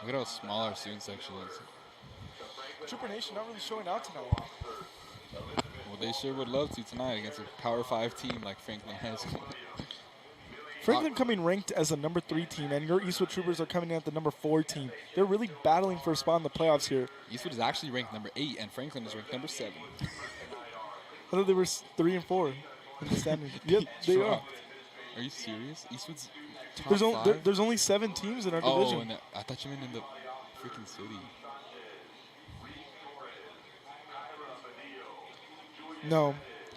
Look at how small our student section is. Trooper Nation not really showing out tonight. Well, they sure would love to tonight against a Power 5 team like Franklin High School. Franklin coming ranked as a number 3 team, and your Eastwood Troopers are coming in at the number 4 team. They're really battling for a spot in the playoffs here. Eastwood is actually ranked number 8, and Franklin is ranked number 7. I thought they were 3 and 4 in the standings. Yep, they are. Dropped. Are you serious? Eastwood's top 5? There's only 7 teams in our division. And I thought you meant in the freaking city. No,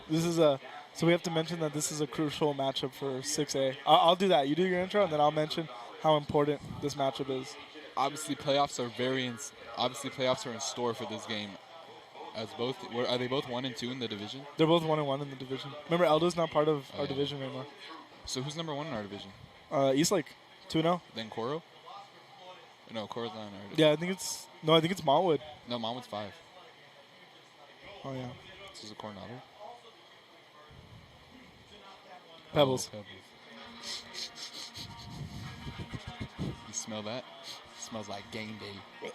this is a. So we have to mention that this is a crucial matchup for 6A. I'll do that. You do your intro, and then I'll mention how important this matchup is. Obviously, playoffs are in store for this game. As both are they both 1 and 2 in the division? They're both 1 and 1 in the division. Remember, Eldo's not part of our division anymore. So who's number 1 in our division? Eastlake, 2-0. Then Coro? No, Coro's not in our division. Yeah, I think it's Malwood. No, Monmouth's 5. Oh yeah. This is a Coronado. Pebbles. Oh, Pebbles. You smell that? It smells like game day.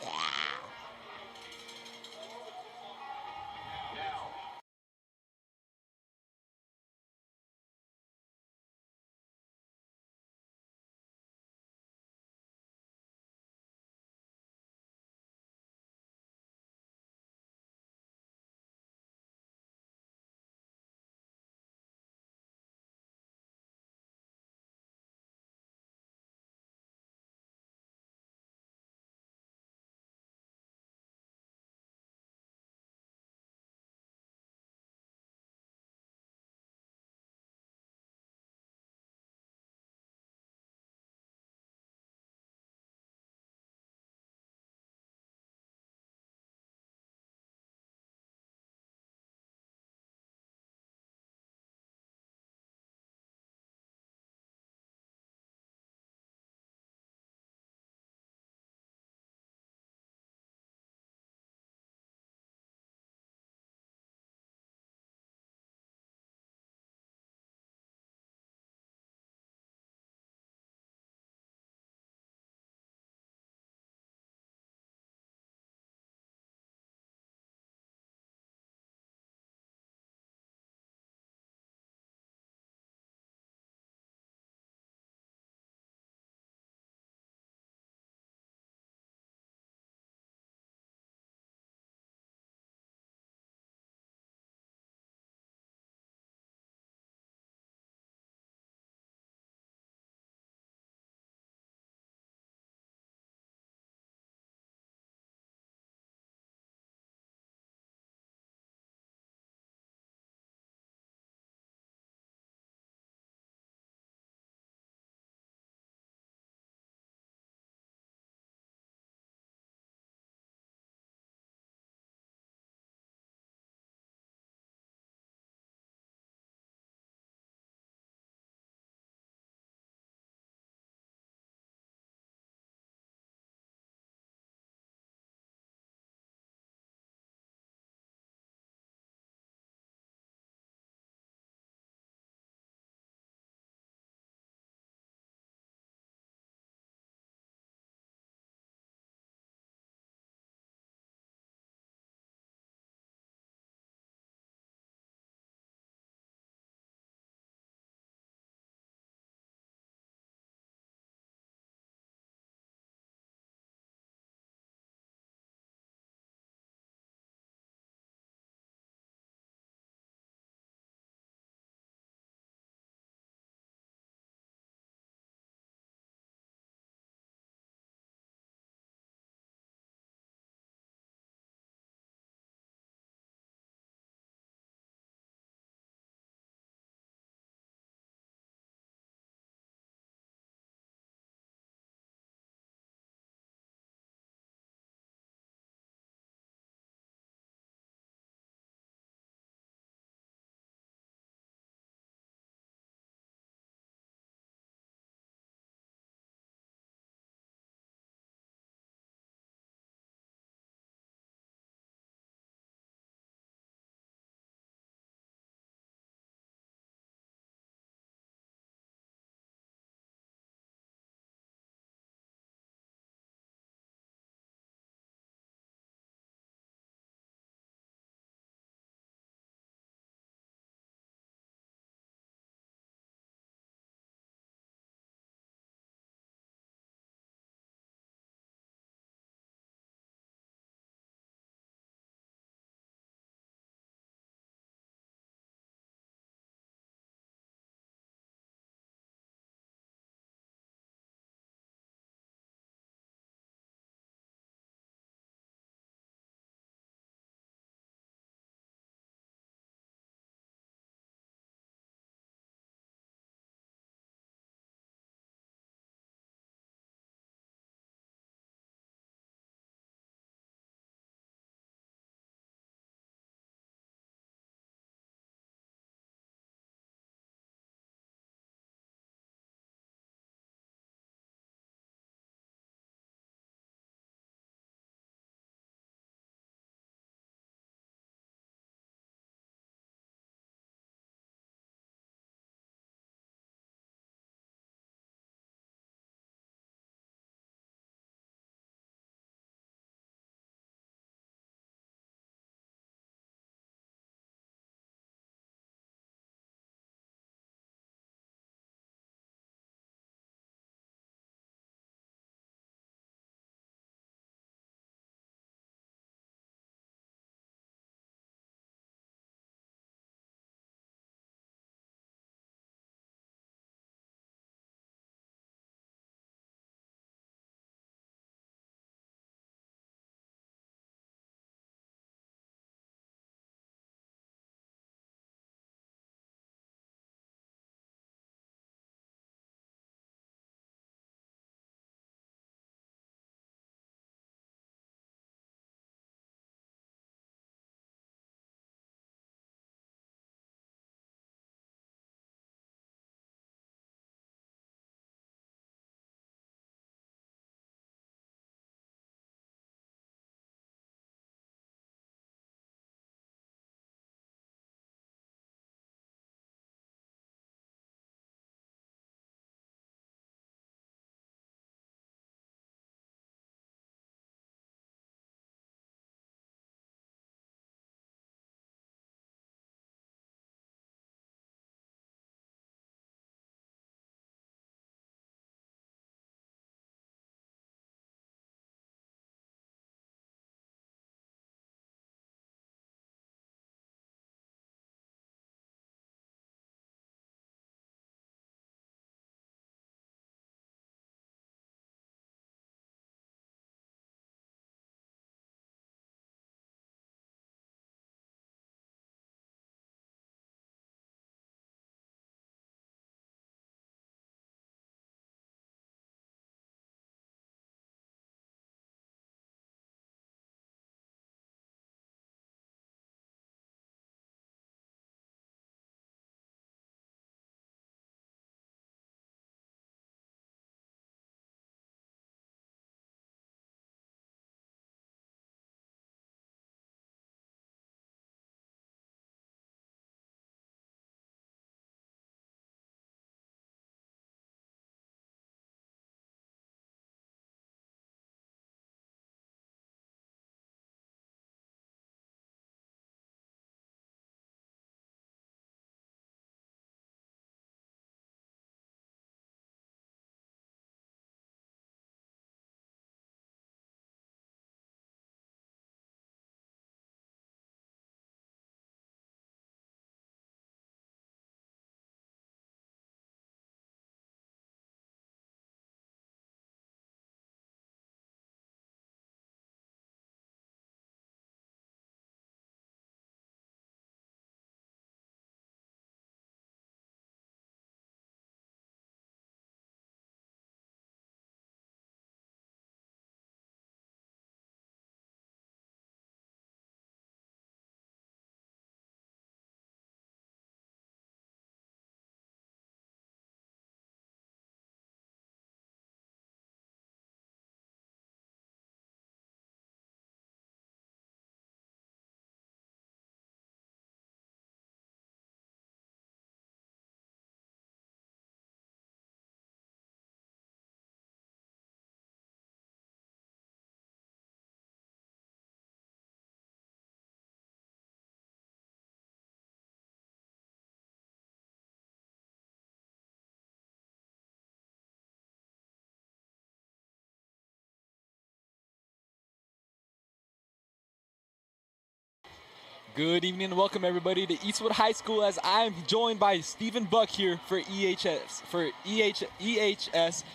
Good evening and welcome everybody to Eastwood High School as I'm joined by Stephen Buck here for EHS,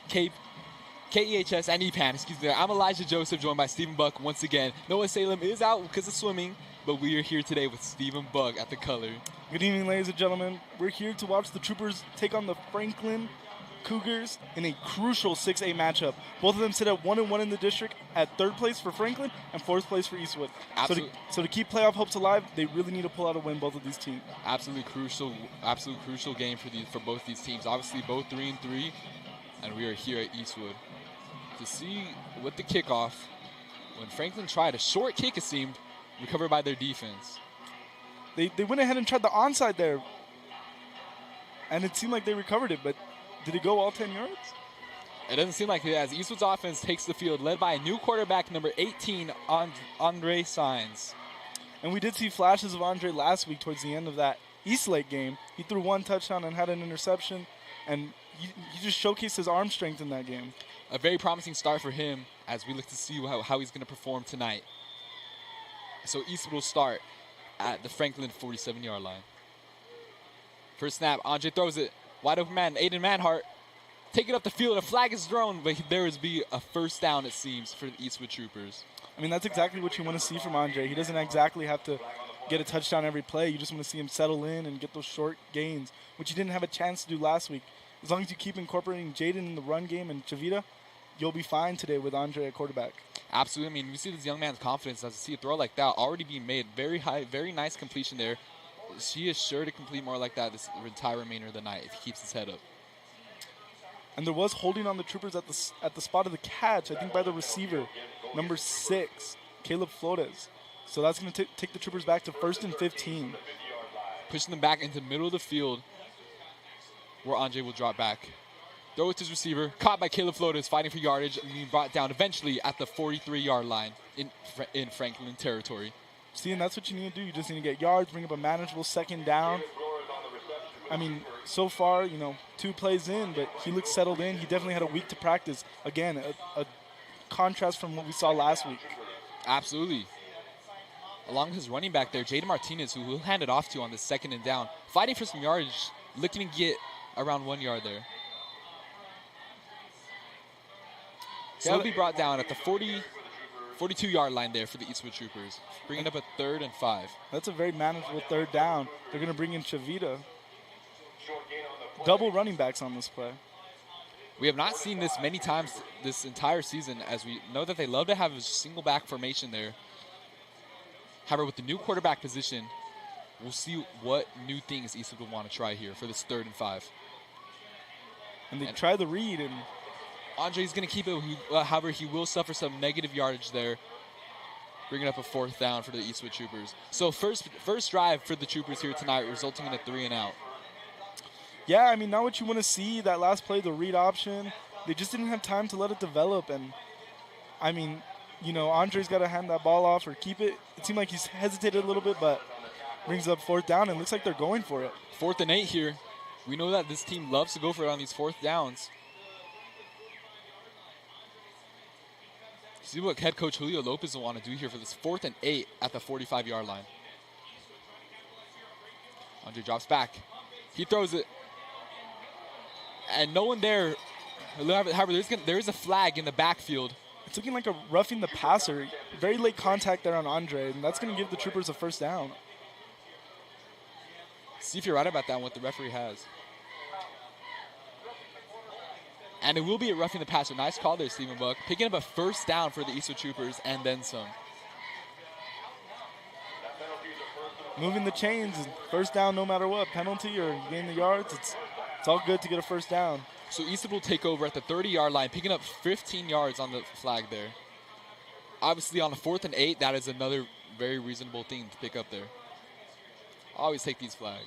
KEHS, and EPAN, excuse me. I'm Elijah Joseph, joined by Stephen Buck once again. Noah Salem is out because of swimming, but we are here today with Stephen Buck at the color. Good evening, ladies and gentlemen. We're here to watch the Troopers take on the Franklin Cougars in a crucial 6A matchup. Both of them sit at 1-1 in the district, at 3rd place for Franklin and 4th place for Eastwood. So to keep playoff hopes alive, they really need to pull out a win, both of these teams. Absolutely crucial Game for both these teams. Obviously, both 3-3, and we are here at Eastwood to see with the kickoff. When Franklin tried a short kick, it seemed, recovered by their defense. They went ahead and tried the onside there, and it seemed like they recovered it, but did it go all 10 yards? It doesn't seem like it, as Eastwood's offense takes the field, led by a new quarterback, number 18, Andre Sines. And we did see flashes of Andre last week towards the end of that Eastlake game. He threw 1 touchdown and had an interception, and he just showcased his arm strength in that game. A very promising start for him as we look to see how he's going to perform tonight. So Eastwood will start at the Franklin 47-yard line. First snap, Andre throws it. Wide open man, Aiden Manhart, take it up the field. A flag is thrown, but there is be a first down, it seems, for the Eastwood Troopers. I mean, that's exactly what you want to see from Andre. He doesn't exactly have to get a touchdown every play. You just want to see him settle in and get those short gains, which he didn't have a chance to do last week. As long as you keep incorporating Jaden in the run game and Chavita, you'll be fine today with Andre at quarterback. Absolutely. I mean, we see this young man's confidence as we see a throw like that already being made. Very high, very nice completion there. She is sure to complete more like that this entire remainder of the night if he keeps his head up. And there was holding on the Troopers at the spot of the catch, I think by the receiver, number 6, Caleb Flores. So that's going to take the Troopers back to 1st and 15. Pushing them back into the middle of the field where Andre will drop back. Throw it to his receiver, caught by Caleb Flores, fighting for yardage, and being brought down eventually at the 43-yard line in Franklin territory. See, and that's what you need to do. You just need to get yards, bring up a manageable second down. I mean, so far, 2 plays in, but he looks settled in. He definitely had a week to practice. Again, a contrast from what we saw last week. Absolutely. Along his running back there, Jaden Martinez, who he'll hand it off to on the 2nd and down, fighting for some yardage, looking to get around 1 yard there. So he'll be brought down at the 42-yard line there for the Eastwood Troopers, bringing up a 3rd and 5. That's a very manageable 3rd down. They're going to bring in Chavita. Double running backs on this play. We have not seen this many times this entire season, as we know that they love to have a single back formation there. However, with the new quarterback position, we'll see what new things Eastwood will want to try here for this 3rd and 5. And they try the read, and Andre's going to keep it. However, he will suffer some negative yardage there, bringing up a 4th down for the Eastwood Troopers. So first drive for the Troopers here tonight, resulting in a 3 and out. Yeah, I mean, not what you want to see. That last play, the read option, they just didn't have time to let it develop. And, I mean, Andre's got to hand that ball off or keep it. It seemed like he's hesitated a little bit, but brings up 4th down, and looks like they're going for it. 4th and 8 here. We know that this team loves to go for it on these 4th downs. See what head coach Julio Lopez will want to do here for this 4th and 8 at the 45-yard line. Andre drops back. He throws it. And no one there. However, there is a flag in the backfield. It's looking like a roughing the passer. Very late contact there on Andre, and that's going to give the Troopers a 1st down. See if you're right about that, what the referee has. And it will be a roughing the passer. Nice call there, Stephen Buck. Picking up a 1st down for the Eastwood Troopers and then some. Moving the chains, 1st down no matter what. Penalty or gain the yards, it's all good to get a 1st down. So Eastwood will take over at the 30-yard line, picking up 15 yards on the flag there. Obviously on the 4th and 8, that is another very reasonable thing to pick up there. Always take these flags.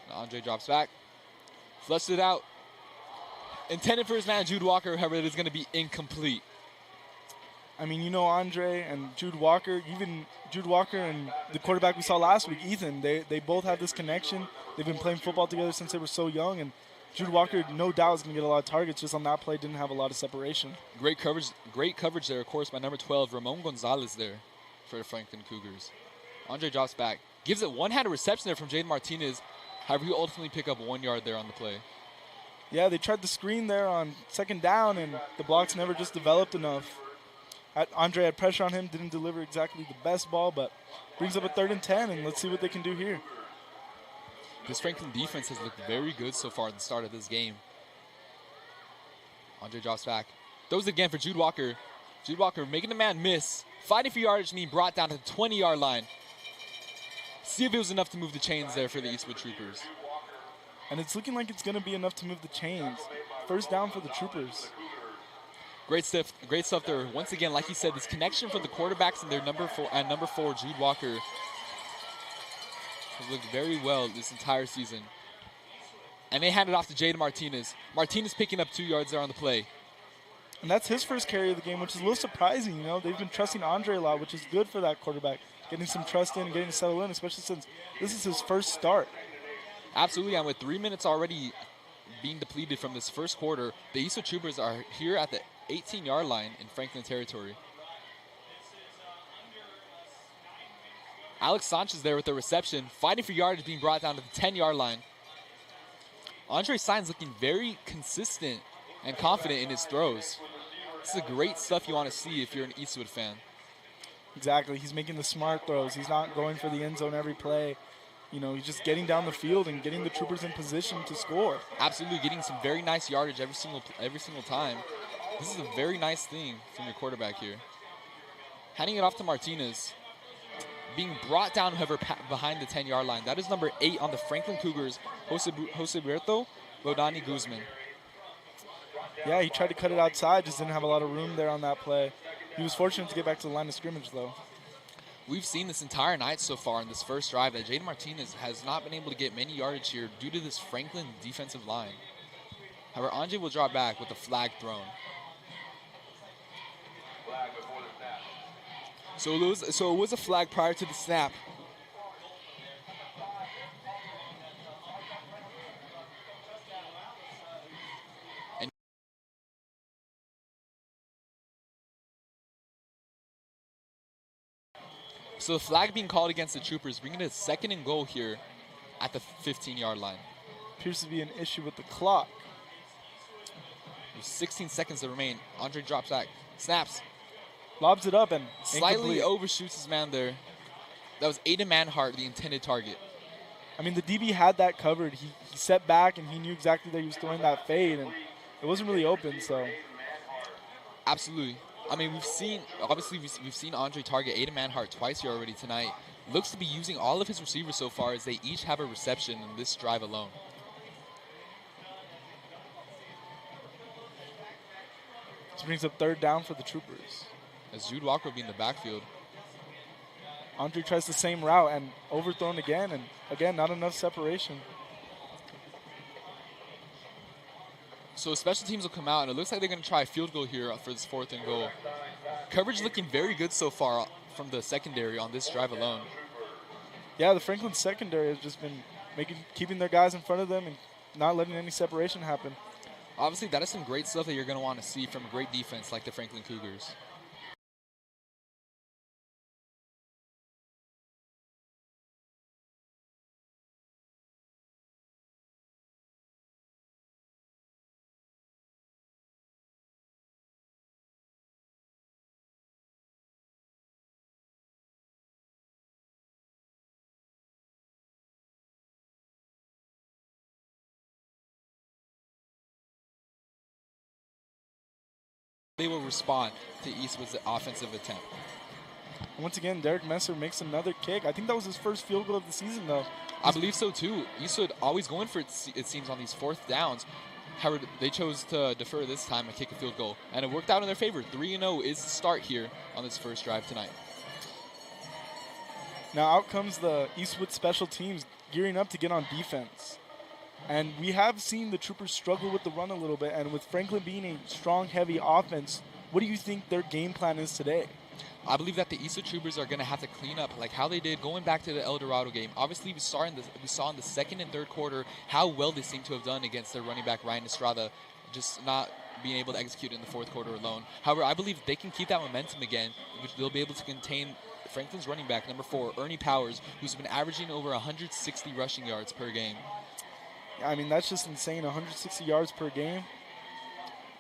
Now Andre drops back. Flushed it out. Intended for his man, Jude Walker, however, it is going to be incomplete. I mean, Andre and Jude Walker, even Jude Walker and the quarterback we saw last week, Ethan, they both have this connection. They've been playing football together since they were so young, and Jude Walker, no doubt, is going to get a lot of targets. Just on that play, didn't have a lot of separation. Great coverage there, of course, by number 12, Ramon Gonzalez there for the Franklin Cougars. Andre drops back. Gives it one-handed reception there from Jaden Martinez. However, he ultimately pick up 1 yard there on the play. Yeah, they tried the screen there on second down, and the blocks never just developed enough. Andre had pressure on him, didn't deliver exactly the best ball, but brings up a 3rd and 10, and let's see what they can do here. This Franklin defense has looked very good so far at the start of this game. Andre drops back. Throws it again for Jude Walker. Jude Walker making the man miss. Fighting for yardage, being brought down to the 20-yard line. See if it was enough to move the chains there for the Eastwood Troopers. And it's looking like it's going to be enough to move the chains. First down for the Troopers. Great stuff there. Once again, like you said, this connection for the quarterbacks and their number 4, Jude Walker, has looked very well this entire season. And they hand it off to Jaden Martinez. Martinez picking up 2 yards there on the play. And that's his first carry of the game, which is a little surprising. You know, they've been trusting Andre a lot, which is good for that quarterback. Getting some trust in and getting to settle in, especially since this is his first start. Absolutely, and with 3 minutes already being depleted from this first quarter, the Eastwood Troopers are here at the 18-yard line in Franklin territory. Alex Sanchez there with the reception, fighting for yardage, being brought down to the 10-yard line. Andre Sainz looking very consistent and confident in his throws. This is great stuff you want to see if you're an Eastwood fan. Exactly. He's making the smart throws. He's not going for the end zone every play. You know, he's just getting down the field and getting the Troopers in position to score. Absolutely, getting some very nice yardage every single time. This is a very nice thing from your quarterback here. Handing it off to Martinez. Being brought down, however, behind the 10-yard line. That is number 8 on the Franklin Cougars, Joseberto Rodani Guzman. Yeah, he tried to cut it outside, just didn't have a lot of room there on that play. He was fortunate to get back to the line of scrimmage, though. We've seen this entire night so far in this first drive that Jaden Martinez has not been able to get many yardage here due to this Franklin defensive line. However, Andre will draw back with the flag thrown. So it was a flag prior to the snap. So the flag being called against the Troopers, bringing it 2nd and goal here at the 15-yard line. Appears to be an issue with the clock. There's 16 seconds to remain. Andre drops back, snaps. Lobs it up and slightly incomplete. overshoots his man there. That was Aiden Manhart, the intended target. I mean, the DB had that covered. He set back and he knew exactly that he was throwing that fade, and it wasn't really open, so. Absolutely. I mean, we've seen Andre target Aiden Manhart twice here already tonight. Looks to be using all of his receivers so far as they each have a reception in this drive alone. This brings up 3rd down for the Troopers. As Jude Walker will be in the backfield. Andre tries the same route and overthrown again, and again, not enough separation. So special teams will come out, and it looks like they're going to try a field goal here for this 4th and goal. Coverage looking very good so far from the secondary on this drive alone. Yeah, the Franklin secondary has just been keeping their guys in front of them and not letting any separation happen. Obviously, that is some great stuff that you're going to want to see from a great defense like the Franklin Cougars. They will respond to Eastwood's offensive attempt. Once again, Derek Messer makes another kick. I think that was his first field goal of the season, though. I believe so, too. Eastwood always going for it, it seems, on these 4th downs. However, they chose to defer this time and kick a field goal, and it worked out in their favor. 3-0 is the start here on this first drive tonight. Now out comes the Eastwood special teams gearing up to get on defense. And we have seen the Troopers struggle with the run a little bit, and with Franklin being a strong, heavy offense, what do you think their game plan is today? I believe that the Eastwood Troopers are going to have to clean up like how they did going back to the El Dorado game. Obviously, we saw in the second and third quarter how well they seem to have done against their running back, Ryan Estrada, just not being able to execute in the fourth quarter alone. However, I believe they can keep that momentum again, which they'll be able to contain Franklin's running back, number 4, Ernie Powers, who's been averaging over 160 rushing yards per game. I mean, that's just insane, 160 yards per game.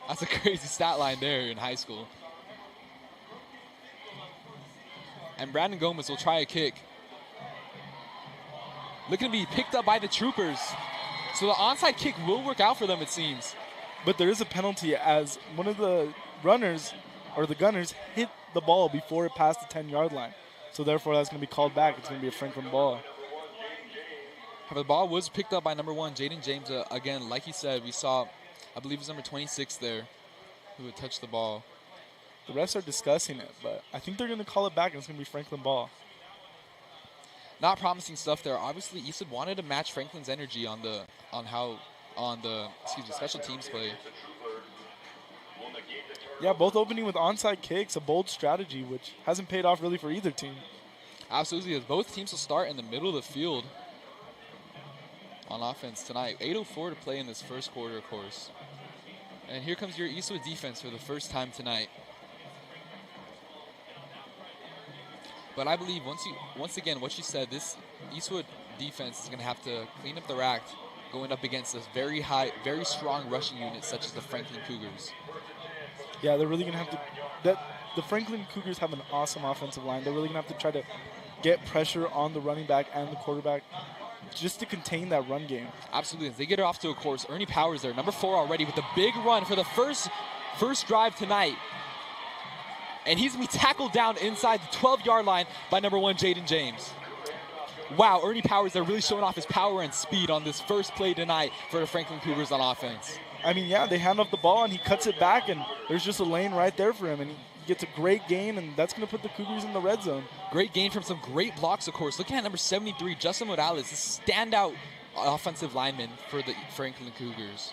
That's a crazy stat line there in high school. And Brandon Gomez will try a kick. Looking to be picked up by the Troopers. So the onside kick will work out for them, it seems. But there is a penalty as one of the runners, or the gunners, hit the ball before it passed the 10-yard line. So therefore, that's going to be called back. It's going to be a Franklin ball. However, the ball was picked up by number 1, Jaden James. Again, like he said, we saw, I believe it was number 26 there, who would touch the ball. The refs are discussing it, but I think they're going to call it back, and it's going to be Franklin ball. Not promising stuff there. Obviously, Eastwood wanted to match Franklin's energy on the special teams play. Yeah, both opening with onside kicks, a bold strategy, which hasn't paid off really for either team. Absolutely, as both teams will start in the middle of the field on offense tonight. 8:04 to play in this first quarter, of course. And here comes your Eastwood defense for the first time tonight. But I believe once again, what you said, this Eastwood defense is going to have to clean up their act going up against this very strong rushing unit such as the Franklin Cougars. Yeah, they're really going to have to. The Franklin Cougars have an awesome offensive line. They're really going to have to try to get pressure on the running back and the quarterback just to contain that run game. Absolutely. As they get it off to a course, Ernie Powers there, number 4 already with a big run for the first drive tonight. And he's going to be tackled down inside the 12-yard line by number 1, Jaden James. Wow, Ernie Powers there really showing off his power and speed on this first play tonight for the Franklin Cougars on offense. I mean, yeah, they hand off the ball, and he cuts it back, and there's just a lane right there for him, and he gets a great gain, and that's going to put the Cougars in the red zone. Great gain from some great blocks, of course. Looking at number 73, Justin Morales, this standout offensive lineman for the Franklin Cougars.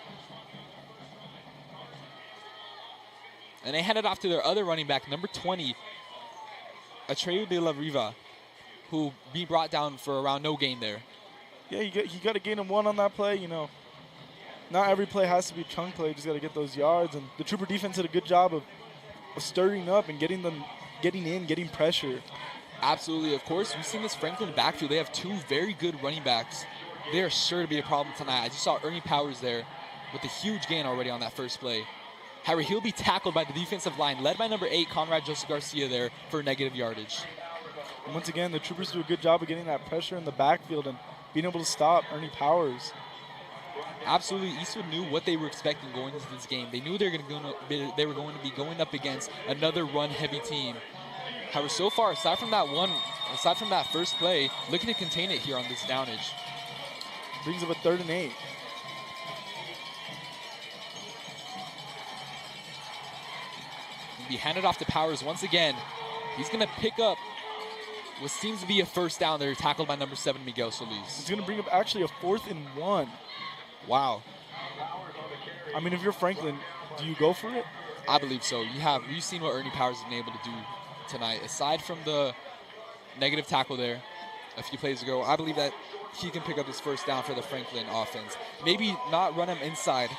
And they hand it off to their other running back, number 20, Atreyu de la Riva, who be brought down for around no gain there. Yeah, you got to gain him 1 on that play, you know. Not every play has to be a chunk play. You just got to get those yards. And the Trooper defense did a good job of stirring up and getting pressure. Absolutely. Of course, we've seen this Franklin backfield. They have 2 very good running backs. They are sure to be a problem tonight. I just saw Ernie Powers there with a huge gain already on that first play. However, he'll be tackled by the defensive line, led by number 8, Conrad Joseph Garcia there for negative yardage. And once again, the Troopers do a good job of getting that pressure in the backfield and being able to stop Ernie Powers. Absolutely, Eastwood knew what they were expecting going into this game. They knew they were going to be going up against another run-heavy team. However, so far, aside from that first play, looking to contain it here on this downage. Brings up a 3rd and 8. He'll be handed off to Powers once again. He's going to pick up what seems to be a first down there, tackled by number 7, Miguel Solis. He's going to bring up actually a 4th and 1. Wow. I mean, if you're Franklin, do you go for it? I believe so. You've seen what Ernie Powers has been able to do tonight. Aside from the negative tackle there a few plays ago, I believe that he can pick up his first down for the Franklin offense. Maybe not run him inside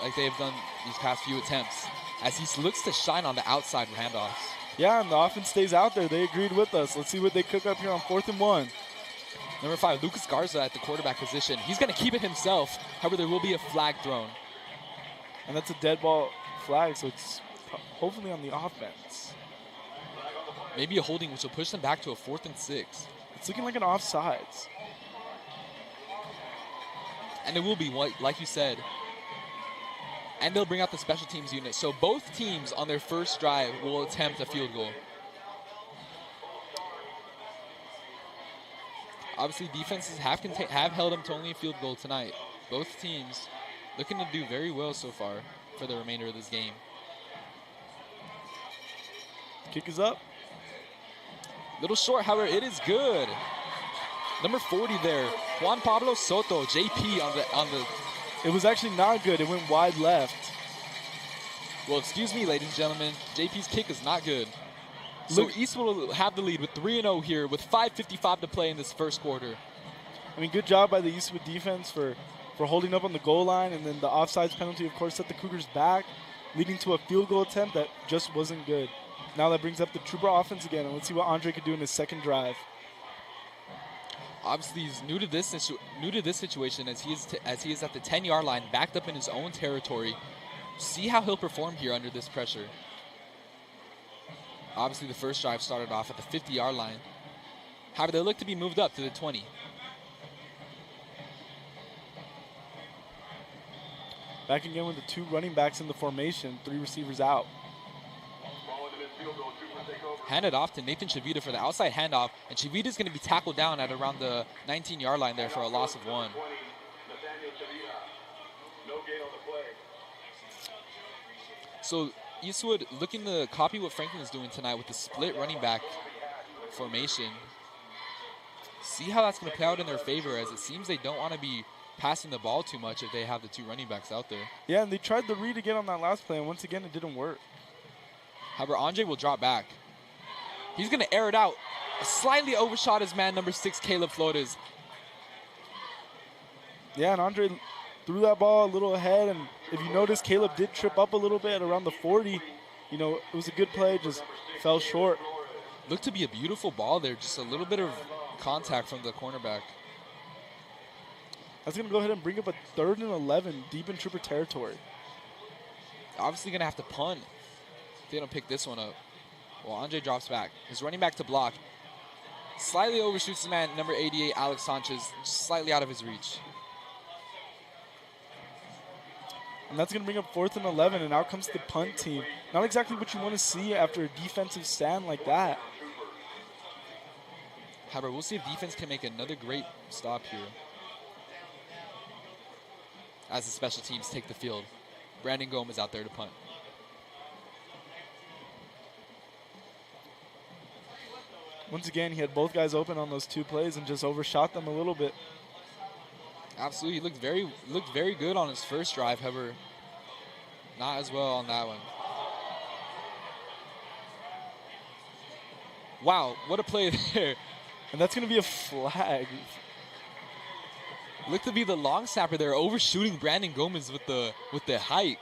like they have done these past few attempts, as he looks to shine on the outside handoffs. Yeah, and the offense stays out there. They agreed with us. Let's see what they cook up here on 4th and 1. Number 5, Lucas Garza at the quarterback position. He's going to keep it himself. However, there will be a flag thrown. And that's a dead ball flag, so it's hopefully on the offense. Maybe a holding, which will push them back to a 4th and 6. It's looking like an offsides. And it will be, like you said. And they'll bring out the special teams unit. So both teams on their first drive will attempt a field goal. Obviously, defenses have held them to only a field goal tonight. Both teams looking to do very well so far for the remainder of this game. Kick is up. Little short, however, it is good. Number 40 there, Juan Pablo Soto, JP on the. It was actually not good. It went wide left. Well, excuse me, ladies and gentlemen. JP's kick is not good. So Eastwood will have the lead with 3-0 here with 5:55 to play in this first quarter. I mean, good job by the Eastwood defense for holding up on the goal line, and then the offsides penalty, of course, set the Cougars back, leading to a field goal attempt that just wasn't good. Now that brings up the Trooper offense again, and let's see what Andre could do in his second drive. Obviously, he's new to this situation as he is at the 10-yard line, backed up in his own territory. See how he'll perform here under this pressure. Obviously, the first drive started off at the 50-yard line. However, they look to be moved up to the 20. Back again with the 2 running backs in the formation, 3 receivers out. Handed off to Nathan Chavita for the outside handoff, and Chavita's going to be tackled down at around the 19-yard line there for a loss of 1. So Eastwood looking to copy what Franklin is doing tonight with the split running back formation. See how that's going to play out in their favor, as it seems they don't want to be passing the ball too much if they have the 2 running backs out there. Yeah, and they tried the read again on that last play, and once again it didn't work. However, Andre will drop back. He's going to air it out. Slightly overshot his man, number 6, Caleb Flores. Yeah, and Andre threw that ball a little ahead, and if you notice, Caleb did trip up a little bit around the 40. You know, it was a good play, just fell short. Looked to be a beautiful ball there, just a little bit of contact from the cornerback. That's going to go ahead and bring up a 3rd and 11 deep in Trooper territory. Obviously going to have to punt if they don't pick this one up. Well, Andre drops back. His running back to block. Slightly overshoots his man, number 88, Alex Sanchez, just slightly out of his reach. And that's going to bring up 4th and 11, and out comes the punt team. Not exactly what you want to see after a defensive stand like that. However, we'll see if defense can make another great stop here as the special teams take the field. Brandon Gomez out there to punt. Once again, he had both guys open on those 2 plays and just overshot them a little bit. Absolutely, he looked very good on his first drive, however, not as well on that one. Wow, what a play there. And that's going to be a flag. Looked to be the long snapper there, overshooting Brandon Gomez with the hike.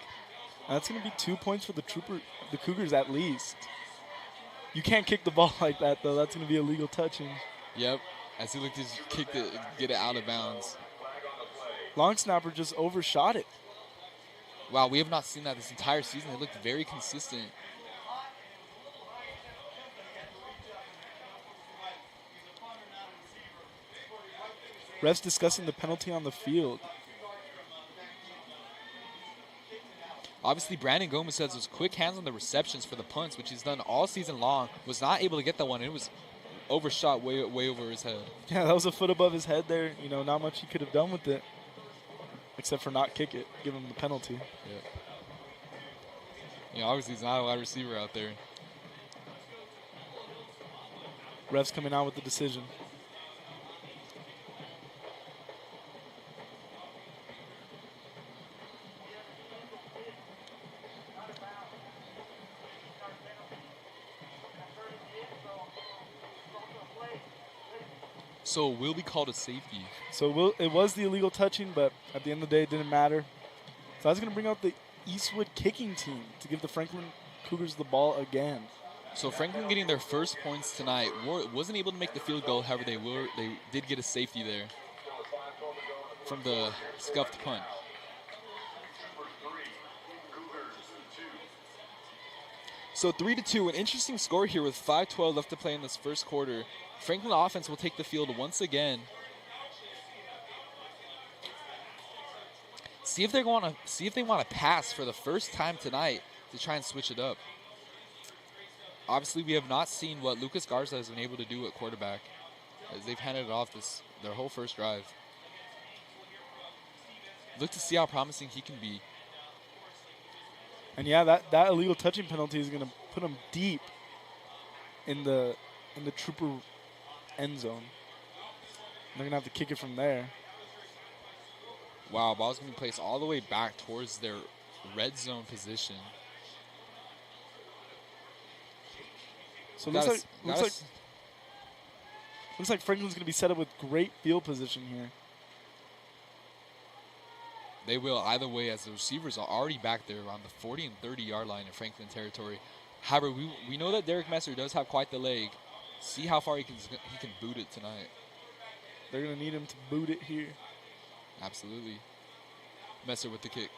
And that's going to be 2 points for the Cougars at least. You can't kick the ball like that, though. That's going to be illegal touching. Yep, as he looked to get it out of bounds. Long snapper just overshot it. Wow, we have not seen that this entire season. They looked very consistent. Refs discussing the penalty on the field. Obviously, Brandon Gomez has those quick hands on the receptions for the punts, which he's done all season long. Was not able to get that one. It was overshot way over his head. Yeah, that was a foot above his head there. You know, not much he could have done with it, except for not kick it, give him the penalty. Yeah. You know, obviously he's not a wide receiver out there. Refs coming out with the decision. So will be called a safety. So it was the illegal touching, but at the end of the day, it didn't matter. So I was going to bring out the Eastwood kicking team to give the Franklin Cougars the ball again. So Franklin getting their first points tonight. Wasn't able to make the field goal. However, they did get a safety there from the scuffed punt. So 3-2, an interesting score here with 5:12 left to play in this first quarter. Franklin offense will take the field once again. See if they want to pass for the first time tonight to try and switch it up. Obviously, we have not seen what Lucas Garza has been able to do at quarterback, as they've handed it off their whole first drive. Look to see how promising he can be. And yeah, that illegal touching penalty is going to put him deep in the Trooper end zone. They're going to have to kick it from there. Wow, ball's going to be placed all the way back towards their red zone position. So it looks like Franklin's going to be set up with great field position here. They will either way, as the receivers are already back there around the 40 and 30-yard line in Franklin territory. However, we know that Derek Messer does have quite the leg. See how far he can boot it tonight. They're going to need him to boot it here. Absolutely. Messer with the kick.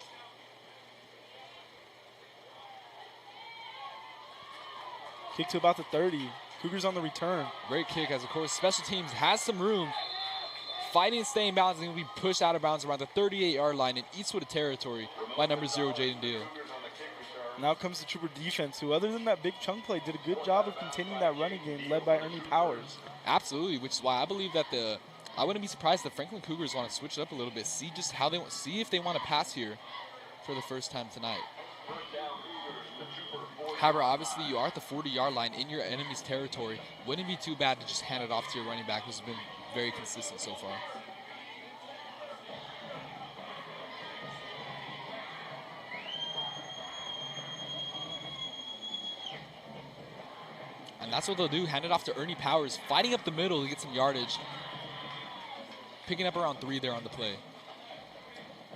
Kick to about the 30. Cougars on the return. Great kick, as of course special teams has some room. Fighting and staying bounds and will be pushed out of bounds around the 38-yard line in Eastwood territory by number 0, Jaden Deal. Now comes the Trooper defense, who other than that big chunk play, did a good job of containing that running game led by Ernie Powers. Absolutely, which is why I believe that I wouldn't be surprised if the Franklin Cougars want to switch it up a little bit, see if they want to pass here for the first time tonight. However, obviously you are at the 40-yard line in your enemy's territory. Wouldn't be too bad to just hand it off to your running back, who's been very consistent so far. And that's what they'll do, hand it off to Ernie Powers, fighting up the middle to get some yardage. Picking up around 3 there on the play.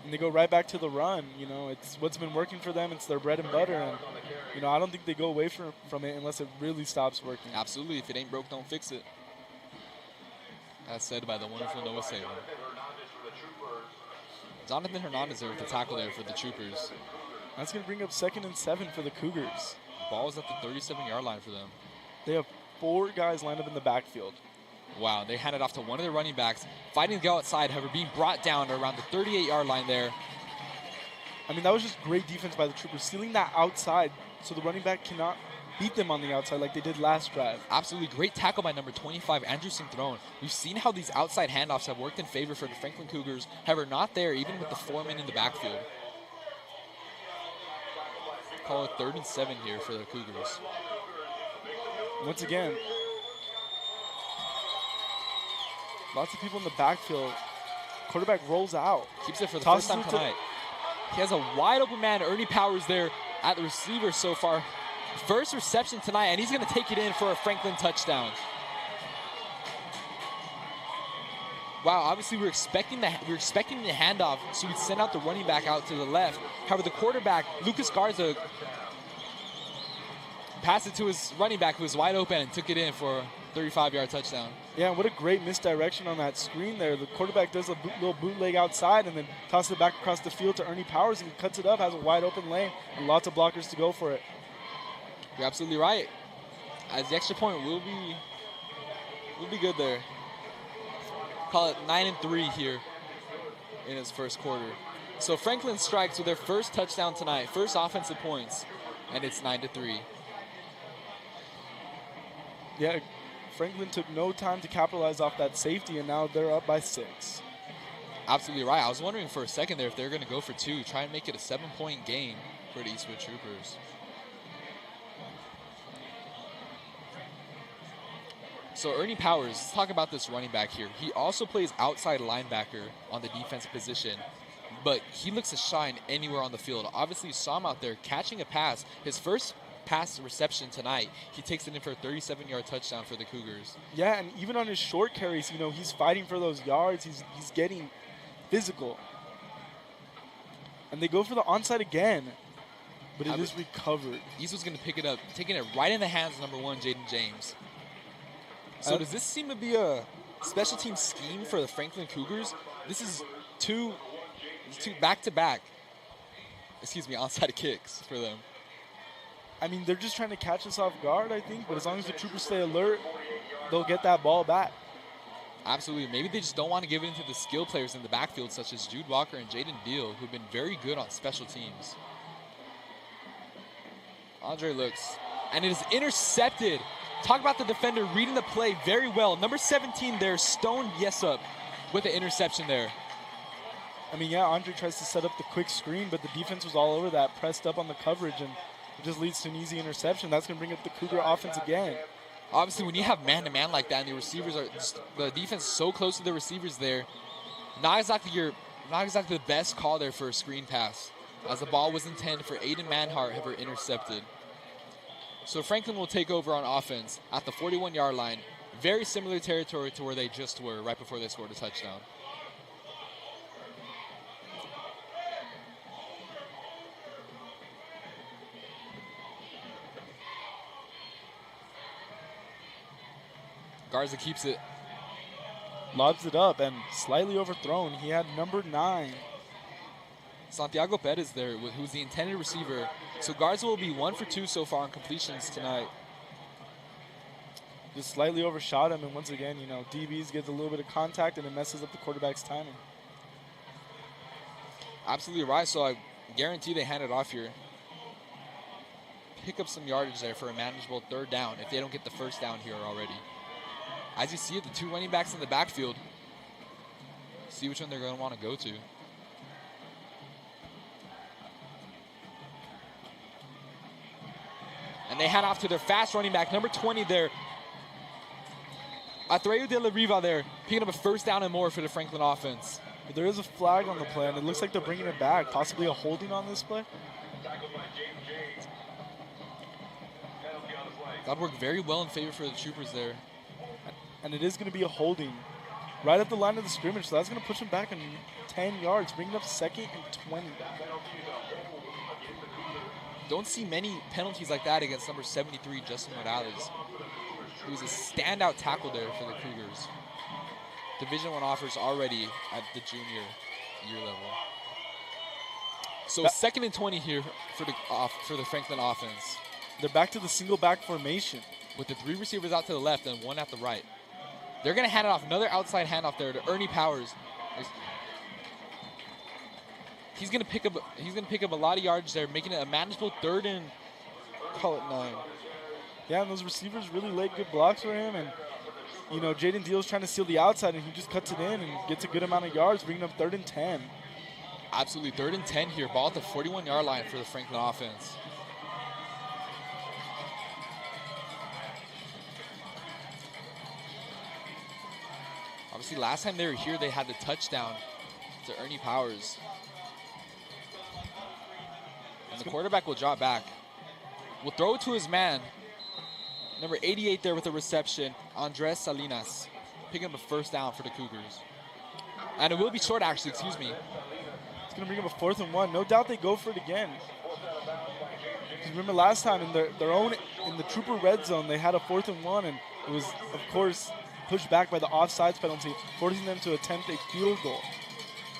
And they go right back to the run. You know, it's what's been working for them. It's their bread and butter. And, you know, I don't think they go away from it unless it really stops working. Absolutely. If it ain't broke, don't fix it. As said by the wonderful Noah Salem. Jonathan Hernandez there with the tackle there for the Troopers. That's going to bring up 2nd and 7 for the Cougars. Ball is at the 37-yard line for them. They have 4 guys lined up in the backfield. Wow, they handed off to one of their running backs, fighting to go outside, however, being brought down to around the 38-yard line there. I mean, that was just great defense by the Troopers, sealing that outside so the running back cannot beat them on the outside like they did last drive. Absolutely great tackle by number 25, Andrew Throne. We've seen how these outside handoffs have worked in favor for the Franklin Cougars, however, not there even with the 4 men in the backfield. Call it 3rd and 7 here for the Cougars. Once again, lots of people in the backfield. Quarterback rolls out. Keeps it for the first time tonight. He has a wide open man, Ernie Powers there at the receiver so far. First reception tonight, and he's going to take it in for a Franklin touchdown. Wow, obviously we're expecting the handoff, so we'd send out the running back out to the left. However, the quarterback, Lucas Garza, passed it to his running back who was wide open and took it in for a 35-yard touchdown. Yeah, what a great misdirection on that screen there. The quarterback does a little bootleg outside and then tosses it back across the field to Ernie Powers, and he cuts it up, has a wide open lane, and lots of blockers to go for it. You're absolutely right. As the extra point will be good there. Call it 9-3 here in his first quarter. So Franklin strikes with their first touchdown tonight, first offensive points, and it's 9-3. Yeah, Franklin took no time to capitalize off that safety, and now they're up by 6. Absolutely right. I was wondering for a second there if they're going to go for 2, try and make it a 7-point game for the Eastwood Troopers. So Ernie Powers, let's talk about this running back here. He also plays outside linebacker on the defensive position, but he looks to shine anywhere on the field. Obviously, you saw him out there catching a pass. His first pass reception tonight, he takes it in for a 37-yard touchdown for the Cougars. Yeah, and even on his short carries, you know, he's fighting for those yards. He's getting physical. And they go for the onside again, but it is recovered. Eastwood's going to pick it up, taking it right in the hands of number 1, Jaden James. So does this seem to be a special team scheme for the Franklin Cougars? This is two back-to-back, onside kicks for them. I mean, they're just trying to catch us off guard, I think, but as long as the Troopers stay alert, they'll get that ball back. Absolutely. Maybe they just don't want to give it to the skill players in the backfield, such as Jude Walker and Jaden Deal, who've been very good on special teams. Andre looks, and it is intercepted. Talk about the defender reading the play very well. Number 17 there, Stone Yesup, with the interception there. I mean, yeah, Andre tries to set up the quick screen, but the defense was all over that, pressed up on the coverage, and it just leads to an easy interception. That's going to bring up the Cougar offense again. Obviously, when you have man-to-man like that, and the receivers are the defense is so close to the receivers there, not exactly the best call there for a screen pass, as the ball was intended for Aiden Manhart, however intercepted. So Franklin will take over on offense at the 41-yard line. Very similar territory to where they just were right before they scored a touchdown. Garza keeps it. Lobs it up and slightly overthrown. He had number 9. Santiago Perez there, who's the intended receiver. So Garza will be 1 for 2 so far on completions tonight. Just slightly overshot him, and once again, you know, DBs gets a little bit of contact and it messes up the quarterback's timing. Absolutely right, so I guarantee they hand it off here. Pick up some yardage there for a manageable 3rd down if they don't get the 1st down here already. As you see it, the 2 running backs in the backfield. See which one they're going to want to go to. And they hand off to their fast running back, number 20 there. Atreu de la Riva there, picking up a 1st down and more for the Franklin offense. There is a flag on the play, and it looks like they're bringing it back. Possibly a holding on this play. That worked very well in favor for the Troopers there. And it is going to be a holding right at the line of the scrimmage, so that's going to push them back in 10 yards, bringing up 2nd and 20. Don't see many penalties like that against number 73, Justin Morales, who was a standout tackle there for the Cougars. Division I offers already at the junior year level. So 2nd and 20 here for the Franklin offense. They're back to the single back formation with the 3 receivers out to the left and 1 at the right. They're going to hand it off, another outside handoff there to Ernie Powers. He's going to pick up a lot of yards there, making it a manageable 3rd and call it 9. Yeah, and those receivers really laid good blocks for him, and you know, Jaden Deal's trying to steal the outside, and he just cuts it in and gets a good amount of yards, bringing up 3rd and 10. Absolutely, 3rd and 10 here, ball at the 41-yard line for the Franklin offense. Obviously, last time they were here, they had the touchdown to Ernie Powers. And the quarterback will drop back. Will throw it to his man. Number 88 there with the reception, Andres Salinas. Picking up a 1st down for the Cougars. And it will be short, actually, excuse me. It's going to bring up a 4th and 1. No doubt they go for it again. Remember last time in the Trooper red zone, they had a 4th and 1, and it was, of course, pushed back by the offsides penalty, forcing them to attempt a field goal.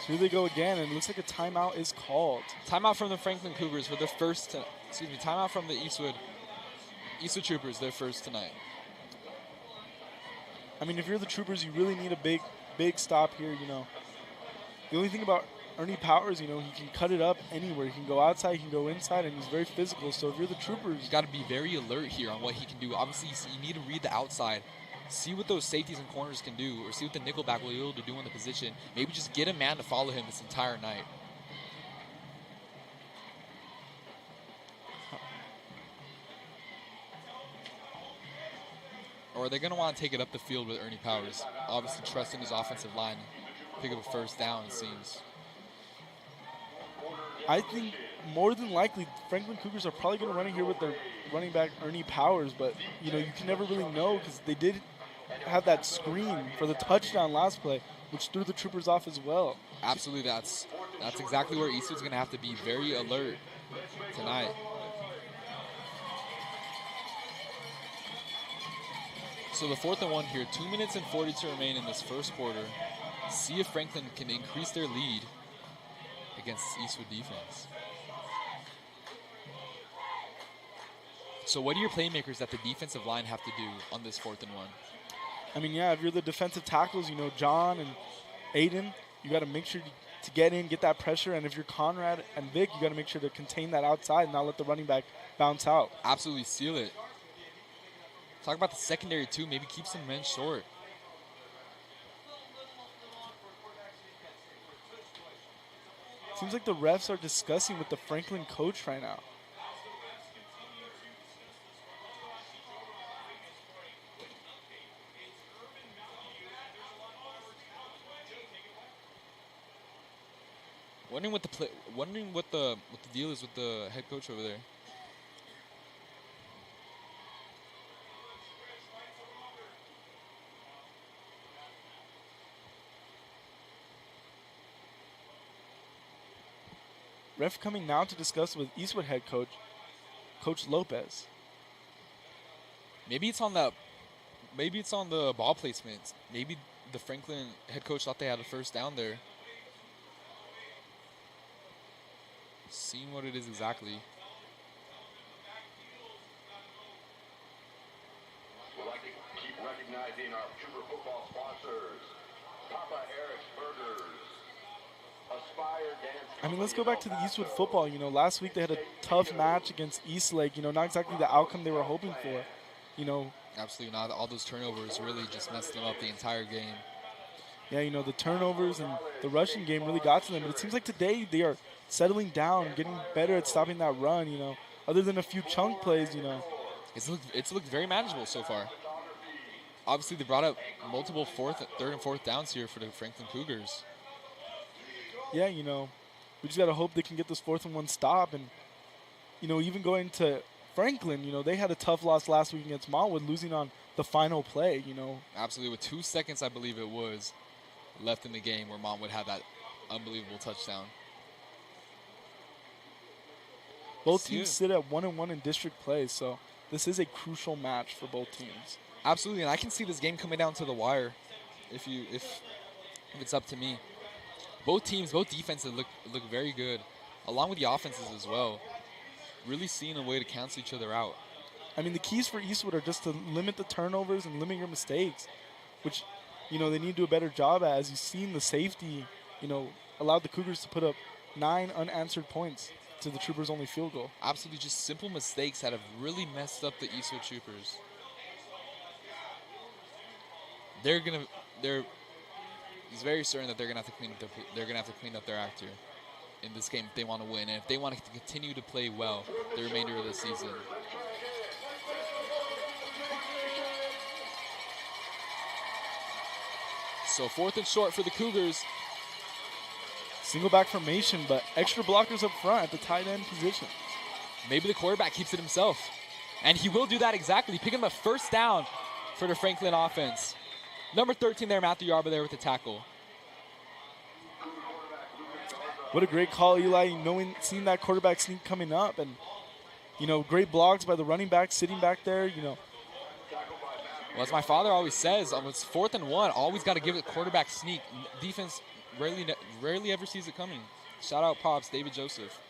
So here they go again, and it looks like a timeout is called. Timeout from the Franklin Cougars for their timeout from the Eastwood Troopers, their 1st tonight. I mean, if you're the Troopers, you really need a big stop here, you know. The only thing about Ernie Powers, you know, he can cut it up anywhere. He can go outside, he can go inside, and he's very physical. So if you're the Troopers, you got to be very alert here on what he can do. Obviously, you need to read the outside. See what those safeties and corners can do, or see what the nickelback will be able to do in the position. Maybe just get a man to follow him this entire night. Or are they going to want to take it up the field with Ernie Powers? Obviously trusting his offensive line. Pick up a 1st down, it seems. I think more than likely, Franklin Cougars are probably going to run it here with their running back, Ernie Powers. But, you know, you can never really know because they did have that screen for the touchdown last play, which threw the Troopers off as well. Absolutely, that's exactly where Eastwood's going to have to be very alert tonight. So the 4th and 1 here, 2 minutes and 40 to remain in this 1st quarter. See if Franklin can increase their lead against Eastwood defense. So what are your playmakers that the defensive line have to do on this 4th and 1? I mean, yeah, if you're the defensive tackles, you know, John and Aiden, you got to make sure to get in, get that pressure. And if you're Conrad and Vic, you got to make sure to contain that outside and not let the running back bounce out. Absolutely seal it. Talk about the secondary, too. Maybe keep some men short. Seems like the refs are discussing with the Franklin coach right now. Wondering what the deal is with the head coach over there. Ref coming now to discuss with Eastwood head coach, Coach Lopez. Maybe it's on the ball placements. Maybe the Franklin head coach thought they had a first down there. Seeing what it is exactly. We'd like to keep recognizing our Trooper football sponsors. Papa Eric's Burgers. Aspire Dance. I mean, let's go back to the Eastwood football. You know, last week they had a tough match against Eastlake. You know, not exactly the outcome they were hoping for. You know, Absolutely not. All those turnovers really just messed them up the entire game. yeah, you know, the turnovers and the rushing game really got to them. But it seems like today they are settling down, getting better at stopping that run, you know. Other than a few chunk plays, you know. It's looked very manageable so far. Obviously, they brought up multiple third and fourth downs here for the Franklin Cougars. Yeah, you know, we just got to hope they can get this 4th and 1 stop. And, you know, even going to Franklin, you know, they had a tough loss last week against Montwood, losing on the final play, you know. Absolutely. With 2 seconds, I believe it was, left in the game where Montwood had that unbelievable touchdown. Both teams sit at 1-1 in district play, so this is a crucial match for both teams. Absolutely, and I can see this game coming down to the wire if it's up to me. Both teams, both defenses look very good, along with the offenses as well. Really seeing a way to cancel each other out. I mean, the keys for Eastwood are just to limit the turnovers and limit your mistakes, which, you know, they need to do a better job at. As you've seen, the safety, you know, allowed the Cougars to put up 9 unanswered points to the Troopers' only field goal. Absolutely, just simple mistakes that have really messed up the Eastwood Troopers. He's very certain that they're gonna have to clean up their act here in this game if they want to win, and if they want to continue to play well the remainder of the season. So 4th and short for the Cougars. Single back formation, but extra blockers up front at the tight end position. Maybe the quarterback keeps it himself. And he will do that exactly, picking up a first down for the Franklin offense. Number 13 there, Matthew Yarba there with the tackle. What a great call, Eli, seeing that quarterback sneak coming up. And, you know, great blocks by the running back sitting back there, you know. Well, as my father always says, it's 4th and 1, always got to give it quarterback sneak. Defense rarely ever sees it coming. Shout out Pops, David Joseph.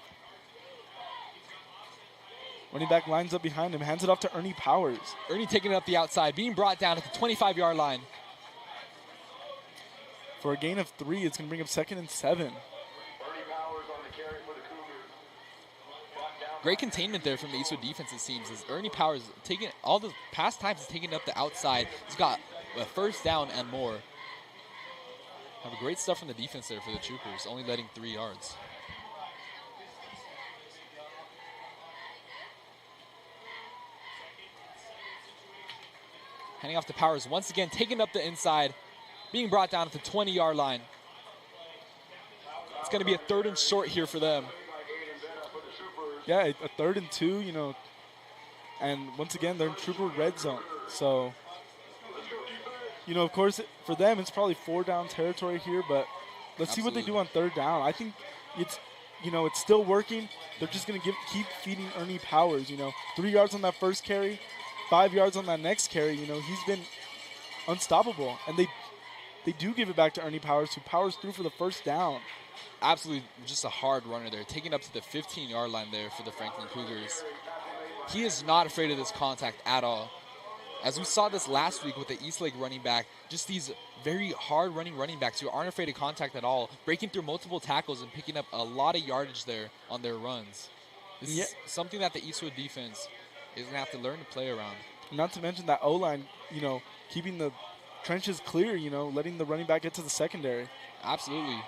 Running back lines up behind him, hands it off to Ernie Powers. Ernie taking it up the outside, being brought down at the 25-yard line. For a gain of 3, it's going to bring up 2nd and 7. Great containment there from the Eastwood defense, it seems, as Ernie Powers taking all the past times he's taking it up the outside. He's got a first down and more. Have a great stuff from the defense there for the Troopers, only letting 3 yards. Handing off to Powers once again, taking up the inside, being brought down at the 20-yard line. It's going to be a 3rd and short here for them. Yeah, a 3rd and 2, you know, and once again, they're in Trooper red zone. So, you know, of course, for them, it's probably 4-down territory here, but let's see what they do on 3rd down. I think it's, you know, it's still working. They're just going to keep feeding Ernie Powers, you know. 3 yards on that first carry, 5 yards on that next carry. You know, he's been unstoppable. And they do give it back to Ernie Powers, who powers through for the first down. Absolutely just a hard runner there, taking up to the 15-yard line there for the Franklin Cougars. He is not afraid of this contact at all. As we saw this last week with the Eastlake running back, just these very hard-running running backs who aren't afraid of contact at all, breaking through multiple tackles and picking up a lot of yardage there on their runs. This is something that the Eastwood defense is going to have to learn to play around. Not to mention that O-line, you know, keeping the trenches clear, you know, letting the running back get to the secondary. Absolutely.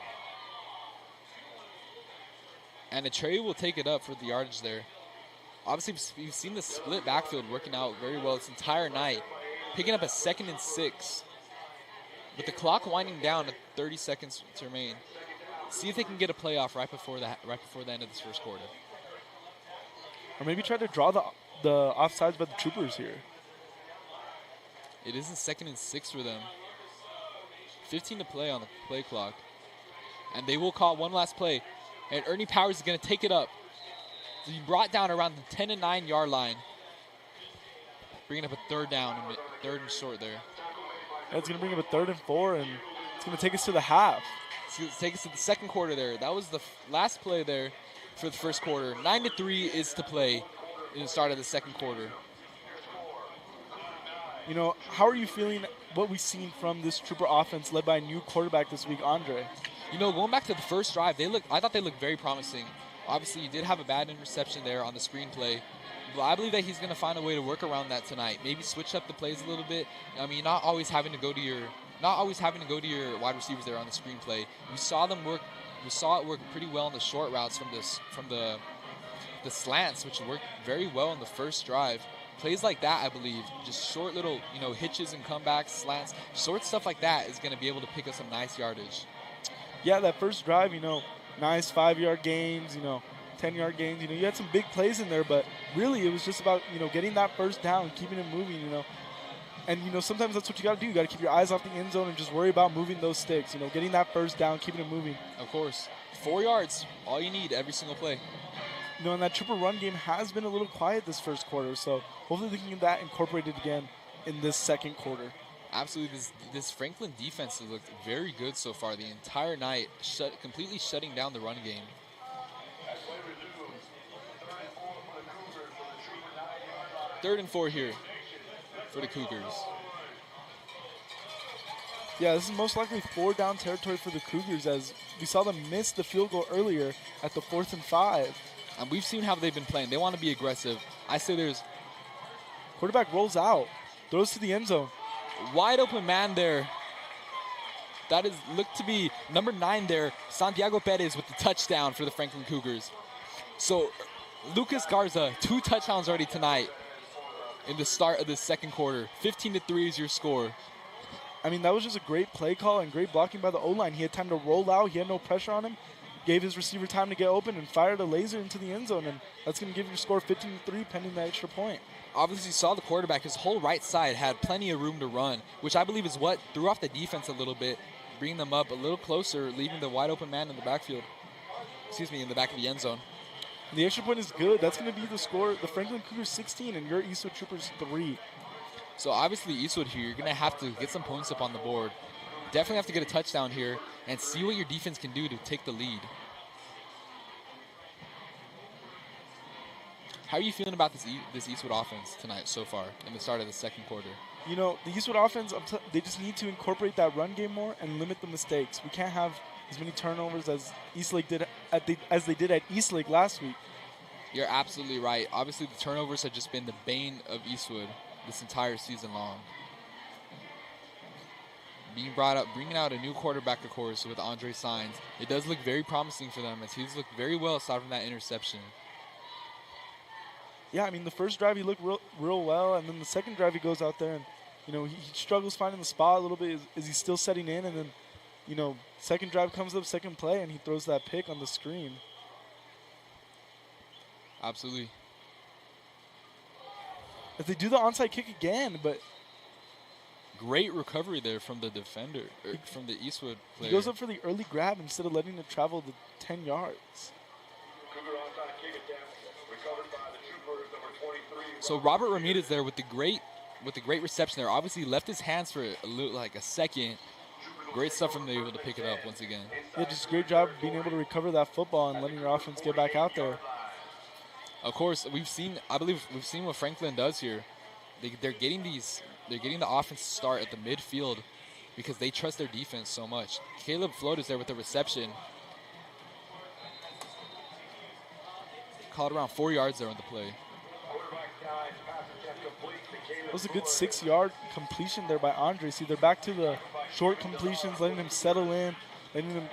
And Atreyu will take it up for the yardage there. Obviously, we've seen the split backfield working out very well this entire night, picking up a 2nd and 6. With the clock winding down at 30 seconds to remain, see if they can get a playoff right before the end of this first quarter. Or maybe try to draw the offsides by the Troopers here. It is a 2nd and 6 for them. 15 to play on the play clock. And they will call one last play. And Ernie Powers is going to take it up. So he brought down around the 10 and 9 yard line. Bringing up a third down, third and short there. That's going to bring up a 3rd and 4, and it's going to take us to the half. It's going to take us to the second quarter there. That was the last play there for the first quarter. 9-3 is to play in the start of the second quarter. You know, how are you feeling what we've seen from this Trooper offense led by a new quarterback this week, Andre? You know, going back to the first drive, I thought they looked very promising. Obviously, he did have a bad interception there on the screen play. But I believe that he's going to find a way to work around that tonight. Maybe switch up the plays a little bit. I mean, not always having to go to your wide receivers there on the screen play. We saw it work pretty well in the short routes from the slants, which worked very well in the first drive. Plays like that, I believe, just short little, hitches and comebacks, slants, short stuff like that is going to be able to pick up some nice yardage. Yeah, that first drive, nice 5-yard gains, 10-yard gains. You had some big plays in there, but really it was just about, getting that first down, keeping it moving, And, sometimes that's what you got to do. You got to keep your eyes off the end zone and just worry about moving those sticks, getting that first down, keeping it moving. Of course. 4 yards, all you need every single play. And that Trooper run game has been a little quiet this first quarter, so hopefully they can get that incorporated again in this second quarter. Absolutely. This Franklin defense has looked very good so far the entire night, completely shutting down the run game. 3rd and 4 here for the Cougars. Yeah, this is most likely 4-down territory for the Cougars, as we saw them miss the field goal earlier at the 4th and 5. And we've seen how they've been playing. They want to be aggressive. I say there's... Quarterback rolls out, throws to the end zone. Wide open man there. That is looked to be number 9 there, Santiago Perez with the touchdown for the Franklin Cougars. So Lucas Garza, 2 touchdowns already tonight in the start of the second quarter. 15-3 is your score. I mean, that was just a great play call and great blocking by the O-line. He had time to roll out. He had no pressure on him. Gave his receiver time to get open and fired a laser into the end zone. And that's going to give your score 15-3 pending the extra point. Obviously, you saw the quarterback. His whole right side had plenty of room to run, which I believe is what threw off the defense a little bit, bringing them up a little closer, leaving the wide open man in the backfield. In the back of the end zone. The extra point is good. That's going to be the score. The Franklin Cougars 16 and your Eastwood Troopers 3. So obviously Eastwood here, you're going to have to get some points up on the board. Definitely have to get a touchdown here and see what your defense can do to take the lead. How are you feeling about this Eastwood offense tonight so far in the start of the second quarter? The Eastwood offense, they just need to incorporate that run game more and limit the mistakes. We can't have as many turnovers as Eastlake did as they did at Eastlake last week. You're absolutely right. Obviously, the turnovers have just been the bane of Eastwood this entire season long. Bringing out a new quarterback, of course, with Andre Saenz. It does look very promising for them as he's looked very well aside from that interception. Yeah, I mean, the first drive he looked real well, and then the second drive he goes out there and, he struggles finding the spot a little bit as he's still setting in, and then, second drive comes up, second play, and he throws that pick on the screen. Absolutely. If they do the onside kick again, but... Great recovery there from the defender, from the Eastwood player. He goes up for the early grab instead of letting it travel the 10 yards. So Robert Ramirez there with the great reception there. Obviously left his hands for a second. Great stuff from there, able to pick it up once again. Yeah, just a great job being able to recover that football and letting your offense get back out there. Of course, I believe we've seen what Franklin does here. They're getting the offense to start at the midfield because they trust their defense so much. Caleb Float is there with the reception. Called around 4 yards there on the play. That was a good 6-yard completion there by Andre. See, they're back to the short completions, letting him settle in, letting him,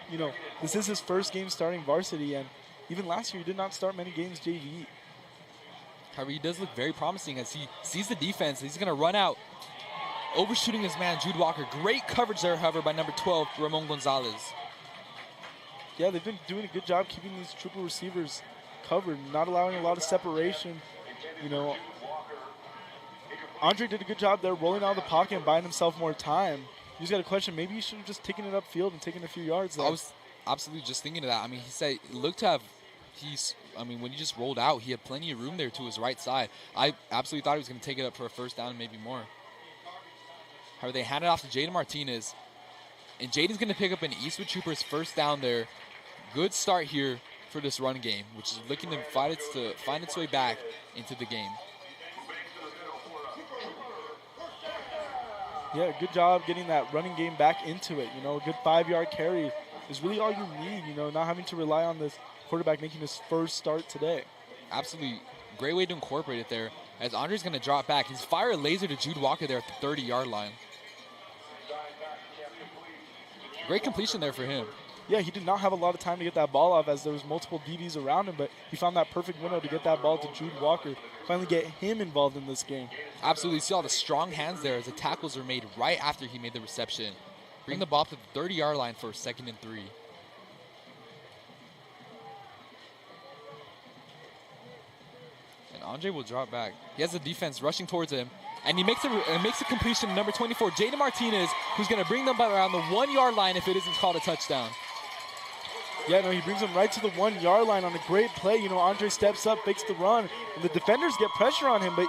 this is his first game starting varsity, and even last year he did not start many games JV. However, he does look very promising as he sees the defense. He's going to run out, overshooting his man, Jude Walker. Great coverage there, however, by number 12, Ramon Gonzalez. Yeah, they've been doing a good job keeping these triple receivers covered, not allowing a lot of separation. Andre did a good job there rolling out of the pocket and buying himself more time. You just got a question. Maybe you should have just taken it upfield and taken a few yards there. absolutely just thinking of that. I mean, he said it looked to have, when he just rolled out, he had plenty of room there to his right side. I absolutely thought he was going to take it up for a first down and maybe more. However, they hand it off to Jaden Martinez. And Jaden's going to pick up an Eastwood Troopers first down there. Good start here for this run game, which is looking to find its way back into the game. Yeah, good job getting that running game back into it. A good 5-yard carry is really all you need, not having to rely on this quarterback making his first start today. Absolutely great way to incorporate it there. As Andre's going to drop back, he's fire a laser to Jude Walker there at the 30-yard line. Great completion there for him. Yeah, he did not have a lot of time to get that ball off as there was multiple DBs around him, but he found that perfect window to get that ball to Jude Walker, finally get him involved in this game. Absolutely. See all the strong hands there as the tackles were made right after he made the reception. Bring the ball up to the 30-yard line for 2nd and 3. And Andre will drop back. He has the defense rushing towards him. And he makes a completion, number 24, Jaden Martinez, who's going to bring them around the 1-yard line if it isn't called a touchdown. Yeah, no, he brings them right to the 1-yard line on a great play. Andre steps up, fakes the run, and the defenders get pressure on him. But,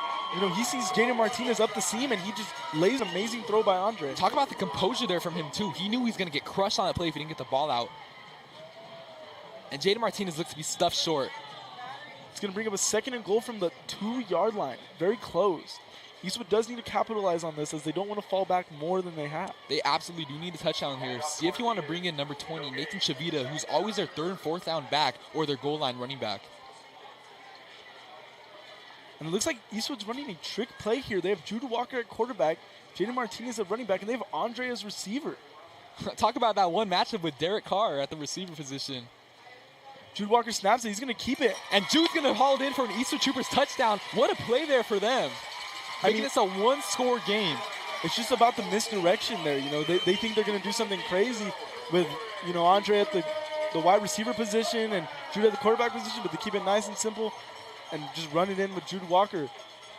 he sees Jaden Martinez up the seam, and he just lays an amazing throw by Andre. Talk about the composure there from him, too. He knew he was going to get crushed on that play if he didn't get the ball out. And Jaden Martinez looks to be stuffed short. It's going to bring up a 2nd and goal from the 2-yard line. Very close. Eastwood does need to capitalize on this as they don't want to fall back more than they have. They absolutely do need a touchdown here. See if you want to bring in number 20, Nathan Chavita, who's always their 3rd and 4th down back or their goal line running back. And it looks like Eastwood's running a trick play here. They have Jude Walker at quarterback, Jaden Martinez at running back, and they have Andre as receiver. Talk about that one matchup with Derek Carr at the receiver position. Jude Walker snaps it. He's going to keep it. And Jude's going to haul it in for an Eastwood Troopers touchdown. What a play there for them. Making this a 1-score game. It's just about the misdirection there. They think they're going to do something crazy with, Andre at the wide receiver position and Jude at the quarterback position, but they keep it nice and simple and just run it in with Jude Walker.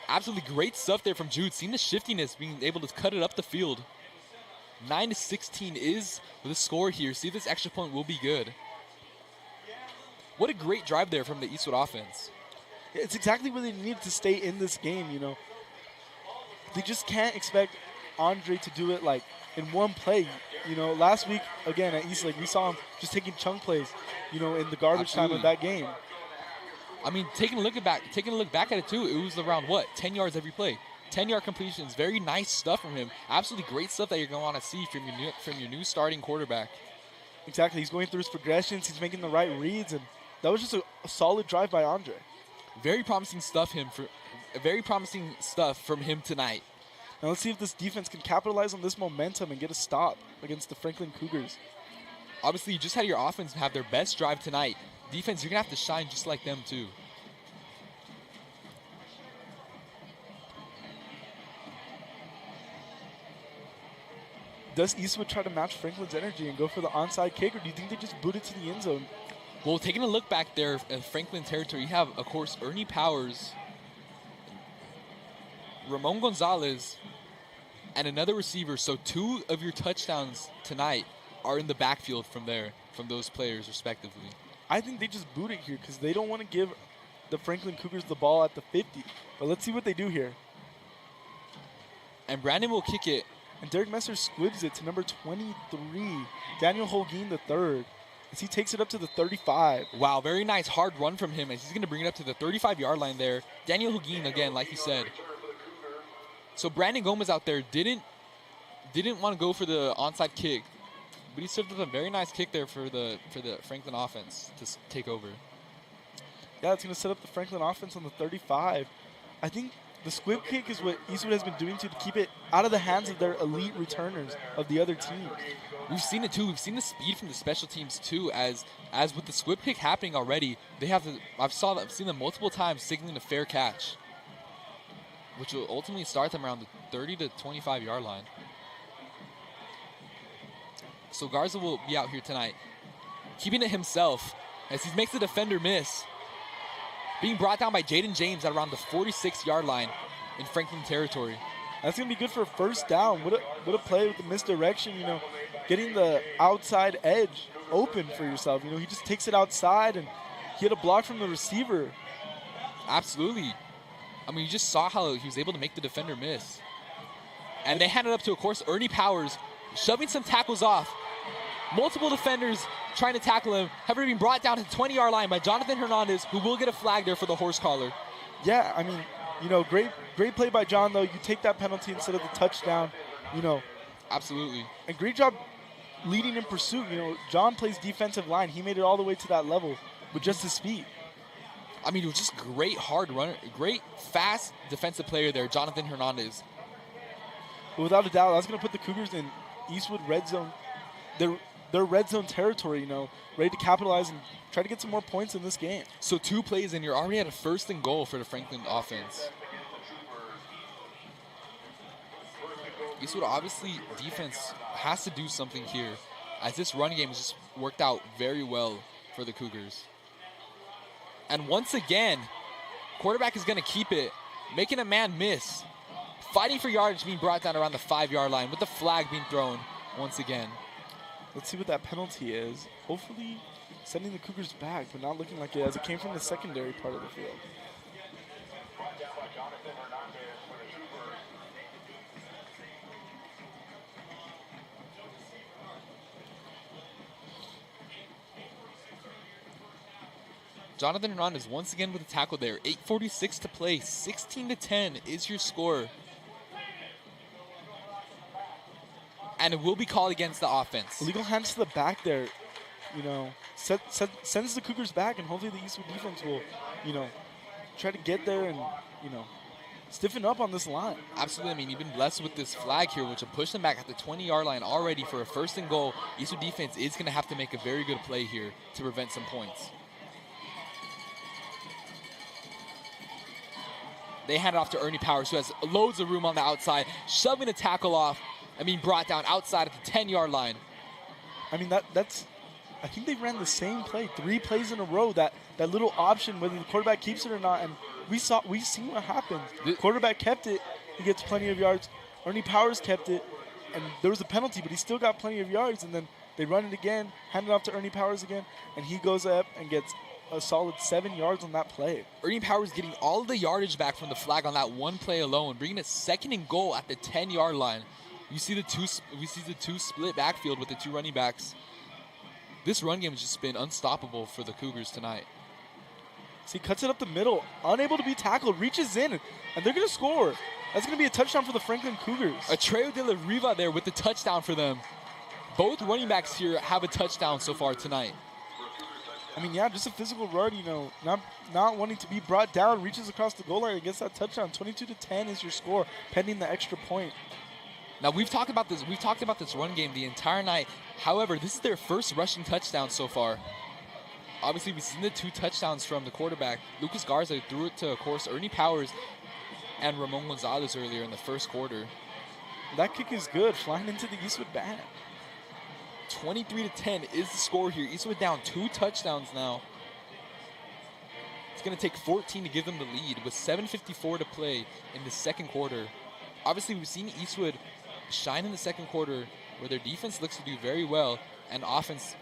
Absolutely great stuff there from Jude. Seeing the shiftiness, being able to cut it up the field. 9-16 is the score here. See, this extra point will be good. What a great drive there from the Eastwood offense. It's exactly what they needed to stay in this game, They just can't expect Andre to do it like in one play. Last week, again, at East, we saw him just taking chunk plays, in the garbage time of that game. I mean, taking a look back at it too, it was around 10 yards every play. 10-yard completions, very nice stuff from him. Absolutely great stuff that you're going to want to see from your new starting quarterback. Exactly, he's going through his progressions, he's making the right reads, and that was just a solid drive by Andre. Very promising stuff from him tonight. Now let's see if this defense can capitalize on this momentum and get a stop against the Franklin Cougars. Obviously, you just had your offense have their best drive tonight. Defense, you're going to have to shine just like them too. Does Eastwood try to match Franklin's energy and go for the onside kick, or do you think they just boot it to the end zone? Well, taking a look back there at Franklin territory, you have, of course, Ernie Powers, Ramon Gonzalez, and another receiver. So 2 of your touchdowns tonight are in the backfield from those players, respectively. I think they just boot it here because they don't want to give the Franklin Cougars the ball at the 50. But let's see what they do here. And Brandon will kick it. And Derek Messer squibs it to number 23, Daniel Holguin III, as he takes it up to the 35. Wow, very nice hard run from him as he's going to bring it up to the 35-yard line there. Daniel Holguin, again, like you said. So Brandon Gomez out there didn't want to go for the onside kick, but he served up a very nice kick there for the Franklin offense to take over. Yeah, it's going to set up the Franklin offense on the 35. I think the squib kick is what Eastwood has been doing to keep it out of the hands of their elite returners of the other teams. We've seen it too. We've seen the speed from the special teams too. As with the squib kick happening already, I've seen them multiple times signaling a fair catch, which will ultimately start them around the 30 to 25-yard line. So Garza will be out here tonight, keeping it himself as he makes the defender miss. Being brought down by Jaden James at around the 46-yard line in Franklin territory. That's going to be good for a first down. What a play with the misdirection, getting the outside edge open for yourself. You know, he just takes it outside, and he had a block from the receiver. Absolutely. I mean, you just saw how he was able to make the defender miss. And they handed up to, of course, Ernie Powers, shoving some tackles off. Multiple defenders trying to tackle him have already been brought down to the 20-yard line by Jonathan Hernandez, who will get a flag there for the horse collar. Yeah, I mean, you know, great play by John, though. You take that penalty instead of the touchdown, you know. Absolutely. And great job leading in pursuit. You know, John plays defensive line. He made it all the way to that level with just his speed. I mean, it was just great hard runner, great fast defensive player there, Jonathan Hernandez. But without a doubt, that's going to put the Cougars in Eastwood red zone, their red zone territory, you know, ready to capitalize and try to get some more points in this game. So 2 plays and you're already at a 1st and goal for the Franklin offense. Eastwood, obviously, defense has to do something here, as this run game has just worked out very well for the Cougars. And once again, quarterback is going to keep it, making a man miss. Fighting for yardage being brought down around the 5-yard line with the flag being thrown once again. Let's see what that penalty is. Hopefully sending the Cougars back, but not looking like it, as it came from the secondary part of the field. Brought down by Jonathan Hernandez for the Cougars. Jonathan Hernandez once again with a tackle there. 8:46 to play. 16-10 is your score. And it will be called against the offense. Illegal hands to the back there, you know, sends the Cougars back, and hopefully the Eastwood defense will, you know, try to get there and, you know, stiffen up on this line. Absolutely. I mean, you've been blessed with this flag here, which will push them back at the 20-yard line already for a 1st and goal. Eastwood defense is going to have to make a very good play here to prevent some points. They hand it off to Ernie Powers, who has loads of room on the outside, shoving a tackle off and being brought down outside at the 10-yard line. I mean, that's I think they ran the same play 3 plays in a row, that little option, whether the quarterback keeps it or not, and we've seen what happens. The quarterback kept it, he gets plenty of yards. Ernie Powers kept it, and there was a penalty, but he still got plenty of yards, and then they run it again, hand it off to Ernie Powers again, and he goes up and gets a solid 7 yards on that play. Ernie Powers getting all of the yardage back from the flag on that one play alone, bringing it 2nd and goal at the 10-yard line. We see the two split backfield with the 2 running backs. This run game has just been unstoppable for the Cougars tonight. See, cuts it up the middle, unable to be tackled, reaches in, and they're going to score. That's going to be a touchdown for the Franklin Cougars. Atreo de la Riva there with the touchdown for them. Both running backs here have a touchdown so far tonight. I mean, yeah, just a physical run, you know, not wanting to be brought down, reaches across the goal line and gets that touchdown. 22-10 is your score, pending the extra point. Now, we've talked about this run game the entire night. However, this is their first rushing touchdown so far. Obviously, we've seen the 2 touchdowns from the quarterback. Lucas Garza threw it to, of course, Ernie Powers and Ramon Gonzalez earlier in the 1st quarter. That kick is good, flying into the Eastwood band. 23-10 is the score here. Eastwood down 2 touchdowns now. It's going to take 14 to give them the lead with 7:54 to play in the 2nd quarter. Obviously, we've seen Eastwood shine in the 2nd quarter, where their defense looks to do very well, and offense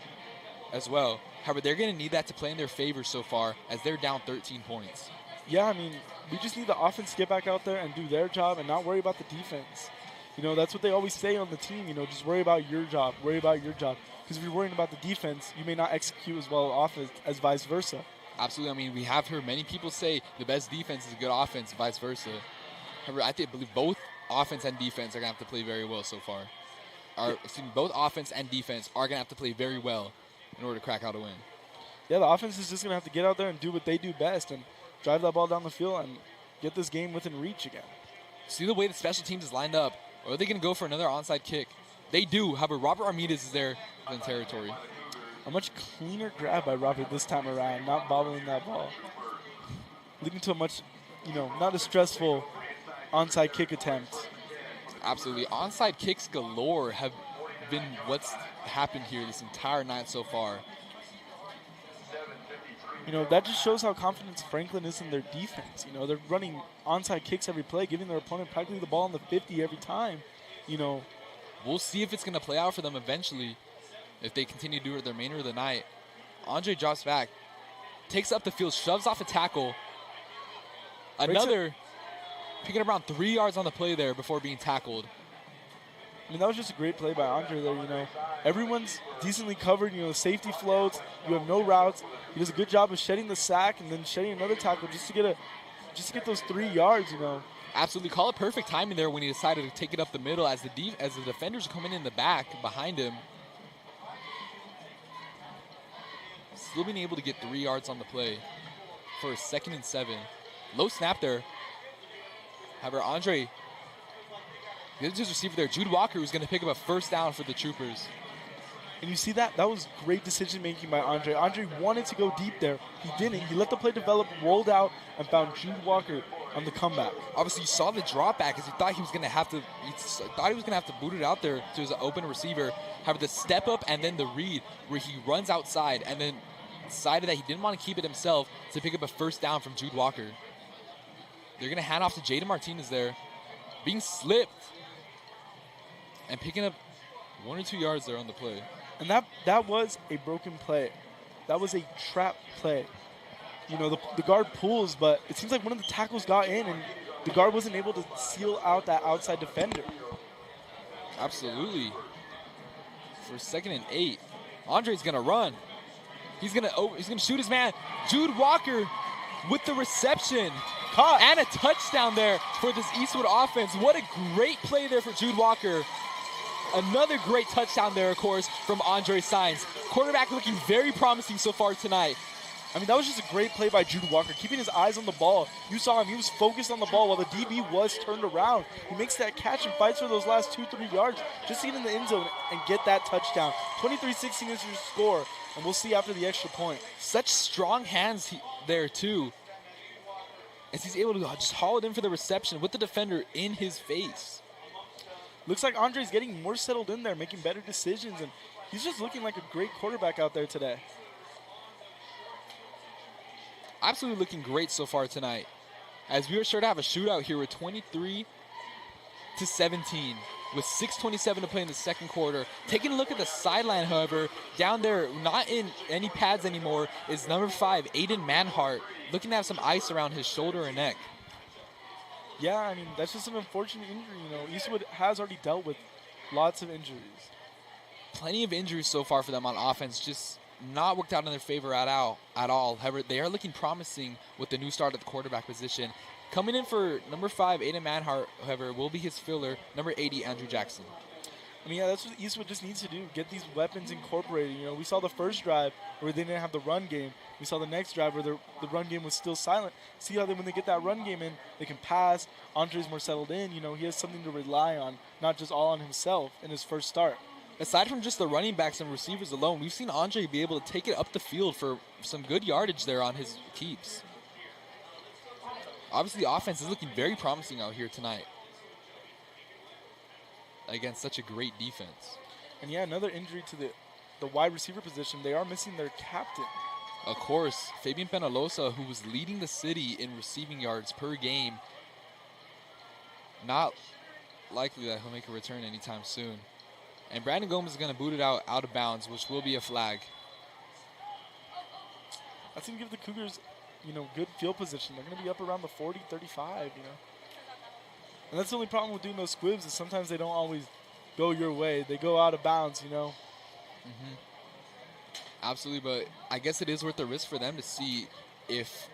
as well. However, they're going to need that to play in their favor so far, as they're down 13 points. Yeah, I mean, we just need the offense to get back out there and do their job and not worry about the defense. You know, that's what they always say on the team, you know, just worry about your job, worry about your job. Because if you're worrying about the defense, you may not execute as well offense as vice versa. Absolutely. I mean, we have heard many people say the best defense is a good offense, vice versa. However, I believe both offense and defense are going to have to play very well so far. Both offense and defense are going to have to play very well in order to crack out a win. Yeah, the offense is just going to have to get out there and do what they do best and drive that ball down the field and get this game within reach again. See the way the special teams is lined up. Or are they going to go for another onside kick? They do. However, Robert Armidas is there in territory. A much cleaner grab by Robert this time around, not bobbling that ball. Leading to a much, you know, not a stressful onside kick attempt. Absolutely. Onside kicks galore have been what's happened here this entire night so far. You know, that just shows how confident Franklin is in their defense. You know, they're running onside kicks every play, giving their opponent practically the ball on the 50 every time. You know, we'll see if it's going to play out for them eventually if they continue to do it the remainder of the night. Andre drops back, takes up the field, shoves off a tackle. Another, picking up around 3 yards on the play there before being tackled. I mean, that was just a great play by Andre there, Everyone's decently covered, safety floats. You have no routes. He does a good job of shedding the sack and then shedding another tackle just to get those 3 yards, Absolutely. Call it perfect timing there when he decided to take it up the middle as the defenders are coming in the back behind him. Still being able to get 3 yards on the play for a 2nd and 7. Low snap there. However, Andre gets his receiver there. Jude Walker was going to pick up a first down for the Troopers. And you see that? That was great decision-making by Andre. Andre wanted to go deep there. He didn't. He let the play develop, rolled out, and found Jude Walker on the comeback. Obviously, you saw the drop back as he thought he was going to have to boot it out there to his open receiver. However, the step up and then the read where he runs outside and then decided that he didn't want to keep it himself to pick up a first down from Jude Walker. They're going to hand off to Jaden Martinez there, being slipped and picking up 1 or 2 yards there on the play. And that was a broken play. That was a trap play. The guard pulls, but it seems like one of the tackles got in, and the guard wasn't able to seal out that outside defender. Absolutely. For 2nd and 8, Andre's going to run. He's going to shoot his man. Jude Walker with the reception. Caught. And a touchdown there for this Eastwood offense. What a great play there for Jude Walker. Another great touchdown there, of course, from Andre Saenz. Quarterback looking very promising so far tonight. I mean, that was just a great play by Jude Walker, keeping his eyes on the ball. You saw him. He was focused on the ball while the DB was turned around. He makes that catch and fights for those last 2-3 yards just to get in the end zone and get that touchdown. 23-16 is your score, and we'll see after the extra point. Such strong hands there, too, as he's able to just haul it in for the reception with the defender in his face. Looks like Andre's getting more settled in there, making better decisions, and he's just looking like a great quarterback out there today. Absolutely looking great so far tonight, as we are sure to have a shootout here with 23-17 with 6:27 to play in the second quarter. Taking a look at the sideline, however, down there, not in any pads anymore, is number 5, Aiden Manhart, looking to have some ice around his shoulder and neck. Yeah, I mean, that's just an unfortunate injury. Eastwood has already dealt with lots of injuries. Plenty of injuries so far for them on offense, just not worked out in their favor at all. However, they are looking promising with the new start at the quarterback position. Coming in for number 5, Aiden Manhart, however, will be his filler, number 80, Andrew Jackson. I mean, yeah, that's what Eastwood just needs to do, get these weapons incorporated. We saw the first drive where they didn't have the run game. We saw the next drive where the run game was still silent. See how when they get that run game in, they can pass. Andre's more settled in. He has something to rely on, not just all on himself in his first start. Aside from just the running backs and receivers alone, we've seen Andre be able to take it up the field for some good yardage there on his keeps. Obviously, the offense is looking very promising out here tonight against such a great defense. And yeah, another injury to the wide receiver position. They are missing their captain. Of course, Fabian Penalosa, who was leading the city in receiving yards per game, not likely that he'll make a return anytime soon. And Brandon Gomez is going to boot it out of bounds, which will be a flag. That's going to give the Cougars, good field position. They're going to be up around the 40, 35, And that's the only problem with doing those squibs is sometimes they don't always go your way. They go out of bounds, Mm-hmm. Absolutely, but I guess it is worth the risk for them to see if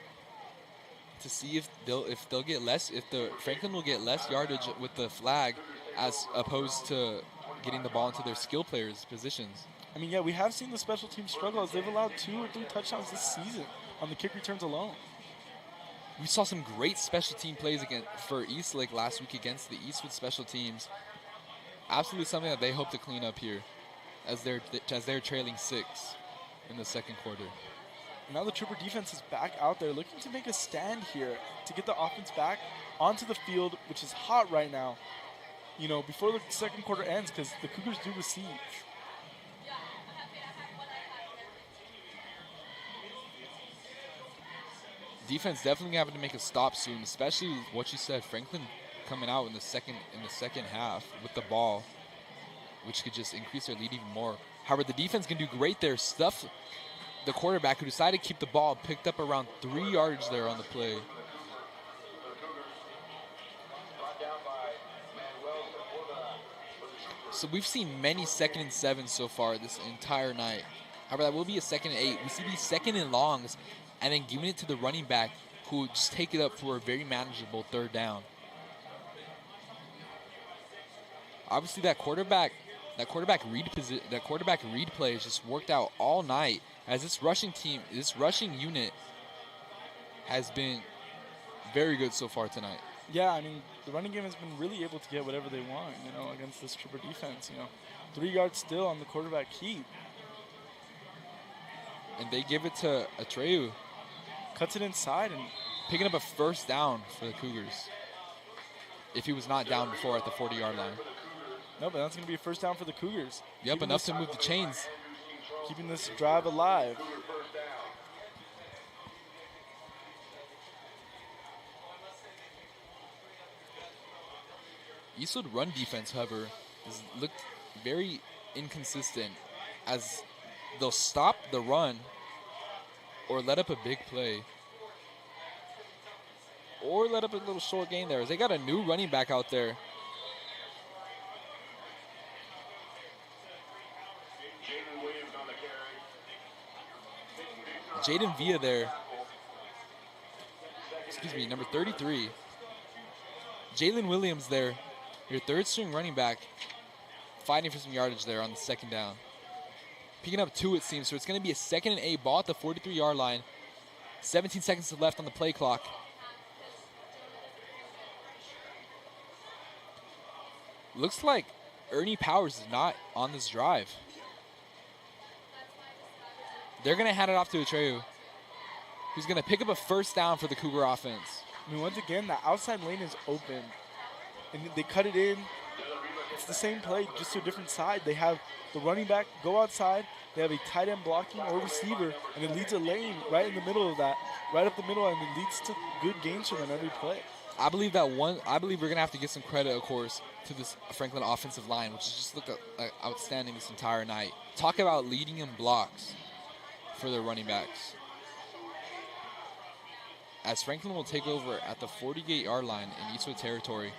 they'll get less, if the Franklin will get less yardage with the flag as opposed to getting the ball into their skill players' positions. I mean, yeah, we have seen the special teams struggle as they've allowed 2 or 3 touchdowns this season on the kick returns alone. We saw some great special team plays for Eastlake last week against the Eastwood special teams. Absolutely something that they hope to clean up here as they're trailing 6 in the second quarter. Now the Trooper defense is back out there looking to make a stand here to get the offense back onto the field, which is hot right now, before the second quarter ends because the Cougars do besiege. Defense definitely having to make a stop soon, especially with what you said, Franklin coming out in the second half with the ball. which could just increase their lead even more. However, the defense can do great there. Stuff the quarterback, who decided to keep the ball, picked up around 3 yards there on the play. So we've seen many 2nd and 7 so far this entire night. However, that will be a 2nd and 8. We see these 2nd and longs and then giving it to the running back, who will just take it up for a very manageable 3rd down. Obviously, that quarterback read play has just worked out all night, as this rushing unit has been very good so far tonight. Yeah, I mean, the running game has been really able to get whatever they want, against this Trooper defense. 3 yards still on the quarterback keep. And they give it to Atreyu. Cuts it inside and picking up a 1st down for the Cougars, if he was not down before at the 40-yard line. No, but that's going to be a 1st down for the Cougars. Yep, enough to move the chains. Keeping this drive alive. Eastwood run defense, however, has looked very inconsistent, as they'll stop the run or let up a big play, or let up a little short gain there. As they got a new running back out there. Jaden Villa there. Excuse me, number 33. Jalen Williams there, your 3rd string running back, fighting for some yardage there on the 2nd down. Picking up 2, it seems, so it's going to be a 2nd and 8 ball at the 43-yard line. 17 seconds left on the play clock. Looks like Ernie Powers is not on this drive. They're going to hand it off to Atreyu, who's going to pick up a 1st down for the Cougar offense. I mean, once again, the outside lane is open, and they cut it in. It's the same play, just to a different side. They have the running back go outside. They have a tight end blocking or receiver, and it leads a lane right in the middle of that, right up the middle, and it leads to good gains for them every play. I believe we're going to have to give some credit, of course, to this Franklin offensive line, which has just looked outstanding this entire night. Talk about leading in blocks for their running backs. As Franklin will take over at the 48-yard line in Eastwood territory.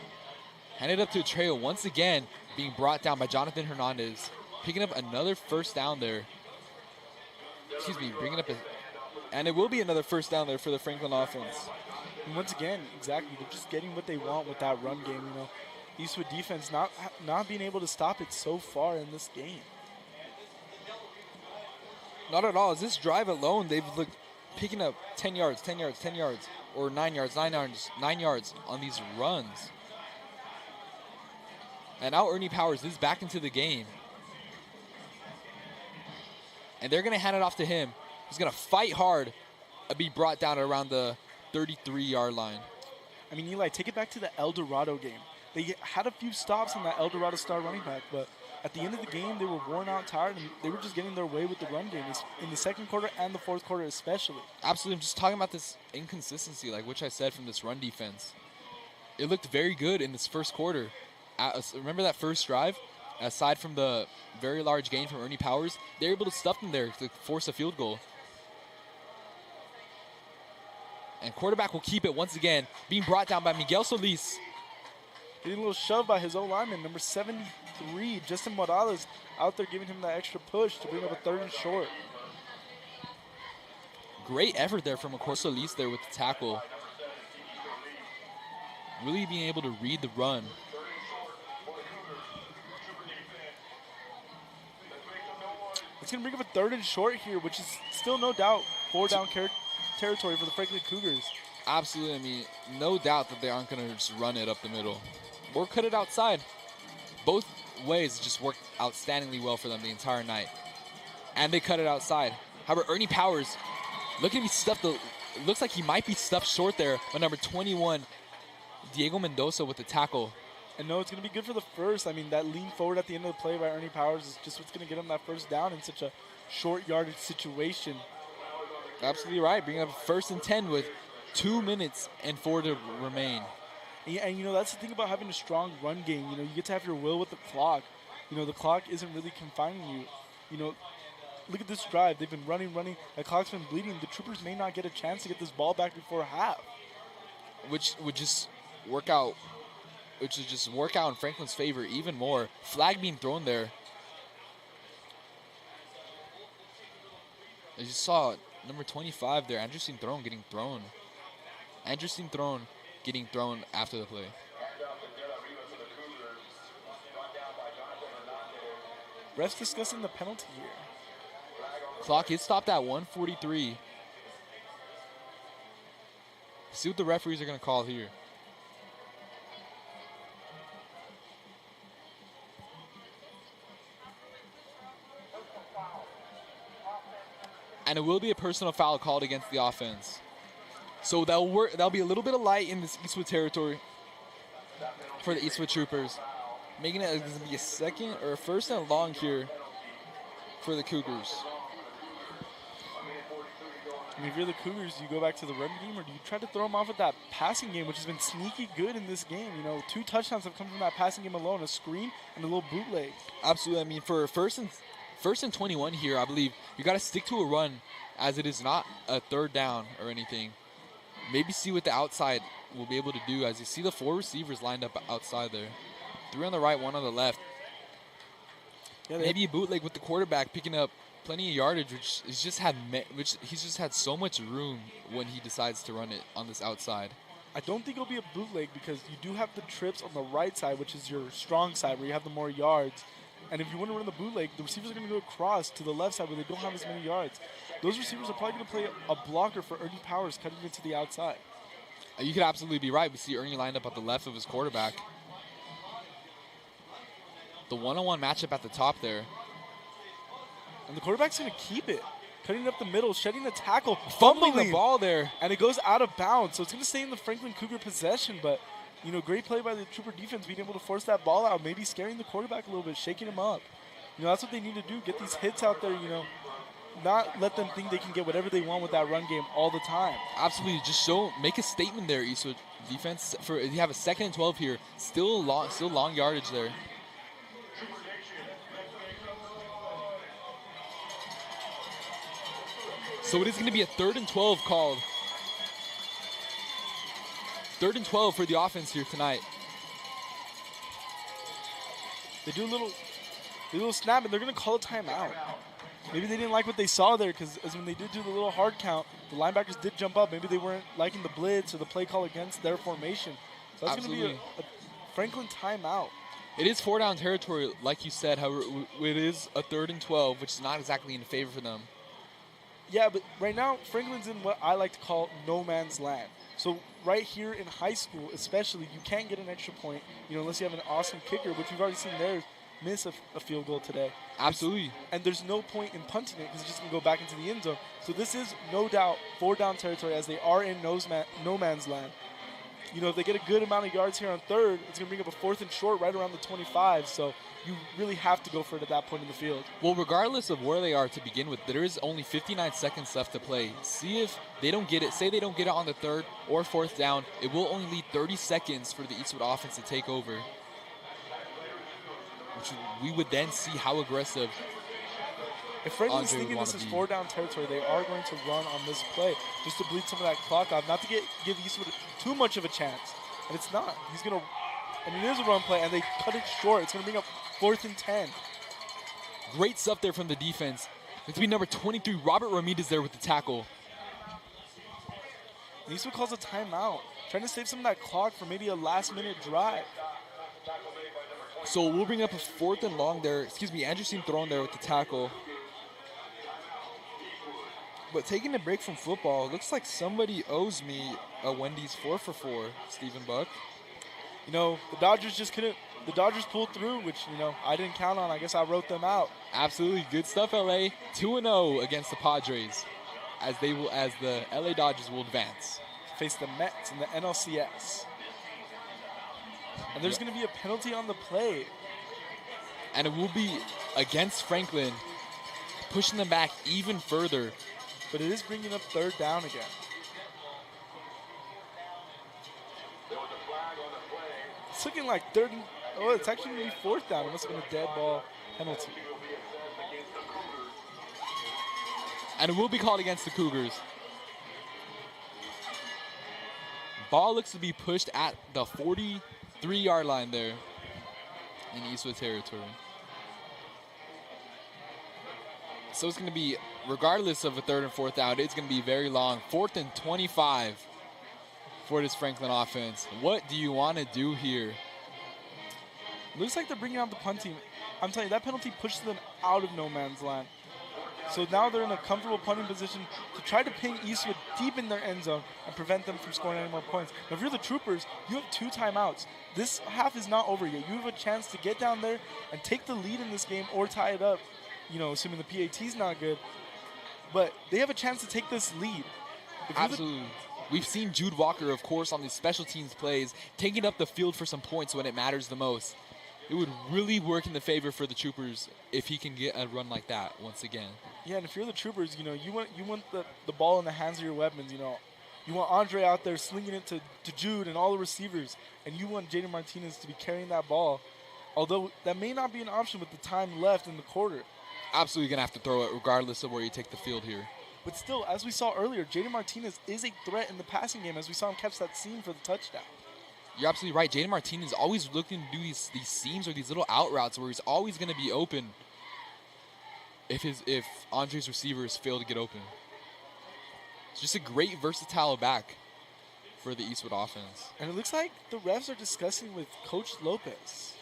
Handed up to Atreyu once again, being brought down by Jonathan Hernandez. Picking up another 1st down there. Excuse me, bringing up and it will be another 1st down there for the Franklin offense. And once again, exactly, they're just getting what they want with that run game. Eastwood defense not being able to stop it so far in this game. Not at all. As this drive alone, they've looked picking up 10 yards, 10 yards, 10 yards, or 9 yards, 9 yards on these runs. And now Ernie Powers is back into the game. And they're going to hand it off to him. He's going to fight hard and be brought down around the 33-yard line. I mean, Eli, take it back to the El Dorado game. They had a few stops on that El Dorado star running back, but at the end of the game, they were worn out, tired, and they were just getting their way with the run game in the 2nd quarter and the 4th quarter especially. Absolutely. I'm just talking about this inconsistency, like which I said, from this run defense. It looked very good in this 1st quarter. Remember that 1st drive? Aside from the very large gain from Ernie Powers, they were able to stuff them there to force a field goal. And quarterback will keep it once again, being brought down by Miguel Solis. Getting a little shoved by his O-lineman, number 73, Justin Morales, out there giving him that extra push to bring up a 3rd and short. Great effort there from Miguel Solis there with the tackle. Really being able to read the run. It's going to bring up a 3rd and short here, which is still no doubt 4-down territory for the Franklin Cougars. Absolutely. I mean, no doubt that they aren't going to just run it up the middle or cut it outside. Both ways just worked outstandingly well for them the entire night. And they cut it outside. However, Ernie Powers looking to be stuffed. Looks like he might be stuffed short there by number 21, Diego Mendoza, with the tackle. And no, it's going to be good for the 1st. I mean, that lean forward at the end of the play by Ernie Powers is just what's going to get him that 1st down in such a short yardage situation. Absolutely right. Bringing up a 1st and 10 with 2 minutes and 4 to remain. And that's the thing about having a strong run game. You get to have your will with the clock. the clock isn't really confining you. Look at this drive. They've been running. The clock's been bleeding. The Troopers may not get a chance to get this ball back before half. Which would just work out in Franklin's favor even more. Flag being thrown there. As you saw, number 25 there, Anderson Throne getting thrown. Anderson Throne getting thrown after the play. Refs discussing the penalty here. Clock is stopped at 1:43. See what the referees are going to call here. And it will be a personal foul called against the offense. So that'll be a little bit of light in this Eastwood territory for the Eastwood Troopers. Making it going to be a second or a first and long here for the Cougars. If you're the Cougars, do you go back to the run game, or do you try to throw them off with that passing game, which has been sneaky good in this game? 2 touchdowns have come from that passing game alone, a screen and a little bootleg. Absolutely. I mean, for first and 21 here, I believe you got to stick to a run, as it is not a third down or anything. Maybe see what the outside will be able to do, as you see the 4 receivers lined up outside there. 3 on the right, 1 on the left. Yeah, maybe a bootleg with the quarterback picking up plenty of yardage, which he's just had so much room when he decides to run it on this outside. I don't think it'll be a bootleg, because you do have the trips on the right side, which is your strong side, where you have the more yards. And if you want to run the bootleg, the receivers are going to go across to the left side where they don't have as many yards. Those receivers are probably going to play a blocker for Ernie Powers cutting into the outside. You could absolutely be right. We see Ernie lined up at the left of his quarterback. The one-on-one matchup at the top there. And the quarterback's going to keep it. Cutting up the middle, shedding the tackle, fumbling the ball there. And it goes out of bounds. So it's going to stay in the Franklin Cougar possession. But, great play by the Trooper defense, being able to force that ball out, maybe scaring the quarterback a little bit, shaking him up. That's what they need to do, get these hits out there, not let them think they can get whatever they want with that run game all the time. Absolutely. Just make a statement there, Eastwood defense. You have a 2nd and 12 here. Still long yardage there. So it is going to be a 3rd and 12 called. 3rd and 12 for the offense here tonight. They do a little snap, and they're going to call a timeout. Maybe they didn't like what they saw there, because when they did do the little hard count, the linebackers did jump up. Maybe they weren't liking the blitz or the play call against their formation. So that's going to be a Franklin timeout. It is 4-down territory, like you said. However, it is a 3rd and 12, which is not exactly in favor for them. Yeah, but right now, Franklin's in what I like to call no man's land. So right here in high school, especially, you can't get an extra point, unless you have an awesome kicker, which we've already seen theirs miss a field goal today. Absolutely. And there's no point in punting it, because it's just going to go back into the end zone. So this is no doubt 4-down territory, as they are in no man's land. If they get a good amount of yards here on 3rd, it's going to bring up a 4th and short right around the 25. So you really have to go for it at that point in the field. Well, regardless of where they are to begin with, there is only 59 seconds left to play. See if they don't get it. Say they don't get it on the 3rd or 4th down. It will only leave 30 seconds for the Eastwood offense to take over, which we would then see how aggressive. If Franklin's thinking this is 4-down territory, they are going to run on this play just to bleed some of that clock off, not to give Eastwood too much of a chance. And it's not. He's going to, and it is a run play, and they cut it short. It's going to bring up 4th and 10. Great stuff there from the defense. It's be number 23, Robert Ramirez there with the tackle. And Eastwood calls a timeout, trying to save some of that clock for maybe a last-minute drive. So we'll bring up a 4th and long there. Anderson thrown there with the tackle. But taking a break from football, looks like somebody owes me a Wendy's 4-for-4, Stephen Buck. The Dodgers just couldn't. The Dodgers pulled through, which, I didn't count on. I guess I wrote them out. Absolutely. Good stuff, LA. 2-0 against the Padres, as the LA Dodgers will advance. Face the Mets in the NLCS. And there's going to be a penalty on the play. And it will be against Franklin, pushing them back even further. But it is bringing up 3rd down again. It's looking like 3rd Oh, it's actually going to be 4th down. It must have been a dead ball penalty. And it will be called against the Cougars. Ball looks to be pushed at the 43-yard line there in Eastwood territory. So it's going to be, regardless of a 3rd and 4th down, it's going to be very long. 4th and 25 for this Franklin offense. What do you want to do here? Looks like they're bringing out the punt team. I'm telling you, that penalty pushes them out of no man's land. So now they're in a comfortable punting position to try to ping Eastwood deep in their end zone and prevent them from scoring any more points. Now, if you're the Troopers, you have 2 timeouts. This half is not over yet. You have a chance to get down there and take the lead in this game or tie it up, you know, assuming the PAT's not good. But they have a chance to take this lead. Absolutely. We've seen Jude Walker, of course, on these special teams plays, taking up the field for some points when it matters the most. It would really work in the favor for the Troopers if he can get a run like that once again. Yeah, and if you're the Troopers, you know, you want the ball in the hands of your weapons, you know. You want Andre out there slinging it to Jude and all the receivers, and you want Jaden Martinez to be carrying that ball, although that may not be an option with the time left in the quarter. Absolutely going to have to throw it regardless of where you take the field here. But still, as we saw earlier, Jaden Martinez is a threat in the passing game, as we saw him catch that seam for the touchdown. You're absolutely right. Jaden Martinez is always looking to do these seams or these little out routes where he's always going to be open if Andre's receivers fail to get open. It's just a great versatile back for the Eastwood offense. And it looks like the refs are discussing with Coach Lopez.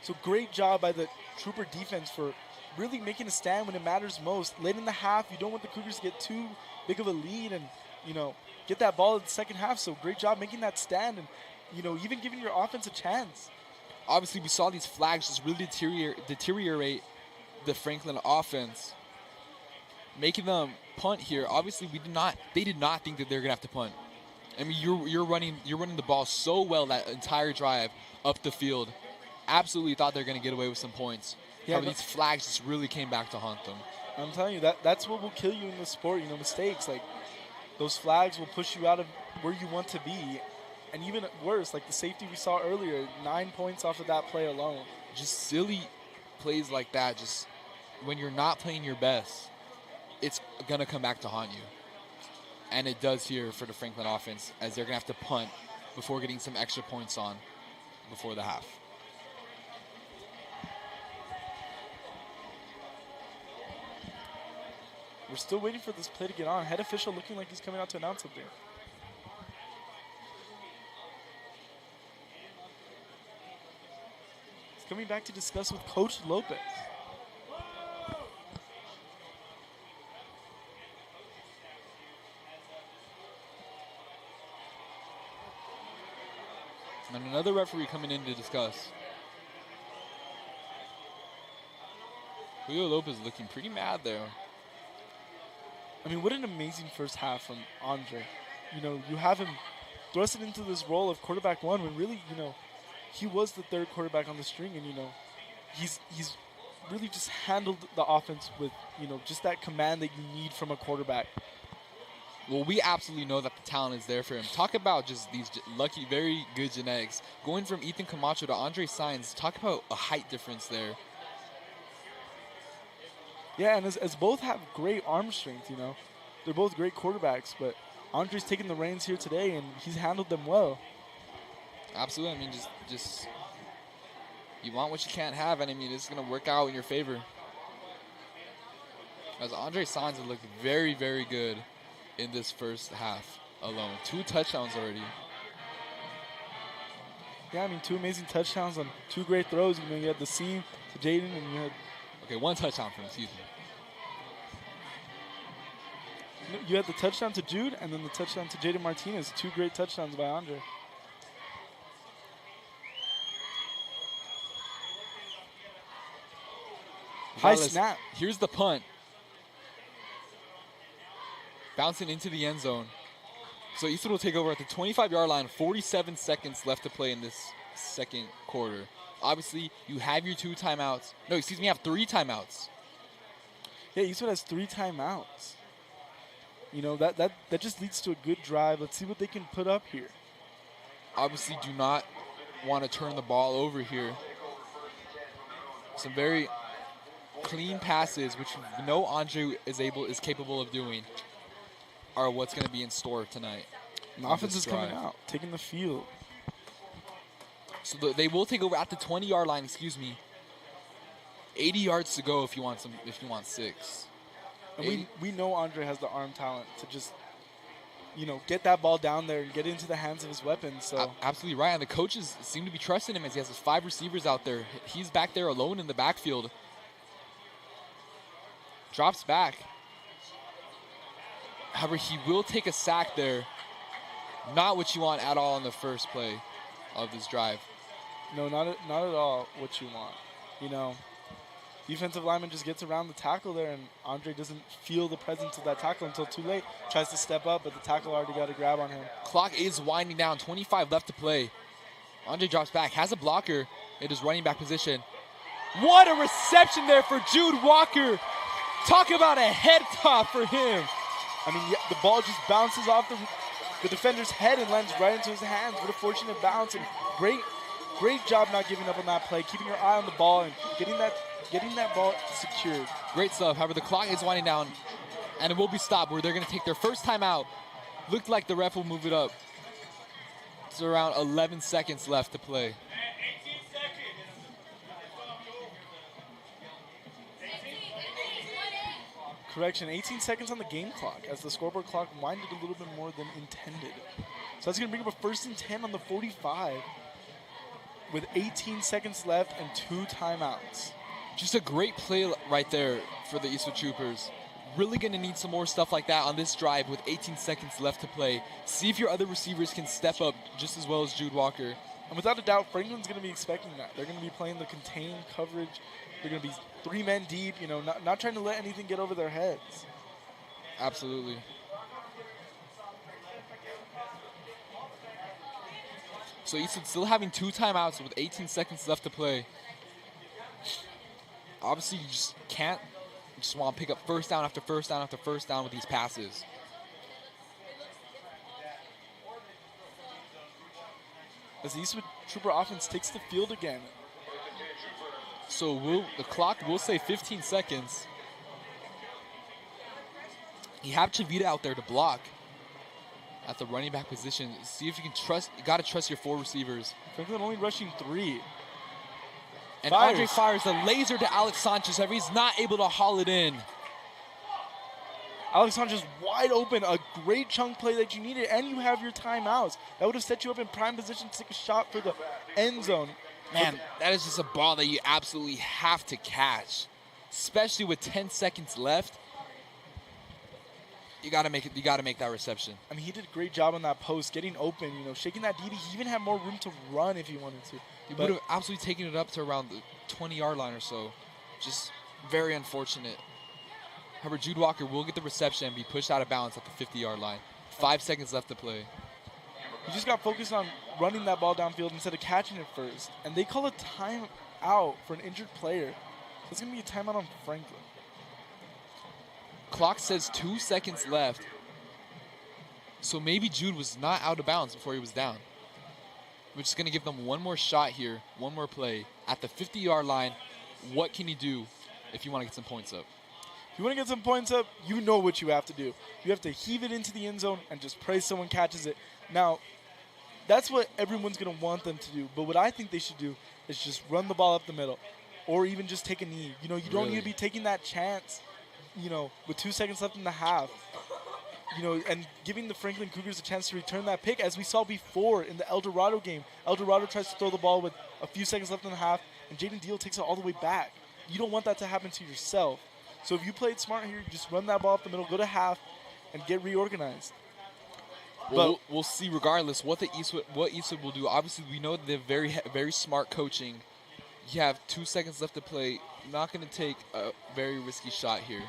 So great job by the Trooper defense for really making a stand when it matters most. Late in the half, you don't want the Cougars to get too big of a lead and, you know, get that ball in the second half. So great job making that stand and, you know, even giving your offense a chance. Obviously, we saw these flags just really deteriorate the Franklin offense, making them punt here. Obviously, they did not think that they're gonna have to punt. I mean, you're running the ball so well that entire drive up the field. Absolutely thought they're gonna get away with some points. Yeah, however, these flags just really came back to haunt them. I'm telling you, that's what will kill you in this sport. You know, mistakes like those flags will push you out of where you want to be. And even worse, like the safety we saw earlier, 9 points off of that play alone. Just silly plays like that, just when you're not playing your best, it's going to come back to haunt you. And it does here for the Franklin offense, as they're going to have to punt before getting some extra points on before the half. We're still waiting for this play to get on. Head official looking like he's coming out to announce something. Coming back to discuss with Coach Lopez. And another referee coming in to discuss. Julio Lopez looking pretty mad there. I mean, what an amazing first half from Andre. You know, you have him thrusted into this role of quarterback one when really, you know, he was the 3rd quarterback on the string, and, you know, he's really just handled the offense with, you know, just that command that you need from a quarterback. Well, we absolutely know that the talent is there for him. Talk about just these lucky, very good genetics. Going from Ethan Camacho to Andre Saenz, talk about a height difference there. Yeah, and as both have great arm strength, you know. They're both great quarterbacks, but Andre's taken the reins here today, and he's handled them well. Absolutely. I mean, just you want what you can't have, and I mean, it's going to work out in your favor. As Andre Saenz has looked very, very good in this first half alone. 2 touchdowns already. Yeah, I mean, 2 amazing touchdowns on 2 great throws. You know, you had the seam to Jaden, and you had... Okay, 1 touchdown from him, excuse me. You had the touchdown to Jude, and then the touchdown to Jaden Martinez. 2 great touchdowns by Andre. High snap. Here's the punt. Bouncing into the end zone. So Eastwood will take over at the 25-yard line. 47 seconds left to play in this second quarter. Obviously, you have your 2 timeouts. No, excuse me, you have 3 timeouts. Yeah, Eastwood has 3 timeouts. You know, that just leads to a good drive. Let's see what they can put up here. Obviously do not want to turn the ball over here. Some very clean passes, which we know Andre is capable of doing, are what's going to be in store tonight. And the offense is coming out, taking the field. So they will take over at the 20-yard line, 80 yards to go if you want 6. And we know Andre has the arm talent to just, you know, get that ball down there and get into the hands of his weapons. So absolutely right. And the coaches seem to be trusting him as he has his 5 receivers out there. He's back there alone in the backfield. Drops back. However, he will take a sack there. Not what you want at all in the first play of this drive. No, not at all what you want. You know, defensive lineman just gets around the tackle there, and Andre doesn't feel the presence of that tackle until too late. Tries to step up, but the tackle already got a grab on him. Clock is winding down. 25 left to play. Andre drops back, has a blocker in his running back position. What a reception there for Jude Walker. Talk about a head top for him. I mean, the ball just bounces off the defender's head and lands right into his hands. What a fortunate bounce, and great job not giving up on that play, keeping your eye on the ball and getting that ball secured. Great stuff. However, the clock is winding down, and it will be stopped where they're going to take their first time out. Looked like the ref will move it up. It's around 11 seconds left to play. Correction, 18 seconds on the game clock as the scoreboard clock winded a little bit more than intended. So that's going to bring up a 1st and 10 on the 45 with 18 seconds left and 2 timeouts. Just a great play right there for the Eastwood Troopers. Really going to need some more stuff like that on this drive with 18 seconds left to play. See if your other receivers can step up just as well as Jude Walker. And without a doubt, Franklin's going to be expecting that. They're going to be playing the contained coverage. They're going to be 3 men deep, you know, not trying to let anything get over their heads. Absolutely. So Eastwood still having 2 timeouts with 18 seconds left to play. Obviously, you just can't. You just want to pick up first down after first down after first down with these passes. As the Eastwood Trooper offense takes the field again. So the clock will say 15 seconds. You have Chavita out there to block at the running back position. See if you can trust. You got to trust your 4 receivers. Franklin only rushing 3. And Andre fires a laser to Alex Sanchez. However, he's not able to haul it in. Alex Sanchez wide open, a great chunk play that you needed, and you have your timeouts. That would have set you up in prime position to take a shot for the end zone. Man, that is just a ball that you absolutely have to catch, especially with 10 seconds left. You got to make it. You got to make that reception. I mean, he did a great job on that post, getting open, you know, shaking that DB. He even had more room to run if he wanted to. He would have absolutely taken it up to around the 20-yard line or so. Just very unfortunate. However, Jude Walker will get the reception and be pushed out of bounds at the 50-yard line. 5 seconds left to play. He just got focused on running that ball downfield instead of catching it first. And they call a timeout for an injured player. So it's going to be a timeout on Franklin. Clock says 2 seconds left. So maybe Jude was not out of bounds before he was down. Which is going to give them one more shot here, one more play. At the 50-yard line, what can you do if you want to get some points up? If you want to get some points up, you know what you have to do. You have to heave it into the end zone and just pray someone catches it. Now, that's what everyone's going to want them to do. But what I think they should do is just run the ball up the middle or even just take a knee. You know, you don't need to be taking that chance, you know, with 2 seconds left in the half. You know, and giving the Franklin Cougars a chance to return that pick, as we saw before in the El Dorado game. El Dorado tries to throw the ball with a few seconds left in the half, and Jaden Deal takes it all the way back. You don't want that to happen to yourself. So if you played smart here, just run that ball up the middle, go to half, and get reorganized. Well, we'll see regardless what Eastwood will do. Obviously, we know they're very smart coaching. You have 2 seconds left to play. Not going to take a very risky shot here.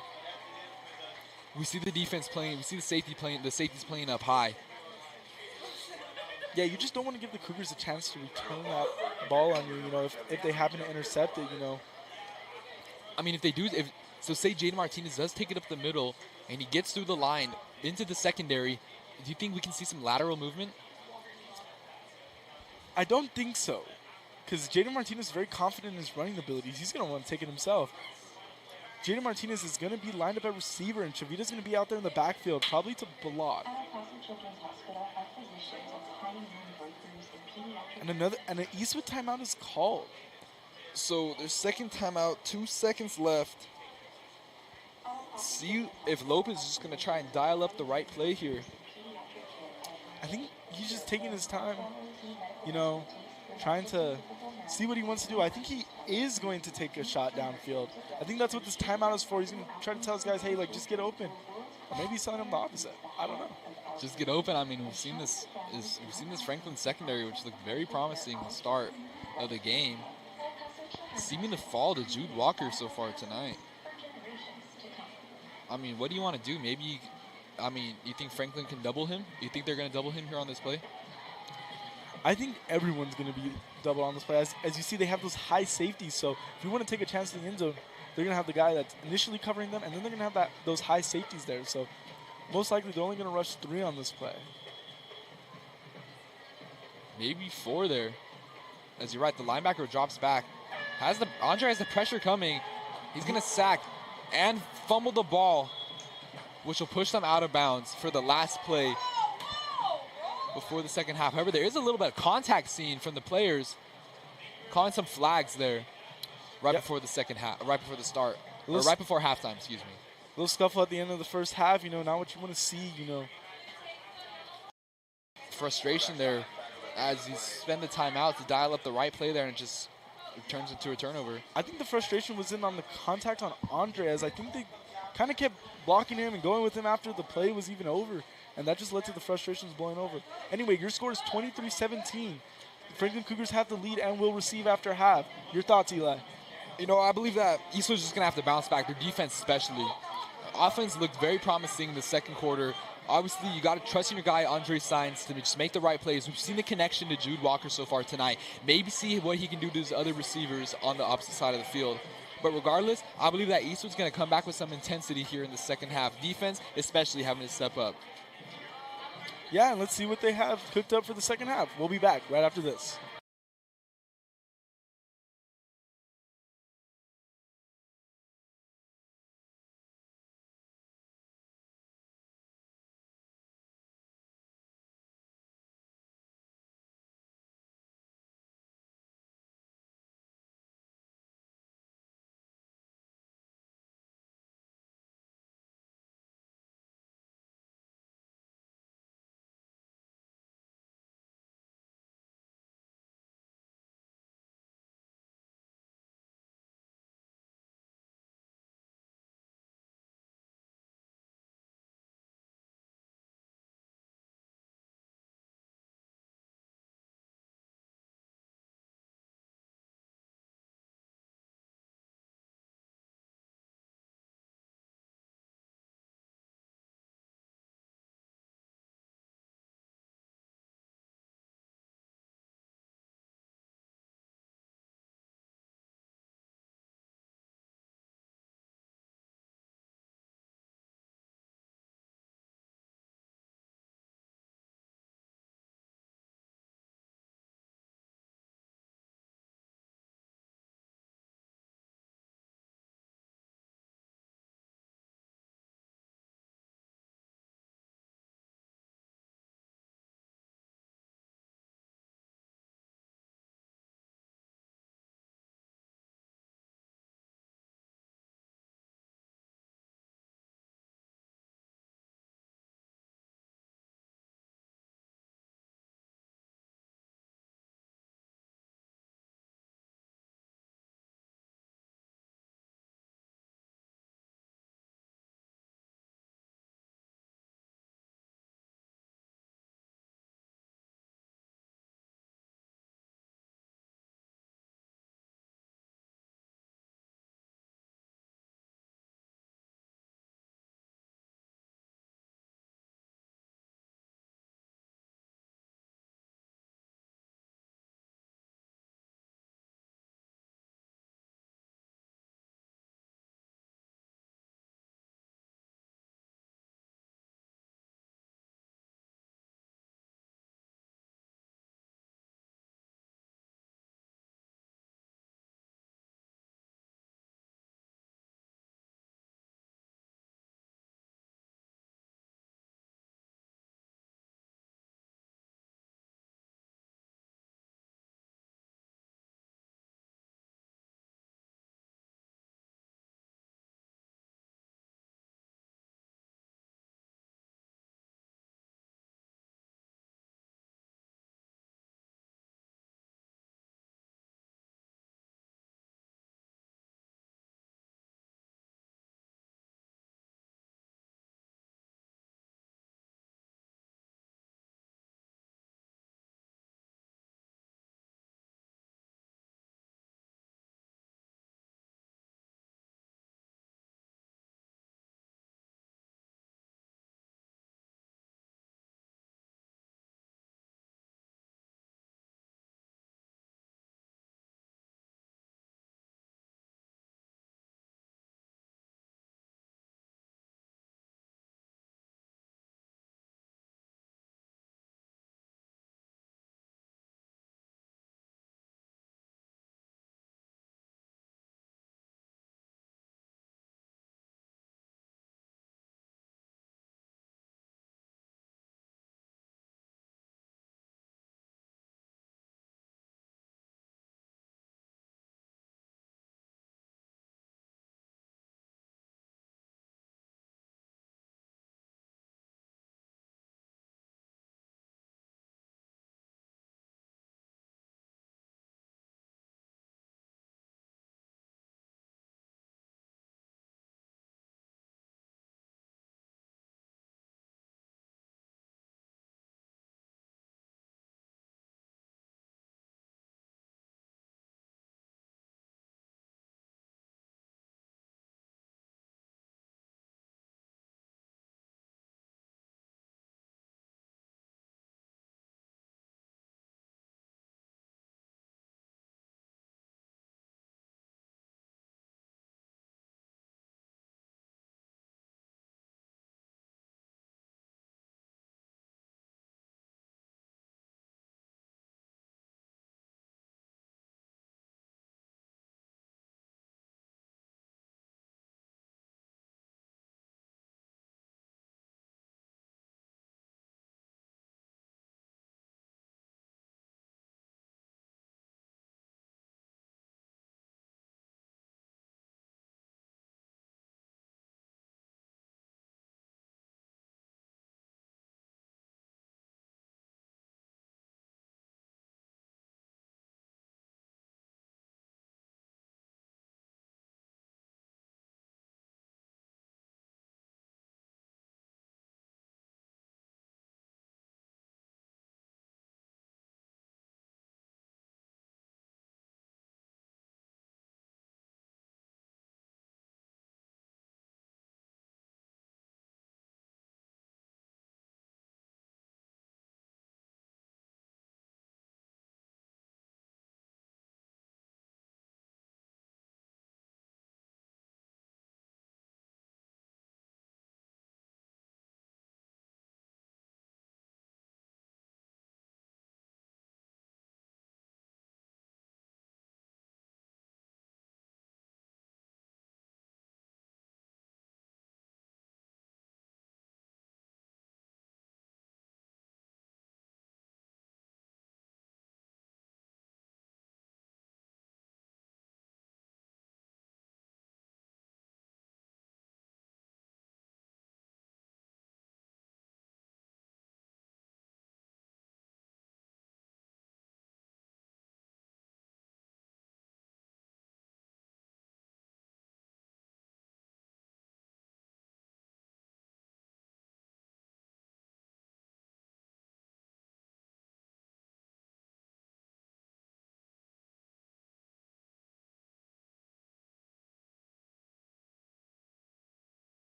We see the defense playing. We see the safety's playing up high. Yeah, you just don't want to give the Cougars a chance to return that ball on you. You know, if they happen to intercept it, you know. I mean, if they do, so say Jaden Martinez does take it up the middle and he gets through the line, into the secondary. Do you think we can see some lateral movement? I don't think so, because Jaden Martinez is very confident in his running abilities. He's going to want to take it himself. Jaden Martinez is going to be lined up at receiver, and Chavita's going to be out there in the backfield, probably to block. And an Eastwood timeout is called. So their second timeout, 2 seconds left. See if Lopez is just going to try and dial up the right play here. I think he's just taking his time, trying to see what he wants to do. I think he is going to take a shot downfield. I think that's what this timeout is for. He's going to try to tell his guys, hey, just get open. Or maybe he's telling them the opposite. I don't know. Just get open. I mean, we've seen this Franklin secondary, which looked very promising at the start of the game, seeming to fall to Jude Walker so far tonight. I mean, what do you want to do? Maybe, you think Franklin can double him? You think they're going to double him here on this play? I think everyone's going to be double on this play. As you see, they have those high safeties. So if you want to take a chance in the end zone, they're going to have the guy that's initially covering them, and then they're going to have those high safeties there. So most likely they're only going to rush 3 on this play. Maybe 4 there. As you're right, the linebacker drops back. Andre has the pressure coming. He's going to sack and fumble the ball, which will push them out of bounds for the last play before the second half. However, there is a little bit of contact seen from the players, calling some flags there before the second half, right before the start, or right before halftime, excuse me. A little scuffle at the end of the first half, not what you want to see, Frustration there as you spend the timeout to dial up the right play there, and it turns into a turnover. I think the frustration was in on the contact on Andre, as I think they kind of kept blocking him and going with him after the play was even over, and that just led to the frustrations blowing over. Anyway, your score is 23-17. The Franklin Cougars have the lead and will receive after half. Your thoughts, Eli? I believe that Eastwood's just going to have to bounce back, their defense especially. Offense looked very promising in the second quarter. Obviously, you got to trust in your guy, Andre Sainz, to just make the right plays. We've seen the connection to Jude Walker so far tonight. Maybe see what he can do to his other receivers on the opposite side of the field. But regardless, I believe that Eastwood's going to come back with some intensity here in the second half. Defense, especially, having to step up. Yeah, and let's see what they have cooked up for the second half. We'll be back right after this.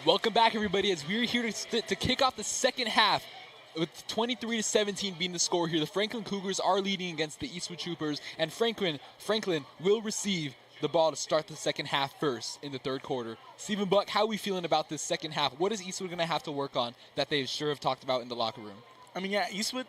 Welcome back, everybody, as we're here to kick off the second half with 23-17 being the score here. The Franklin Cougars are leading against the Eastwood Troopers, and Franklin will receive the ball to start the second half first in the third quarter. Stephen Buck, how are we feeling about this second half? What is Eastwood going to have to work on that they sure have talked about in the locker room? I mean, yeah, Eastwood,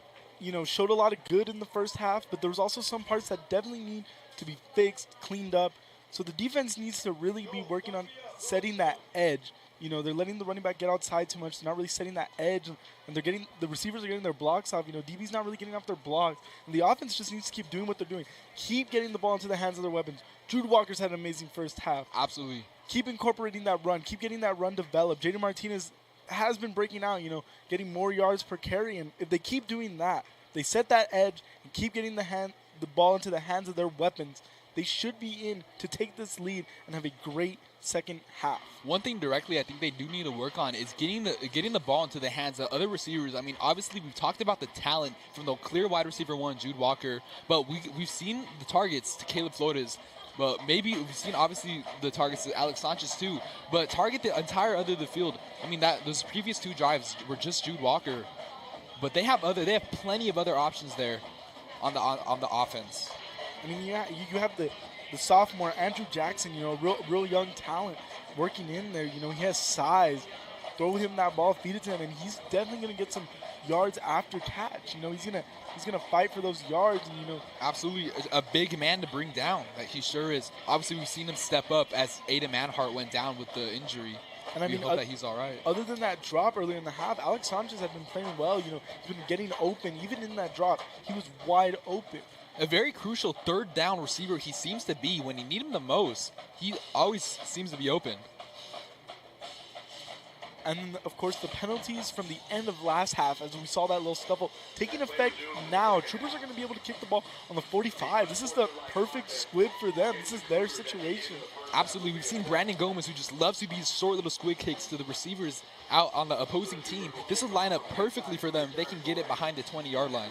showed a lot of good in the first half, but there was also some parts that definitely need to be fixed, cleaned up. So the defense needs to really be working on setting that edge. They're letting the running back get outside too much. They're not really setting that edge, and the receivers are getting their blocks off. DB's not really getting off their blocks, and the offense just needs to keep doing what they're doing. Keep getting the ball into the hands of their weapons. Jude Walker's had an amazing first half. Absolutely. Keep incorporating that run. Keep getting that run developed. Jaden Martinez has been breaking out, getting more yards per carry, and if they keep doing that, they set that edge and keep getting the ball into the hands of their weapons, they should be in to take this lead and have a great second half. One thing directly I think they do need to work on is getting the ball into the hands of other receivers. I mean, obviously we've talked about the talent from the clear wide receiver one, Jude Walker, but we've seen the targets to Caleb Flores. But maybe we've seen obviously the targets to Alex Sanchez too. But target the entire other of the field. I mean, those previous two drives were just Jude Walker, but they have plenty of other options there on the offense. I mean, yeah, you have the sophomore Andrew Jackson, real young talent working in there. He has size. Throw him that ball, feed it to him, and he's definitely going to get some yards after catch. He's gonna fight for those yards, and absolutely a big man to bring down. Like he sure is. Obviously, we've seen him step up as Aiden Manhart went down with the injury. And we hope that he's all right. Other than that drop earlier in the half, Alex Sanchez had been playing well. He's been getting open. Even in that drop, he was wide open. A very crucial third down receiver he seems to be when you need him the most. He always seems to be open. And then, of course, the penalties from the end of last half, as we saw that little scuffle, taking effect now. Troopers are going to be able to kick the ball on the 45. This is the perfect squib for them. This is their situation. Absolutely. We've seen Brandon Gomez, who just loves to do these short little squid kicks to the receivers out on the opposing team. This will line up perfectly for them. They can get it behind the 20-yard line.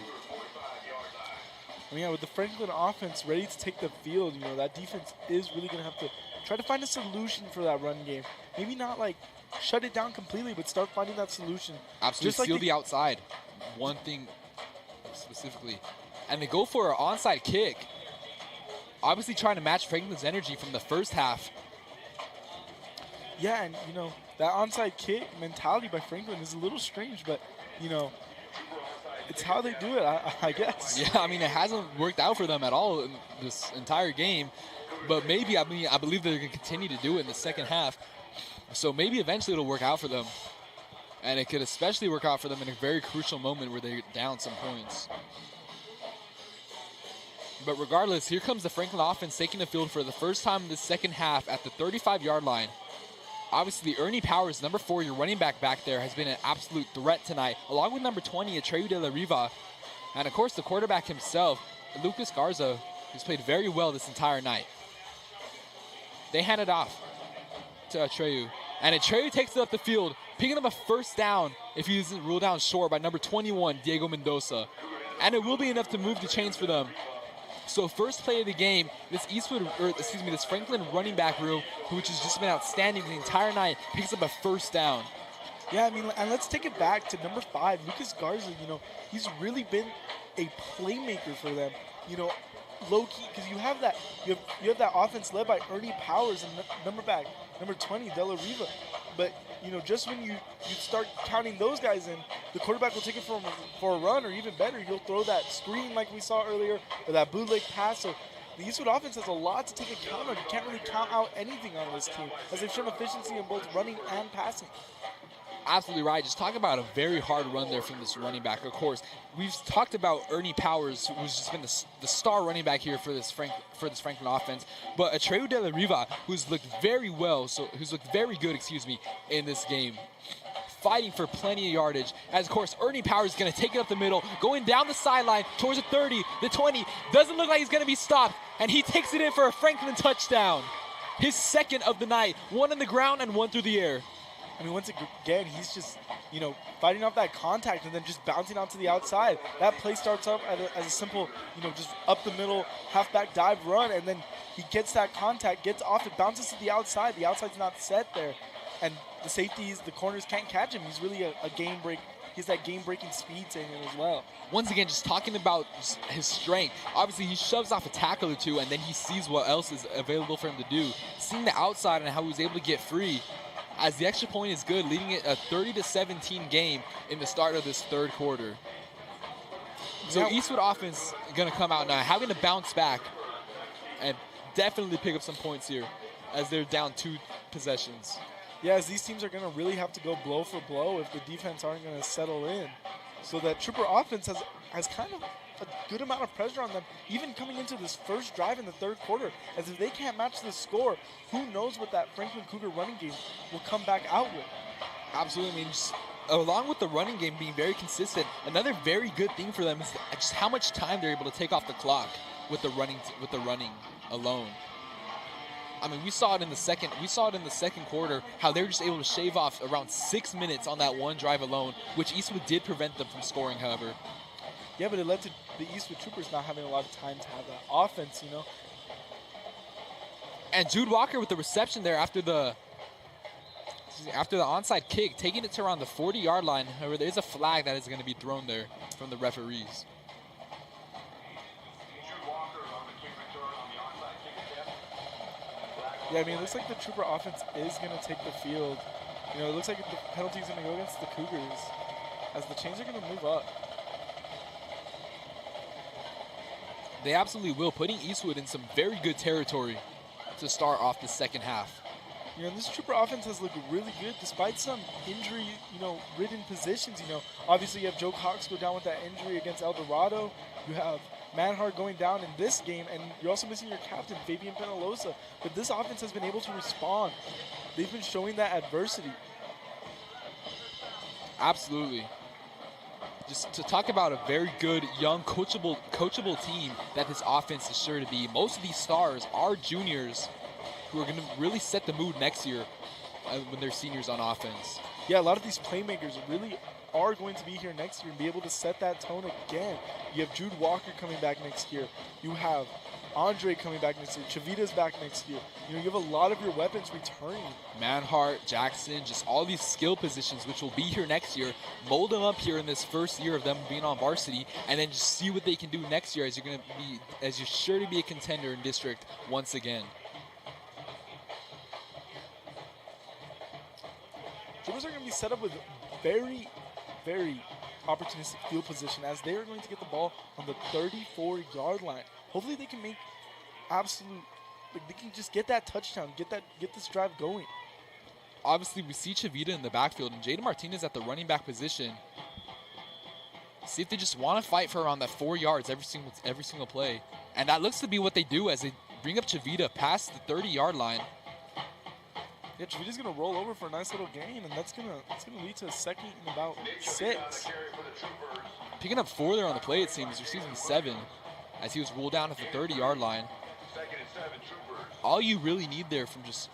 I mean, yeah, with the Franklin offense ready to take the field, that defense is really going to have to try to find a solution for that run game. Maybe not like shut it down completely, but start finding that solution. Absolutely, just like steal the outside. One thing specifically. And they go for an onside kick. Obviously trying to match Franklin's energy from the first half. Yeah, and, that onside kick mentality by Franklin is a little strange, but, it's how they do it, I guess. Yeah, I mean, it hasn't worked out for them at all in this entire game. But maybe, I believe they're going to continue to do it in the second half. So maybe eventually it'll work out for them. And it could especially work out for them in a very crucial moment where they're down some points. But regardless, here comes the Franklin offense taking the field for the first time in the second half at the 35-yard line. Obviously, Ernie Powers, number 4, your running back there, has been an absolute threat tonight, along with number 20, Atreyu de la Riva. And, of course, the quarterback himself, Lucas Garza, who's played very well this entire night. They hand it off to Atreyu. And Atreyu takes it up the field, picking up a first down if he isn't ruled down short by number 21, Diego Mendoza. And it will be enough to move the chains for them. So first play of the game, this Franklin running back room, which has just been outstanding the entire night, picks up a first down. Yeah, I mean, and let's take it back to number 5, Lucas Garza. He's really been a playmaker for them. Low key, because you have that offense led by Ernie Powers and number 20, De La Riva. But just when you start counting those guys in, the quarterback will take it for a run, or even better, he'll throw that screen like we saw earlier, or that bootleg pass. So the Eastwood offense has a lot to take account of. You can't really count out anything on this team, as they've shown efficiency in both running and passing. Absolutely right. Just talk about a very hard run there from this running back. Of course, we've talked about Ernie Powers, who's just been the star running back here for this Franklin offense. But Atreyu de la Riva, who's looked very good, in this game, fighting for plenty of yardage. As of course, Ernie Powers is going to take it up the middle, going down the sideline towards the 30, the 20. Doesn't look like he's going to be stopped, and he takes it in for a Franklin touchdown. His second of the night, one on the ground and one through the air. I mean, once again, he's just, fighting off that contact and then just bouncing out to the outside. That play starts up as a simple, just up the middle, halfback dive run, and then he gets that contact, gets off it, bounces to the outside. The outside's not set there. and the safeties, the corners can't catch him. He's really a game break. He's that game-breaking speed to him as well. Once again, just talking about his strength. Obviously, he shoves off a tackle or two, and then he sees what else is available for him to do. Seeing the outside and how he was able to get free, as the extra point is good, leading it a 30-17 game in the start of this third quarter. So Eastwood offense going to come out now, having to bounce back and definitely pick up some points here as they're down 2 possessions. Yeah, as these teams are going to really have to go blow for blow if the defense aren't going to settle in. So that Trooper offense has kind of a good amount of pressure on them, even coming into this first drive in the third quarter. As if they can't match the score, who knows what that Franklin Cougar running game will come back out with. Absolutely. I mean, just, along with the running game being very consistent, another very good thing for them is just how much time they're able to take off the clock with the running alone. I mean, we saw it in the second quarter, how they were just able to shave off around 6 minutes on that one drive alone, which Eastwood did prevent them from scoring, however. Yeah, but it led to the Eastwood Troopers not having a lot of time to have that offense, you know. And Jude Walker with the reception there after the onside kick, taking it to around the 40-yard line. However, there's a flag that is going to be thrown there from the referees. Yeah, I mean, it looks like the Trooper offense is going to take the field. You know, it looks like the penalty is going to go against the Cougars as the chains are going to move up. They absolutely will, putting Eastwood in some very good territory to start off the second half. You know, this Trooper offense has looked really good despite some injury, ridden positions. You know, obviously you have Joe Cox go down with that injury against El Dorado. You have Manhart going down in this game, and you're also missing your captain, Fabian Penalosa. But this offense has been able to respond. They've been showing that adversity. Absolutely. Just to talk about a very good, young, coachable team that this offense is sure to be. Most of these stars are juniors who are going to really set the mood next year when they're seniors on offense. Yeah, a lot of these playmakers really are going to be here next year and be able to set that tone again. You have Jude Walker coming back next year. You have Andre coming back next year. Chavita's back next year. You know, you have a lot of your weapons returning. Manhart, Jackson, just all these skill positions which will be here next year. Mold them up here in this first year of them being on varsity, and then just see what they can do next year as you're sure to be a contender in district once again. Troopers are going to be set up with very, very opportunistic field position as they are going to get the ball on the 34-yard line. Hopefully they can make they can just get that touchdown, get this drive going. Obviously, we see Chavita in the backfield and Jaden Martinez at the running back position. See if they just want to fight for around that 4 yards every single play. And that looks to be what they do as they bring up Chavita past the 30-yard line. Yeah, Chavita's going to roll over for a nice little gain, and that's going to lead to a second and about 6. Picking up 4 there on the play, it seems, receiving 7 as he was ruled down at the 30-yard line. All you really need there from just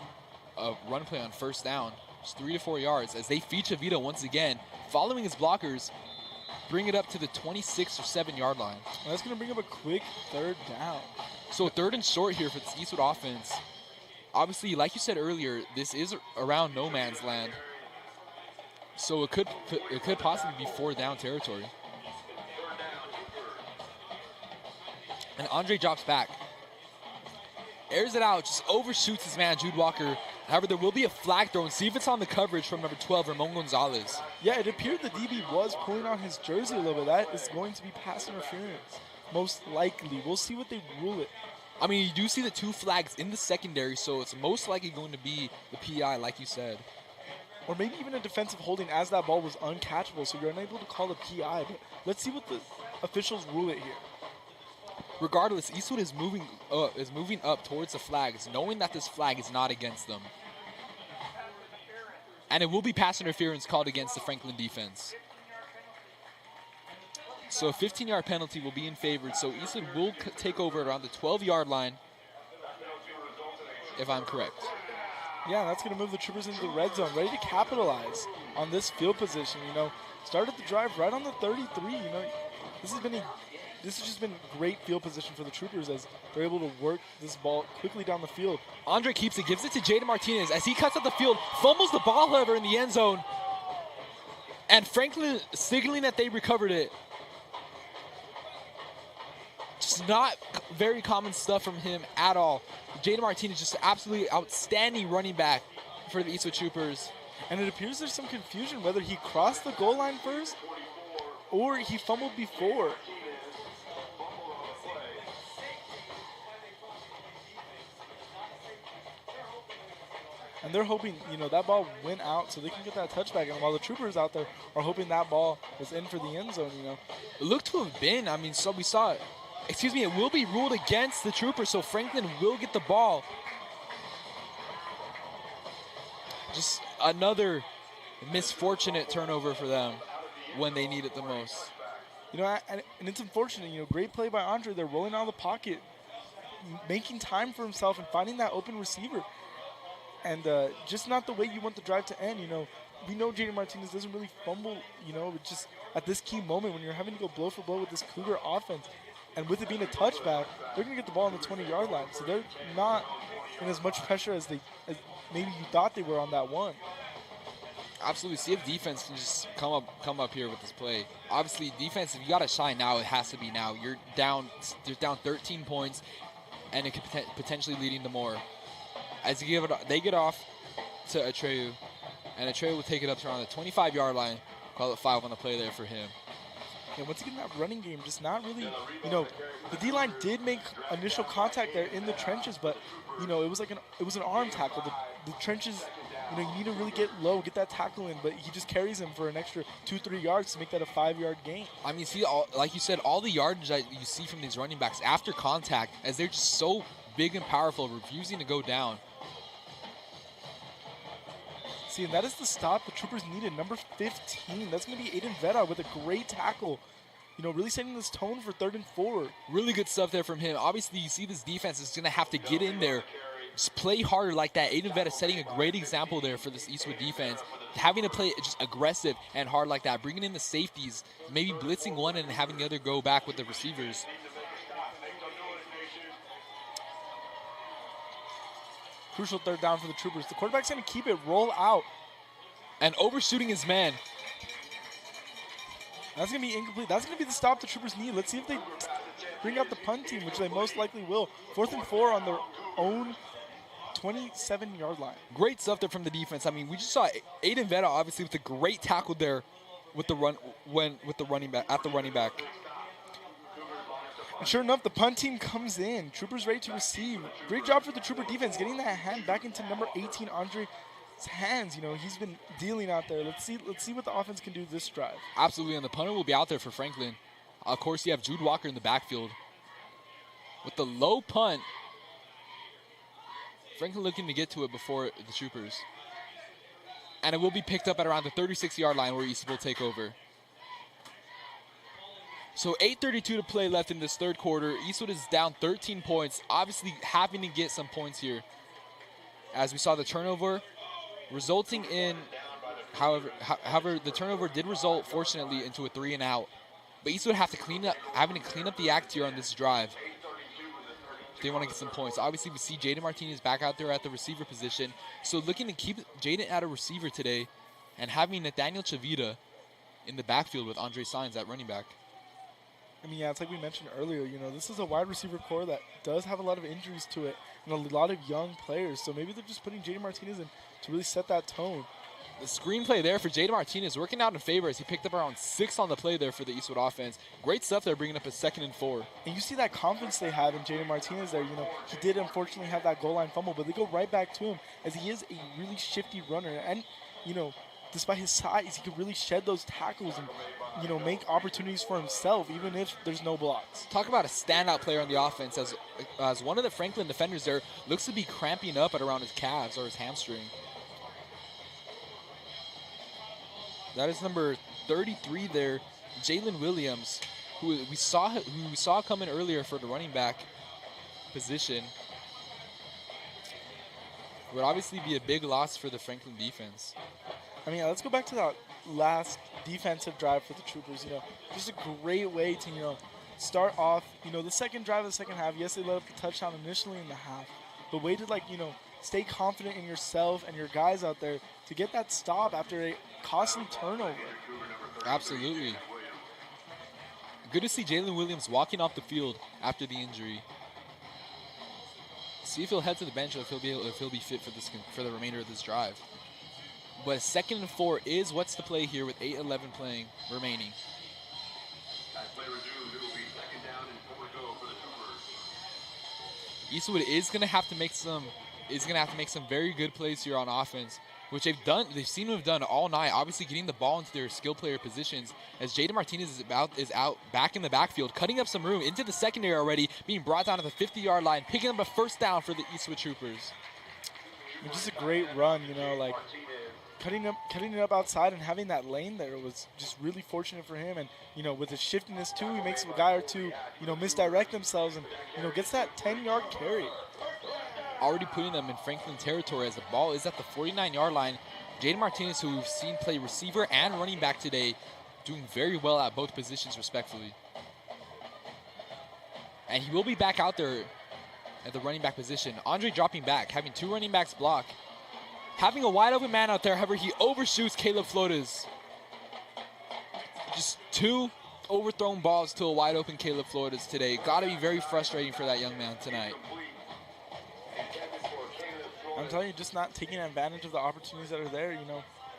a run play on first down, just 3 to 4 yards, as they feed Chavita once again, following his blockers, bring it up to the 26 or 7-yard line. And that's going to bring up a quick third down. So 3rd and short here for this Eastwood offense. Obviously, like you said earlier, this is around no man's land. So it could possibly be 4th down territory. And Andre drops back. Airs it out, just overshoots his man, Jude Walker. However, there will be a flag thrown. See if it's on the coverage from number 12, Ramon Gonzalez. Yeah, it appeared the DB was pulling on his jersey a little bit. That is going to be pass interference, most likely. We'll see what they rule it. I mean, you do see the 2 flags in the secondary, so it's most likely going to be the PI, like you said. Or maybe even a defensive holding as that ball was uncatchable, so you're unable to call a PI. But let's see what the officials rule it here. Regardless, Eastwood is moving up towards the flags, knowing that this flag is not against them. And it will be pass interference called against the Franklin defense. So a 15-yard penalty will be in favor. So Eastwood will take over around the 12-yard line, if I'm correct. Yeah, that's going to move the Troopers into the red zone, ready to capitalize on this field position. You know, started the drive right on the 33. You know, this has been a this has just been great field position for the Troopers as they're able to work this ball quickly down the field. Andre keeps it, gives it to Jaden Martinez as he cuts up the field, fumbles the ball, however, in the end zone. And Franklin signaling that they recovered it. Just not very common stuff from him at all. Jaden Martinez, just absolutely outstanding running back for the Eastwood Troopers. And it appears there's some confusion whether he crossed the goal line first or he fumbled before. And they're hoping, you know, that ball went out so they can get that touchback. And while the Troopers out there are hoping that ball was in for the end zone, you know. It looked to have been. I mean, so we saw it. Excuse me, it will be ruled against the Troopers, so Franklin will get the ball. Just another misfortunate turnover for them when they need it the most. You know, and it's unfortunate, you know, great play by Andre. They're rolling out of the pocket, making time for himself and finding that open receiver. And just not the way you want the drive to end, you know. We know Jaden Martinez doesn't really fumble, you know, but just at this key moment when you're having to go blow for blow with this Cougar offense, and with it being a touchback, they're going to get the ball on the 20-yard line. So they're not in as much pressure as maybe you thought they were on that one. Absolutely. See if defense can just come up here with this play. Obviously, defense, if you got to shine now, it has to be now. You're down 13 points, and it could potentially leading to more. As you give it, they get off to Atreyu, and Atreyu will take it up to around the 25-yard line. Call it 5 on the play there for him. And once again, that running game just not really, you know, the D-line did make initial contact there in the trenches, but, you know, it was an arm tackle. The trenches, you know, you need to really get low, get that tackle in, but he just carries him for an extra 2-3 yards to make that a 5-yard gain. I mean, see, like you said, all the yardage that you see from these running backs after contact, as they're just so big and powerful, refusing to go down. See, and that is the stop the Troopers needed, number 15. That's going to be Aiden Veda with a great tackle. You know, really setting this tone for 3rd and 4. Really good stuff there from him. Obviously, you see this defense is going to have to get in there, just play harder like that. Aiden Veda setting a great example there for this Eastwood defense. Having to play just aggressive and hard like that, bringing in the safeties, maybe blitzing one and having the other go back with the receivers. Crucial 3rd down for the Troopers. The quarterback's going to keep it, roll out. And overshooting his man. That's going to be incomplete. That's going to be the stop the Troopers need. Let's see if they bring out the punt team, which they most likely will. 4th and 4 on their own 27-yard line. Great stuff there from the defense. I mean, we just saw Aiden Veda obviously with a great tackle there with the running back. And sure enough, the punt team comes in. Troopers ready to receive. Great job for the Trooper defense, getting that hand back into number 18, Andre's hands. You know, he's been dealing out there. Let's see what the offense can do this drive. Absolutely, and the punter will be out there for Franklin. Of course, you have Jude Walker in the backfield. With the low punt, Franklin looking to get to it before the Troopers. And it will be picked up at around the 36-yard line where Eastwood will take over. So 8:32 to play left in this 3rd quarter. Eastwood is down 13 points, obviously having to get some points here. As we saw the turnover resulting in, however, the turnover did result, fortunately, into a 3 and out. But Eastwood having to clean up the act here on this drive. They want to get some points. Obviously, we see Jaden Martinez back out there at the receiver position. So looking to keep Jaden at a receiver today and having Nathaniel Chavita in the backfield with Andre Saenz at running back. I mean, yeah, it's like we mentioned earlier, you know, this is a wide receiver core that does have a lot of injuries to it and a lot of young players. So maybe they're just putting Jaden Martinez in to really set that tone. The screenplay there for Jaden Martinez working out in favor as he picked up around 6 on the play there for the Eastwood offense. Great stuff there, bringing up a 2nd and 4. And you see that confidence they have in Jaden Martinez there. You know, he did unfortunately have that goal line fumble, but they go right back to him as he is a really shifty runner. And, you know, despite his size, he could really shed those tackles and, you know, make opportunities for himself, even if there's no blocks. Talk about a standout player on the offense as one of the Franklin defenders there looks to be cramping up at around his calves or his hamstring. That is number 33 there, Jalen Williams, who we saw come in earlier for the running back position. Would obviously be a big loss for the Franklin defense. I mean, let's go back to that last defensive drive for the Troopers. You know, just a great way to, you know, start off, the second drive of the second half. Yes, they let up the touchdown initially in the half, but way to stay confident in yourself and your guys out there to get that stop after a costly turnover. Absolutely. Good to see Jalen Williams walking off the field after the injury. See if he'll head to the bench or if he'll be fit for the remainder of this drive. But 2nd and 4 is what's the play here with 8:11 remaining. As play resumes, it will be 2nd down and 4 to go for the Cougars. Eastwood is gonna have to make some very good plays here on offense, which they've seemed to have done all night. Obviously getting the ball into their skill player positions as Jaden Martinez is out back in the backfield, cutting up some room into the secondary already, being brought down to the 50-yard line, picking up a 1st down for the Eastwood Troopers. Just a great run, cutting it up outside and having that lane there was just really fortunate for him. And, with his shiftiness too, he makes a guy or two, misdirect themselves and, gets that 10-yard carry. Already putting them in Franklin territory as the ball is at the 49-yard line. Jaden Martinez, who we've seen play receiver and running back today, doing very well at both positions respectively. And he will be back out there at the running back position. Andre dropping back, having 2 running backs block. Having a wide open man out there, however, he overshoots Caleb Flores. Just 2 overthrown balls to a wide open Caleb Flores today. Got to be very frustrating for that young man tonight. I'm telling you, just not taking advantage of the opportunities that are there,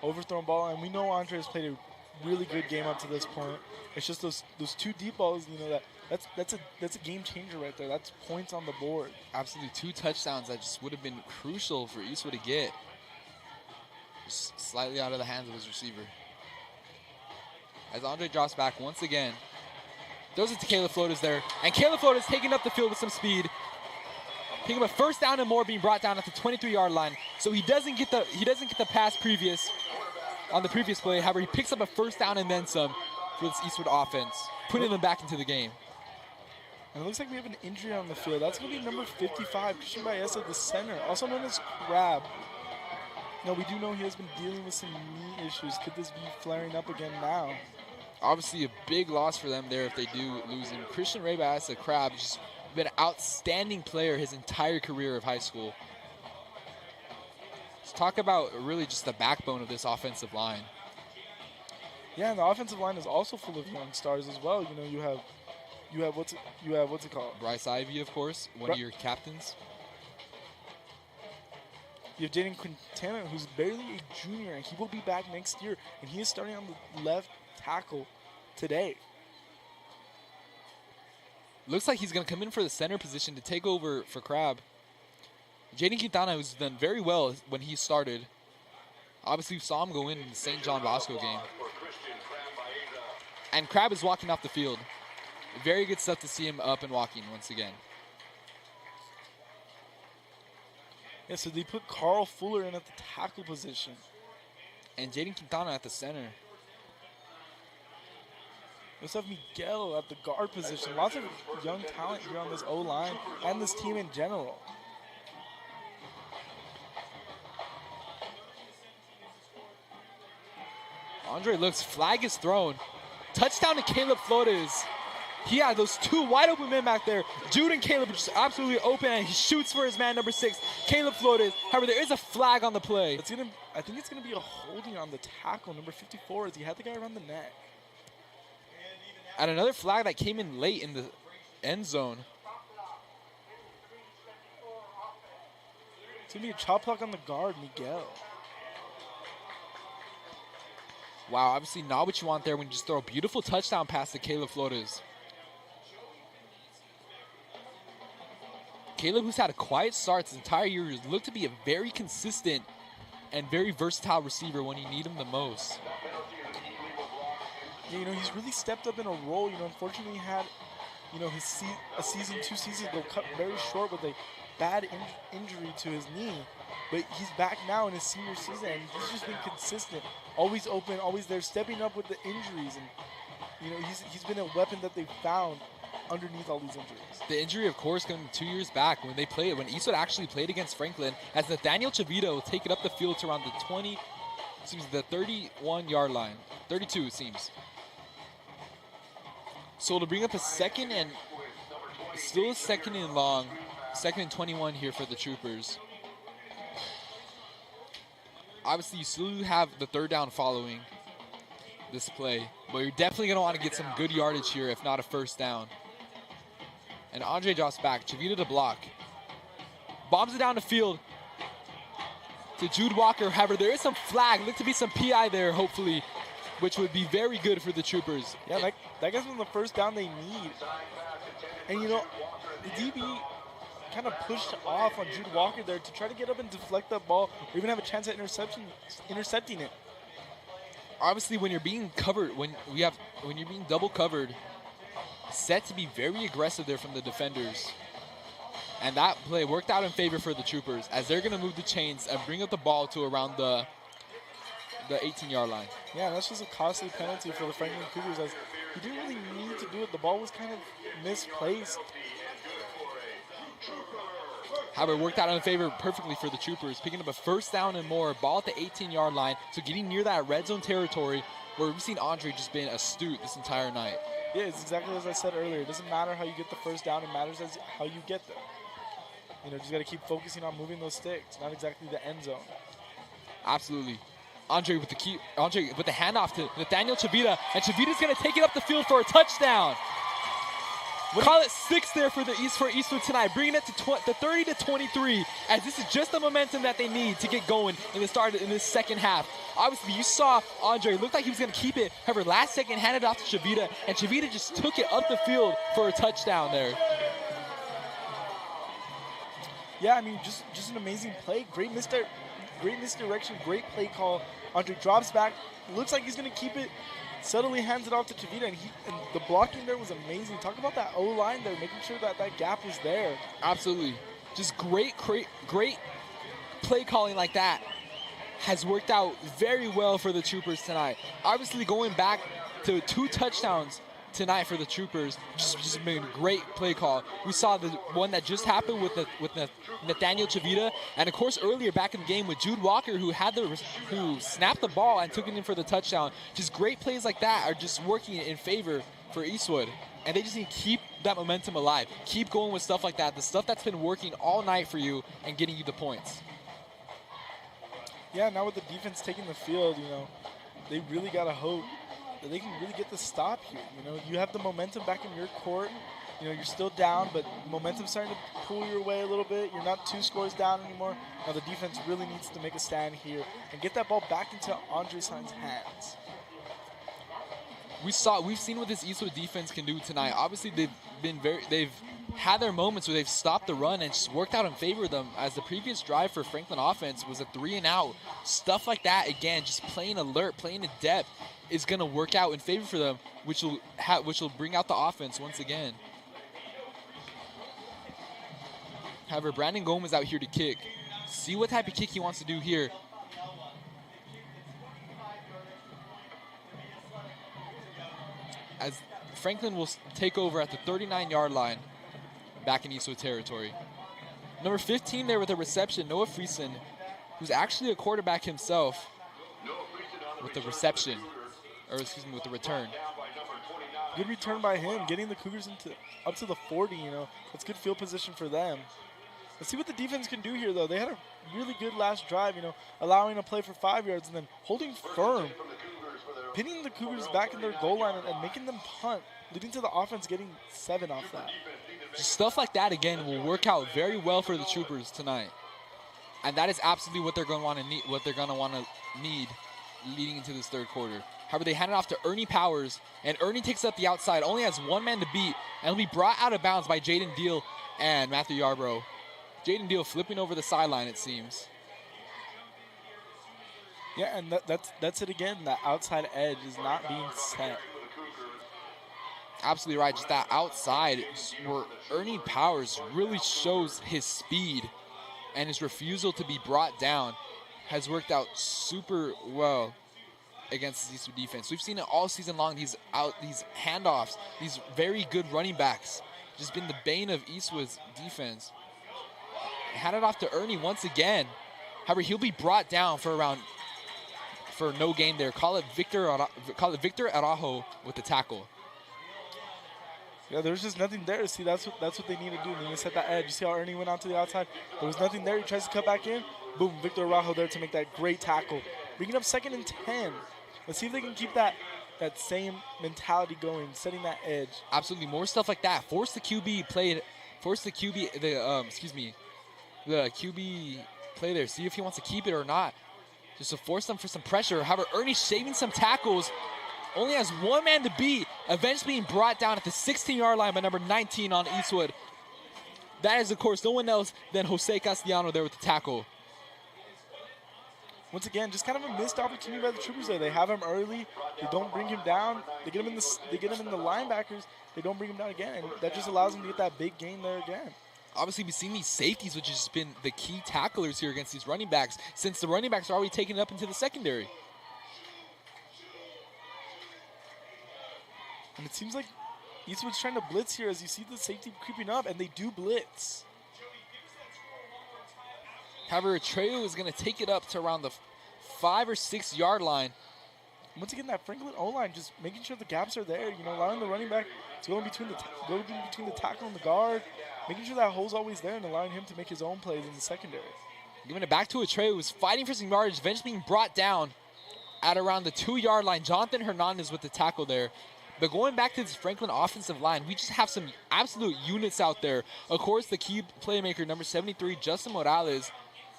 overthrown ball. And we know Andre has played a really good game up to this point. It's just those 2 deep balls, that's a game changer right there. That's points on the board. Absolutely, 2 touchdowns that just would have been crucial for Eastwood to get. Just slightly out of the hands of his receiver. As Andre drops back once again, throws it to Caleb Flores there. And Caleb Flores taking up the field with some speed. Picking up a 1st down and more, being brought down at the 23-yard line. So he doesn't get the pass on the previous play. However, he picks up a 1st down and then some for this Eastwood offense, putting them back into the game. And it looks like we have an injury on the field. That's going to be number 55, Christian Baeza, the center, also known as Crab. We do know he has been dealing with some knee issues. Could this be flaring up again now? Obviously a big loss for them there if they do lose him. Christian Baeza, Crab, just been an outstanding player his entire career of high school. Let's talk about really just the backbone of this offensive line. Yeah, and the offensive line is also full of young stars as well. You have what's it called? Bryce Ivy, of course, one of your captains. You have Jaden Quintana, who's barely a junior, and he will be back next year. And he is starting on the left tackle today. Looks like he's going to come in for the center position to take over for Crab. Jaden Quintana, who's done very well when he started. Obviously, we saw him go in the St. John Bosco game. And Crab is walking off the field. Very good stuff to see him up and walking once again. Yeah, so they put Carl Fuller in at the tackle position. And Jaden Quintana at the center. We also have Miguel at the guard position. Lots of young talent here on this O-line and this team in general. Andre looks, flag is thrown. Touchdown to Caleb Flores. He had those 2 wide open men back there. Jude and Caleb are just absolutely open, and he shoots for his man number 6, Caleb Flores. However, there is a flag on the play. I think it's going to be a holding on the tackle, number 54, as he had the guy around the neck. And another flag that came in late in the end zone. It's going to be a chop block on the guard, Miguel. Wow, obviously not what you want there when you just throw a beautiful touchdown pass to Caleb Flores. Caleb, who's had a quiet start this entire year, has looked to be a very consistent and very versatile receiver when you need him the most. Yeah, he's really stepped up in a role. Unfortunately, he had, a season, 2 seasons ago cut very short with a bad injury to his knee. But he's back now in his senior season, and he's just been consistent. Always open, always there, stepping up with the injuries. And, he's been a weapon that they've found underneath all these injuries. The injury, of course, coming 2 years back when Eastwood actually played against Franklin, as Nathaniel Chavito will take it up the field to around the 31-yard line. 32, it seems. So to bring up a second and still a second and long, 2nd and 21 here for the Troopers. Obviously, you still have the 3rd down following this play, but you're definitely going to want to get some good yardage here, if not a 1st down. And Andre drops back. Chavita to block. Bombs it down the field to Jude Walker. However, there is some flag. Look to be some PI there, hopefully, which would be very good for the Troopers. Yeah, that gets them the 1st down they need. And, you know, the DB kind of pushed off on Jude Walker there to try to get up and deflect that ball or even have a chance at intercepting it. Obviously, when you're being covered, when you're being double covered, set to be very aggressive there from the defenders. And that play worked out in favor for the Troopers as they're going to move the chains and bring up the ball to around the 18-yard line. Yeah, that's just a costly penalty for the Franklin Cougars as he didn't really need to do it. The ball was kind of misplaced. However, it worked out in favor perfectly for the Troopers, picking up a 1st down and more, ball at the 18-yard line, so getting near that red zone territory where we've seen Andre just been astute this entire night. Yeah, it's exactly as I said earlier. It doesn't matter how you get the 1st down. It matters how you get there. You know, just got to keep focusing on moving those sticks, not exactly the end zone. Absolutely. Andre with the handoff to Nathaniel Chavita, and Chavita's going to take it up the field for a touchdown. Call it 6 there for Eastwood tonight, bringing it to the 30-23, as this is just the momentum that they need to get going in this 2nd half. Obviously, you saw Andre looked like he was going to keep it. However, last second handed off to Chavita, and Chavita just took it up the field for a touchdown there. Yeah, I mean, just an amazing play. Great misdirection, great play call. Andre drops back, looks like he's going to keep it. Suddenly hands it off to Chavita, and the blocking there was amazing. Talk about that O-line there, making sure that gap was there. Absolutely. Just great play calling like that has worked out very well for the Troopers tonight. Obviously, going back to 2 touchdowns tonight for the Troopers, just been a great play call. We saw the one that just happened with Nathaniel Chavita, and of course earlier back in the game with Jude Walker, who snapped the ball and took it in for the touchdown. Just great plays like that are just working in favor for Eastwood, and they just need to keep that momentum alive. Keep going with stuff like that, the stuff that's been working all night for you and getting you the points. Yeah, now with the defense taking the field, you know, they really gotta hope that they can really get the stop here. You know, you have the momentum back in your court. You know, you're still down, but momentum's starting to pull your way a little bit. You're not 2 scores down anymore. Now the defense really needs to make a stand here and get that ball back into Andre Sain's hands. We've seen what this Eastwood defense can do tonight. Obviously, they've had their moments where they've stopped the run and just worked out in favor of them, as the previous drive for Franklin offense was a 3-and-out. Stuff like that, again, just playing alert, playing adept, is going to work out in favor for them, which will bring out the offense once again. However, Brandon Gomez out here to kick. See what type of kick he wants to do here. As Franklin will take over at the 39-yard line back in Eastwood territory. Number 15 there with a reception, Noah Friesen, who's actually a quarterback himself, with the reception, or excuse me, with the return. Good return by him, getting the Cougars up to the 40, you know. That's good field position for them. Let's see what the defense can do here, though. They had a really good last drive, you know, allowing a play for 5 yards and then holding firm, pinning the Cougars back in their goal line and making them punt, leading to the offense getting 7 off that. Just stuff like that, again, will work out very well for the Troopers tonight. And that is absolutely what they're going to want to need, need leading into this 3rd quarter. However, they hand it off to Ernie Powers, and Ernie takes up the outside, only has 1 man to beat, and will be brought out of bounds by Jaden Deal and Matthew Yarbrough. Jaden Deal flipping over the sideline, it seems. Yeah, and that's it again. That outside edge is not being set. Absolutely right. Just that outside where Ernie Powers really shows his speed and his refusal to be brought down has worked out super well against the Eastwood defense. We've seen it all season long, these handoffs, these very good running backs, just been the bane of Eastwood's defense. Hand it off to Ernie once again. However, he'll be brought down for no gain there. Call it Victor Araujo with the tackle. Yeah, there was just nothing there. See, that's what they need to do. They need to set that edge. You see how Ernie went out to the outside? There was nothing there. He tries to cut back in. Boom, Victor Araujo there to make that great tackle. Bringing up 2nd and 10. Let's see if they can keep that same mentality going, setting that edge. Absolutely, more stuff like that. Force the QB play there. See if he wants to keep it or not. Just to force them for some pressure. However, Ernie shaving some tackles. Only has one man to beat. Eventually being brought down at the 16-yard line by number 19 on Eastwood. That is, of course, no one else than Jose Castellano there with the tackle. Once again, just kind of a missed opportunity by the Troopers there. They have him early. They don't bring him down. They get him in the linebackers. They don't bring him down again. And that just allows him to get that big gain there again. Obviously, we've seen these safeties, which has been the key tacklers here against these running backs, since the running backs are already taking it up into the secondary. And it seems like Eastwood's trying to blitz here as you see the safety creeping up, and they do blitz. However, Trejo is going to take it up to around the 5 or 6 yard line. Once again, that Franklin O-line just making sure the gaps are there, allowing the running back to go in between the tackle and the guard, making sure that hole's always there and allowing him to make his own plays in the secondary. Giving it back to Trejo, who's fighting for some yardage, eventually being brought down at around the 2 yard line. Jonathan Hernandez with the tackle there. But going back to this Franklin offensive line, we just have some absolute units out there. Of course, the key playmaker, number 73, Justin Morales,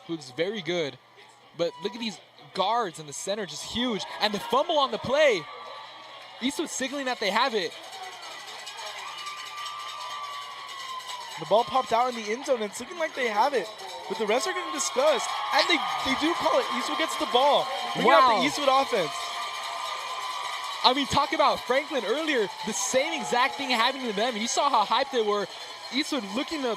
who's very good. But look at these guards in the center, just huge. And the fumble on the play. Eastwood signaling that they have it. The ball popped out in the end zone, and it's looking like they have it. But the refs are going to discuss. And they do call it. Eastwood gets the ball. Bringing out the Eastwood offense. I mean, talk about Franklin earlier, the same exact thing happening to them. You saw how hyped they were. Eastwood looking to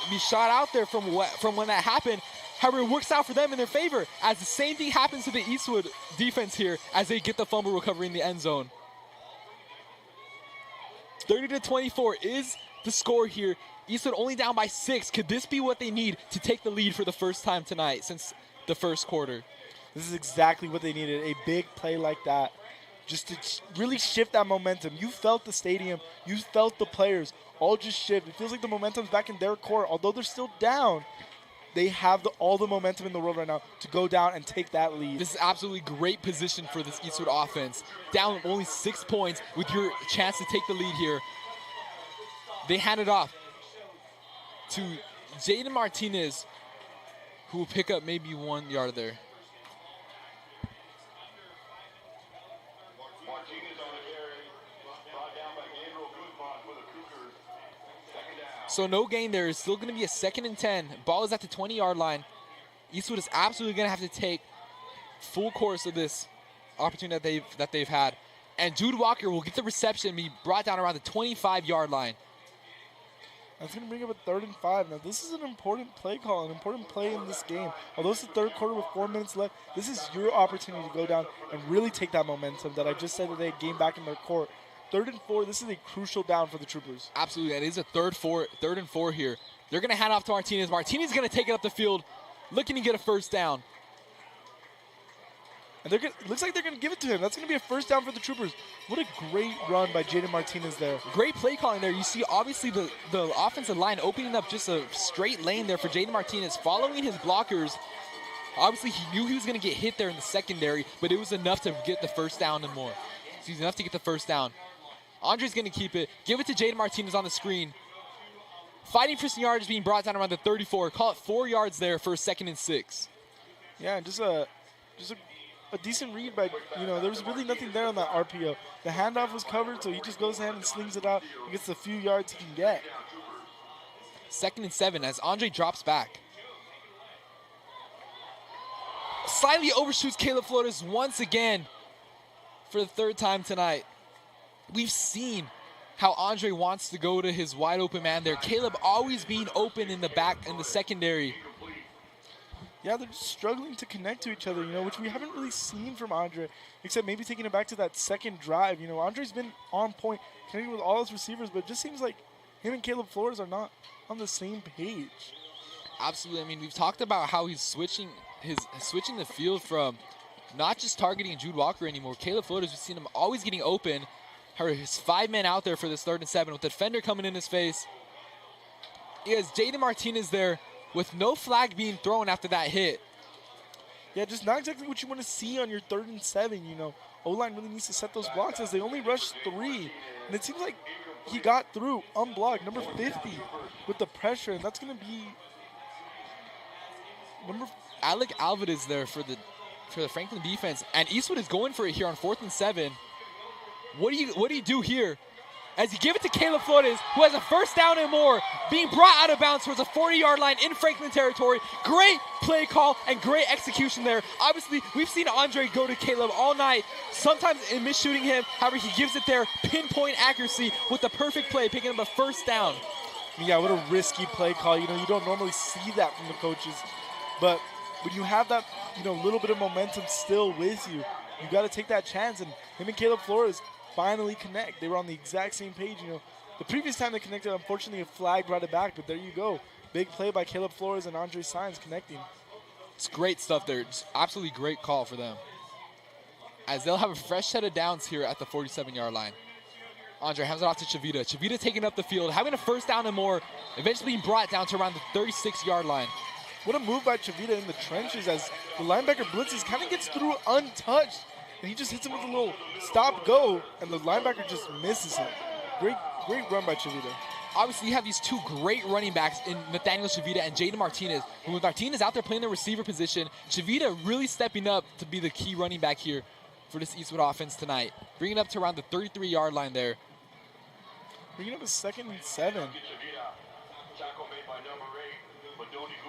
be shot out there from when that happened. However, it works out for them in their favor, as the same thing happens to the Eastwood defense here as they get the fumble recovery in the end zone. 30-24 is the score here. Eastwood only down by 6. Could this be what they need to take the lead for the first time tonight since the first quarter? This is exactly what they needed, a big play like that. Just to really shift that momentum. You felt the stadium. You felt the players all just shift. It feels like the momentum's back in their court. Although they're still down, they have all the momentum in the world right now to go down and take that lead. This is absolutely great position for this Eastwood offense. Down only 6 points with your chance to take the lead here. They hand it off to Jaden Martinez, who will pick up maybe 1 yard there. So no gain there. It's still going to be a 2nd and 10. Ball is at the 20-yard line. Eastwood is absolutely going to have to take full course of this opportunity that they've had. And Jude Walker will get the reception and be brought down around the 25-yard line. That's going to bring up a 3rd and 5. Now, this is an important play call, an important play in this game. Although it's the 3rd quarter with 4 minutes left, this is your opportunity to go down and really take that momentum that I just said that they had gained back in their court. 3rd and 4, this is a crucial down for the Troopers. Absolutely, it is a 3rd and 4 here. They're going to hand off to Martinez. Martinez is going to take it up the field, looking to get a first down. And looks like they're going to give it to him. That's going to be a first down for the Troopers. What a great run by Jaden Martinez there. Great play calling there. You see, obviously, the offensive line opening up just a straight lane there for Jaden Martinez, following his blockers. Obviously, he knew he was going to get hit there in the secondary, but it was enough to get the first down and more. So he's enough to get the first down. Andre's going to keep it. Give it to Jaden Martinez on the screen. Fighting for some yards, being brought down around the 34. Call it 4 yards there for a 2nd and 6. Yeah, just a decent read by, there was really nothing there on that RPO. The handoff was covered, so he just goes ahead and slings it out and gets the few yards he can get. 2nd and 7 as Andre drops back. Slightly overshoots Caleb Flores once again for the 3rd time tonight. We've seen how Andre wants to go to his wide open man there. Caleb always being open in the back in the secondary. Yeah, they're just struggling to connect to each other, which we haven't really seen from Andre, except maybe taking it back to that second drive. Andre's been on point, connecting with all his receivers, but it just seems like him and Caleb Flores are not on the same page. Absolutely. I mean, we've talked about how he's switching the field from not just targeting Jude Walker anymore. Caleb Flores, we've seen him always getting open. His 5 men out there for this 3rd and 7 with the defender coming in his face. He has Jaden Martinez there with no flag being thrown after that hit. Yeah, just not exactly what you want to see on your 3rd and 7, you know. O-line really needs to set those blocks as they only rushed 3. And it seems like he got through unblocked, number 50, with the pressure, and that's going to be Alec Alvarez there for the Franklin defense, and Eastwood is going for it here on 4th and 7. What do you do here? As you give it to Caleb Flores, who has a 1st down and more, being brought out of bounds towards the 40-yard line in Franklin territory. Great play call and great execution there. Obviously, we've seen Andre go to Caleb all night, sometimes in misshooting him. However, he gives it there, pinpoint accuracy with the perfect play, picking up a 1st down. Yeah, what a risky play call. You know, you don't normally see that from the coaches. But when you have that, you know, little bit of momentum still with you, you got to take that chance. And him and Caleb Flores finally connect. They were on the exact same page. You know, the previous time they connected, unfortunately, a flag brought it back. But there you go. Big play by Caleb Flores and Andre Saenz connecting. It's great stuff there. Just absolutely great call for them. As they'll have a fresh set of downs here at the 47-yard line. Andre hands it off to Chavita. Chavita taking up the field, having a 1st down and more, eventually being brought down to around the 36-yard line. What a move by Chavita in the trenches as the linebacker blitzes, kind of gets through untouched. And he just hits him with a little stop-go, and the linebacker just misses him. Great run by Chavita. Obviously, you have these 2 great running backs in Nathaniel Chavita and Jaden Martinez. With Martinez out there playing the receiver position, Chavita really stepping up to be the key running back here for this Eastwood offense tonight. Bringing it up to around the 33-yard line there. Bringing up a 2nd and 7.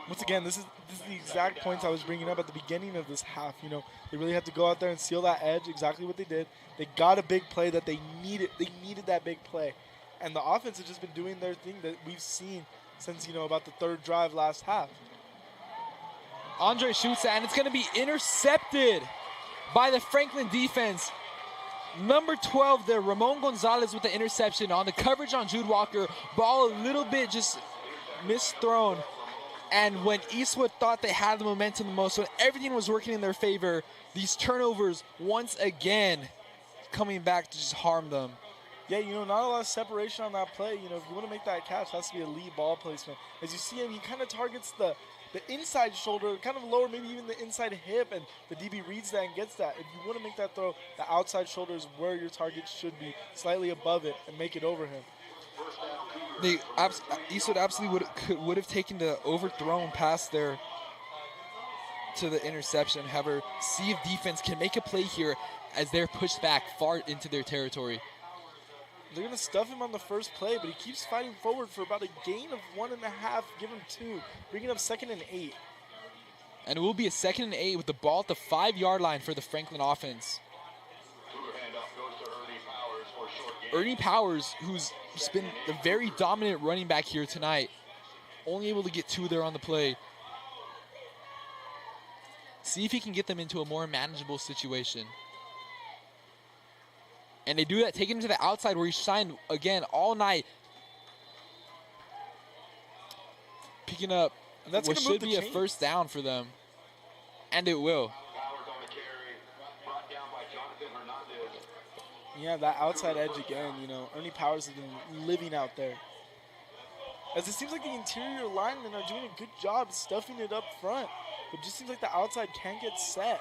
Once again, this is the exact points I was bringing up at the beginning of this half. You know, they really had to go out there and seal that edge, exactly what they did. They got a big play that they needed. They needed that big play. And the offense has just been doing their thing that we've seen since, you know, about the 3rd drive last half. Andre shoots it, and it's going to be intercepted by the Franklin defense. Number 12 there, Ramon Gonzalez with the interception on the coverage on Jude Walker. Ball a little bit just misthrown. And when Eastwood thought they had the momentum the most, when everything was working in their favor, these turnovers once again coming back to just harm them. Yeah, you know, not a lot of separation on that play. You know, if you want to make that catch, it has to be a lead ball placement. As you see him, he kind of targets the inside shoulder, kind of lower, maybe even the inside hip, and the DB reads that and gets that. If you want to make that throw, the outside shoulder is where your target should be, slightly above it, and make it over him. Eastwood absolutely would have taken the overthrown pass there to the interception. However, see if defense can make a play here as they're pushed back far into their territory. They're going to stuff him on the first play, but he keeps fighting forward for about a gain of 1.5, give him 2, bringing up 2nd and 8. And it will be a 2nd and 8 with the ball at the 5-yard line for the Franklin offense. Ernie Powers, who's just been the very dominant running back here tonight, only able to get 2 there on the play. See if he can get them into a more manageable situation. And they do that, taking him to the outside where he shined again all night. Picking up what should be a 1st down for them. And it will. Yeah, that outside edge again, you know. Ernie Powers has been living out there. As it seems like the interior linemen are doing a good job stuffing it up front. But it just seems like the outside can't get set.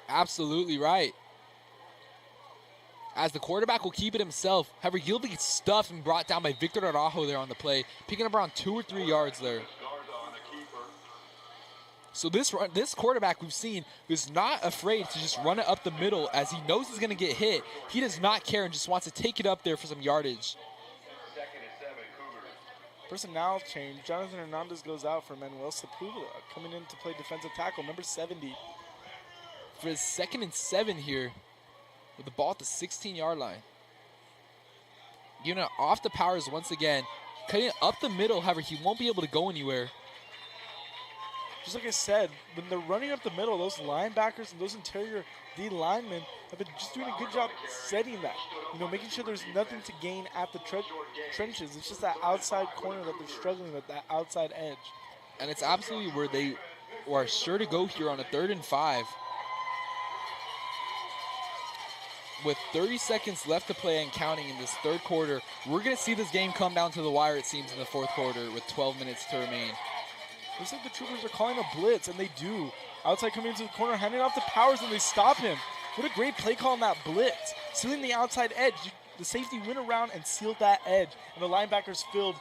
Absolutely right. As the quarterback will keep it himself. However, he'll be stuffed and brought down by Victor Araujo there on the play, picking up around 2 or 3 yards there. So this quarterback we've seen is not afraid to just run it up the middle as he knows he's going to get hit. He does not care and just wants to take it up there for some yardage. Personnel change. Jonathan Hernandez goes out for Manuel Sepulveda, coming in to play defensive tackle, number 70. For his 2nd and 7 here, with the ball at the 16-yard line. Giving it off to Powers once again. Cutting it up the middle, however, he won't be able to go anywhere. Just like I said, when they're running up the middle, those linebackers and those interior D linemen have been just doing a good job setting that. You know, making sure there's nothing to gain at the trenches. It's just that outside corner that they're struggling with, that outside edge. And it's absolutely where they are sure to go here on a 3rd and 5. with 30 seconds left to play and counting in this third quarter, we're going to see this game come down to the wire, it seems, in the fourth quarter with 12 minutes to remain. Looks like the Troopers are calling a blitz, and they do. Outside coming into the corner, handing off to Powers, and they stop him. What a great play call on that blitz. Sealing the outside edge. The safety went around and sealed that edge, and the linebackers filled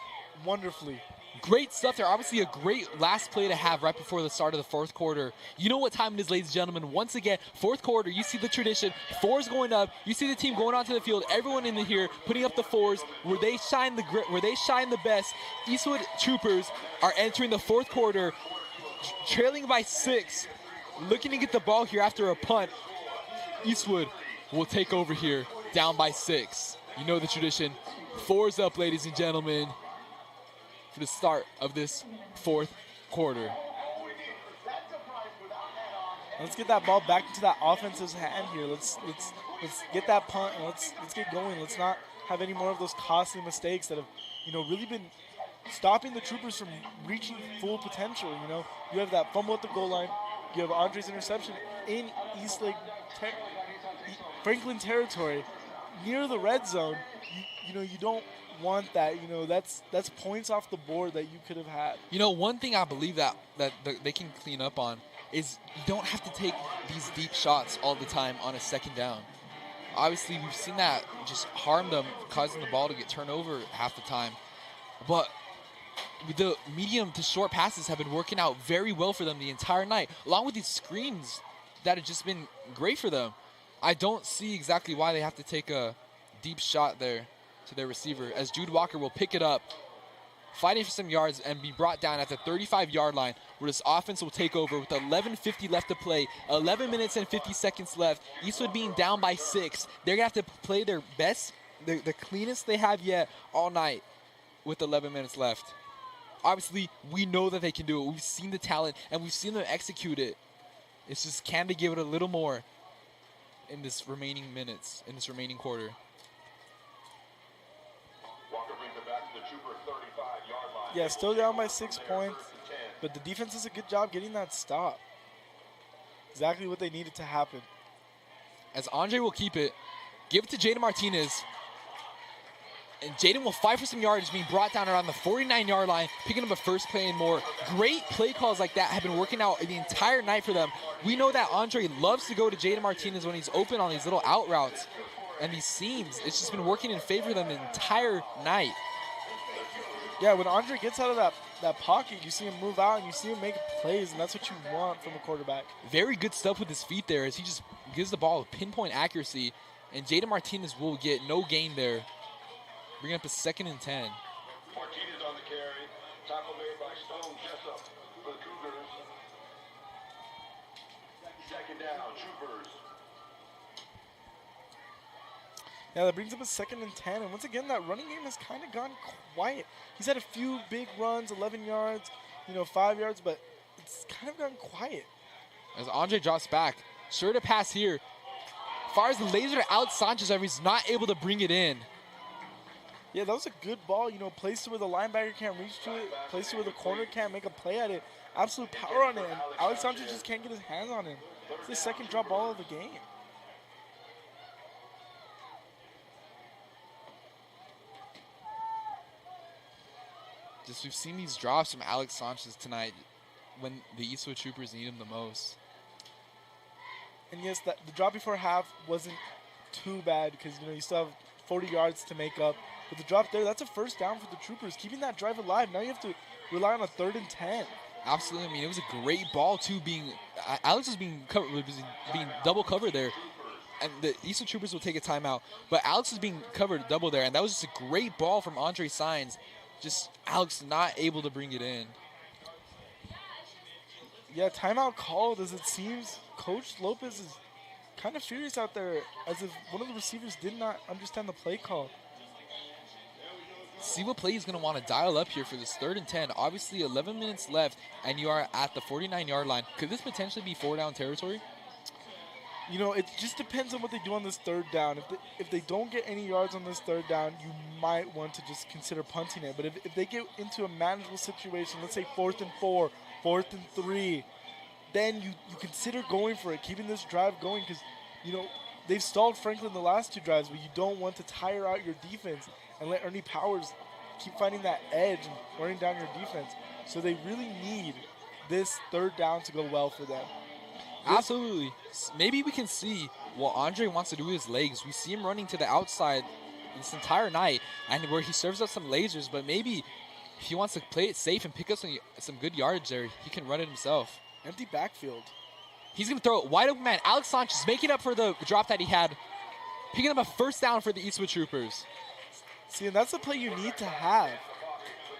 wonderfully. Great stuff there. Obviously a great last play to have right before the start of the fourth quarter. You know what time it is, ladies and gentlemen. Once again, fourth quarter, you see the tradition. Fours going up. You see the team going onto the field. Everyone in here putting up the fours where they shine the best. Eastwood Troopers are entering the fourth quarter, trailing by 6, looking to get the ball here after a punt. Eastwood will take over here, down by 6. You know the tradition. Fours up, ladies and gentlemen, for the start of this fourth quarter. Let's get that ball back into that offensive's hand here. Let's get that punt and let's get going. Let's not have any more of those costly mistakes that have, really been stopping the Troopers from reaching full potential. You have that fumble at the goal line. You have Andre's interception in Franklin territory, near the red zone. You don't want that. That's points off the board that you could have had. One thing I believe that they can clean up on is you don't have to take these deep shots all the time on a second down. Obviously, we've seen that just harm them, causing the ball to get turned over half the time. But the medium to short passes have been working out very well for them the entire night, along with these screens that have just been great for them. I don't see exactly why they have to take a deep shot there to their receiver, as Jude Walker will pick it up, fighting for some yards and be brought down at the 35-yard line, where this offense will take over with 11:50 left to play, 11 minutes and 50 seconds left. Eastwood being down by 6. They're going to have to play their best, the cleanest they have yet all night with 11 minutes left. Obviously, we know that they can do it. We've seen the talent, and we've seen them execute it. It's just, can they give it a little more in this remaining minutes, in this remaining quarter? Walker brings it back to the Trooper 35-yard line. Yeah, still down by 6 points, but the defense does a good job getting that stop. Exactly what they needed to happen. As Andre will keep it, give it to Jaden Martinez. And Jaden will fight for some yards, being brought down around the 49-yard line, picking up a first play and more. Great play calls like that have been working out the entire night for them. We know that Andre loves to go to Jaden Martinez when he's open on these little out routes and these seams. It's just been working in favor of them the entire night. Yeah, when Andre gets out of that pocket, you see him move out and you see him make plays, and that's what you want from a quarterback. Very good stuff with his feet there, as he just gives the ball with pinpoint accuracy, and Jaden Martinez will get no gain there. Bringing up a 2nd and 10. Martinez on the carry. Tackle made by Stone Jessup for the Cougars. 2nd down, Troopers. Yeah, that brings up a 2nd and 10. And once again, that running game has kind of gone quiet. He's had a few big runs, 11 yards, 5 yards, but it's kind of gone quiet. As Andre drops back, sure to pass here. Fires the laser to Alex Sanchez, however, he's not able to bring it in. Yeah, that was a good ball, placed to where the linebacker can't reach to it, placed to where the corner can't make a play at it. Absolute power on it, and Alex Sanchez just can't get his hands on him. It's the 2nd drop ball of the game. Just, we've seen these drops from Alex Sanchez tonight when the Eastwood Troopers need him the most. And yes, the drop before half wasn't too bad because, you still have 40 yards to make up. But the drop there, that's a first down for the Troopers, keeping that drive alive. Now you have to rely on a 3rd and 10. Absolutely. I mean, it was a great ball, too, Alex was being double covered there. And the Eastwood Troopers will take a timeout. But Alex was being covered double there, and that was just a great ball from Andre Sainz. Just Alex not able to bring it in. Yeah, timeout called, as it seems Coach Lopez is kind of furious out there, as if one of the receivers did not understand the play call. See what play he's going to want to dial up here for this 3rd and 10. Obviously, 11 minutes left, and you are at the 49-yard line. Could this potentially be 4-down territory? It just depends on what they do on this 3rd down. If they don't get any yards on this 3rd down, you might want to just consider punting it. But if they get into a manageable situation, let's say 4th and 4, 4th and 3, then you consider going for it, keeping this drive going, because, they've stalled Franklin the last 2 drives, but you don't want to tire out your defense and let Ernie Powers keep finding that edge and wearing down your defense. So they really need this 3rd down to go well for them. Absolutely. Maybe we can see what Andre wants to do with his legs. We see him running to the outside this entire night, and where he serves up some lasers, but maybe if he wants to play it safe and pick up some good yardage there, he can run it himself. Empty backfield. He's going to throw it wide open, man. Alex Sanchez making up for the drop that he had, picking up a 1st down for the Eastwood Troopers. See, and that's the play you need to have.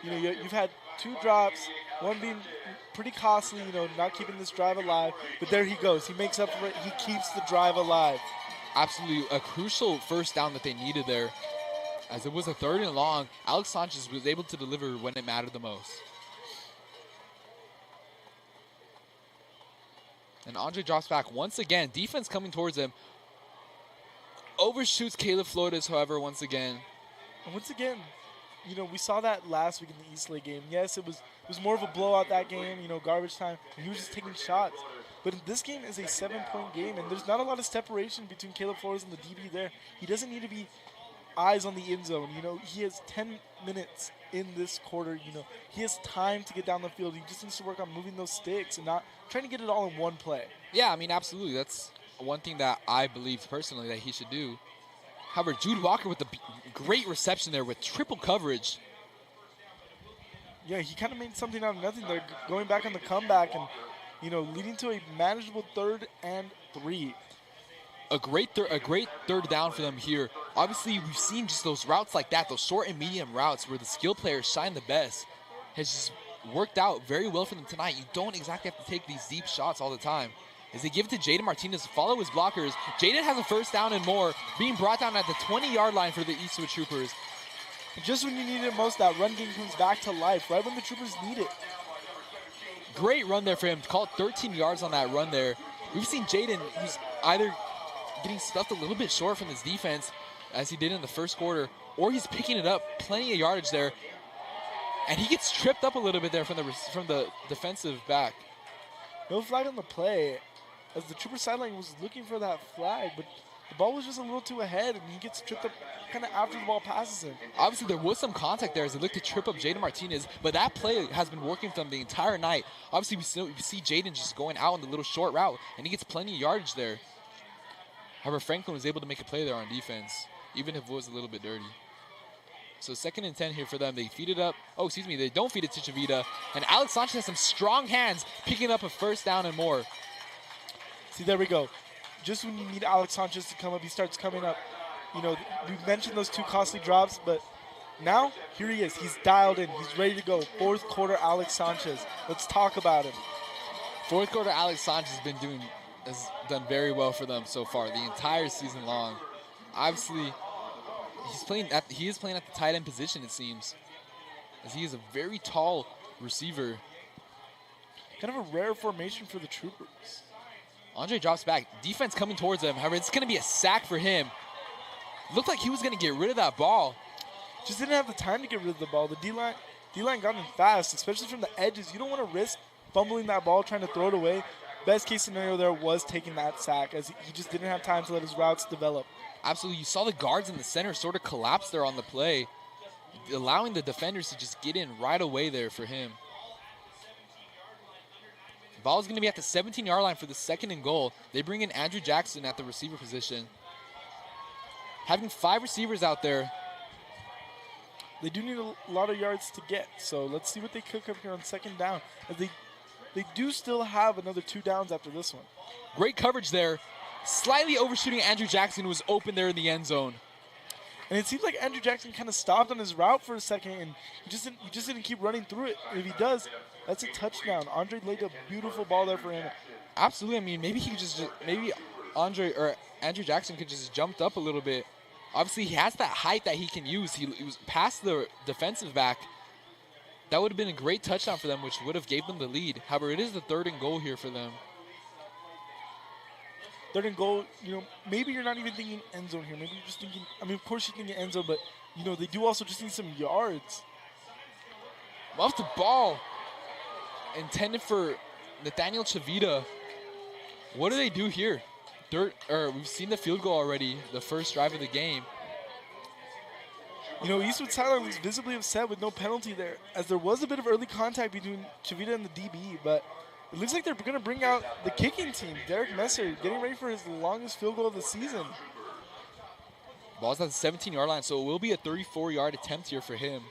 You know, you've had 2 drops, one being pretty costly, you know, not keeping this drive alive. But there he goes. He makes up for it. He keeps the drive alive. Absolutely a crucial 1st down that they needed there. As it was a 3rd and long, Alex Sanchez was able to deliver when it mattered the most. And Andre drops back once again. Defense coming towards him. Overshoots Caleb Flores, however, once again. And once again, you know, we saw that last week in the Eastlake game. Yes, it was more of a blowout that game, you know, garbage time, and he was just taking shots. But this game is a 7-point game, and there's not a lot of separation between Caleb Flores and the DB there. He doesn't need to be eyes on the end zone. You know, he has 10 minutes in this quarter. You know, he has time to get down the field. He just needs to work on moving those sticks and not trying to get it all in one play. Yeah, I mean, absolutely. That's one thing that I believe personally that he should do. However, Jude Walker with the great reception there with triple coverage. Yeah, he kind of made something out of nothing there, going back on the comeback and, you know, leading to a manageable 3rd and 3. A great 3rd down for them here. Obviously, we've seen just those routes like that, those short and medium routes where the skill players shine the best, has just worked out very well for them tonight. You don't exactly have to take these deep shots all the time. As they give it to Jaden Martinez to follow his blockers. Jaden has a 1st down and more, being brought down at the 20-yard line for the Eastwood Troopers. Just when you need it most, that run game comes back to life, right when the Troopers need it. Great run there for him. Called 13 yards on that run there. We've seen Jaden, who's either getting stuffed a little bit short from his defense, as he did in the 1st quarter, or he's picking it up, plenty of yardage there. And he gets tripped up a little bit there from the defensive back. No flag on the play, as the Trooper sideline was looking for that flag, but the ball was just a little too ahead, and he gets tripped up kind of after the ball passes him. Obviously, there was some contact there as he looked to trip up Jaden Martinez, but that play has been working for them the entire night. Obviously, we see Jaden just going out on the little short route, and he gets plenty of yardage there. However, Franklin was able to make a play there on defense, even if it was a little bit dirty. So 2nd and 10 here for them. They feed it up. Oh, excuse me, they don't feed it to Chavita. And Alex Sanchez has some strong hands, picking up a 1st down and more. See, there we go. Just when you need Alex Sanchez to come up, he starts coming up. You know, we mentioned those 2 costly drops, but now, here he is. He's dialed in. He's ready to go. 4th quarter, Alex Sanchez. Let's talk about him. 4th quarter, Alex Sanchez has done very well for them so far, the entire season long. Obviously, he is playing at the tight end position, it seems, as he is a very tall receiver. Kind of a rare formation for the Troopers. Andre drops back. Defense coming towards him. However, it's going to be a sack for him. Looked like he was going to get rid of that ball. Just didn't have the time to get rid of the ball. The D-line got him fast, especially from the edges. You don't want to risk fumbling that ball, trying to throw it away. Best case scenario there was taking that sack, as he just didn't have time to let his routes develop. Absolutely. You saw the guards in the center sort of collapse there on the play, allowing the defenders to just get in right away there for him. Ball is going to be at the 17-yard line for the 2nd and goal. They bring in Andrew Jackson at the receiver position. Having 5 receivers out there. They do need a lot of yards to get, so let's see what they cook up here on 2nd down. As they do still have another 2 downs after this one. Great coverage there. Slightly overshooting Andrew Jackson, who was open there in the end zone. And it seems like Andrew Jackson kind of stopped on his route for a second, and he just didn't keep running through it. If he does, that's a touchdown. Andre laid a beautiful ball there for him. Absolutely. I mean, maybe Andrew Jackson could just jumped up a little bit. Obviously, he has that height that he can use. He was past the defensive back. That would have been a great touchdown for them, which would have gave them the lead. However, it is the 3rd and goal here for them. 3rd and goal, you know, maybe you're not even thinking end zone here. Maybe you're just thinking, I mean, of course you're thinking end zone, but, you know, they do also just need some yards. Off the ball. Intended for Nathaniel Chavita. What do they do here? We've seen the field goal already, the first drive of the game. You know, Eastwood sideline was visibly upset with no penalty there, as there was a bit of early contact between Chavita and the DB, but it looks like they're going to bring out the kicking team. Derek Messer getting ready for his longest field goal of the season. Ball's at the 17-yard line, so it will be a 34-yard attempt here for him.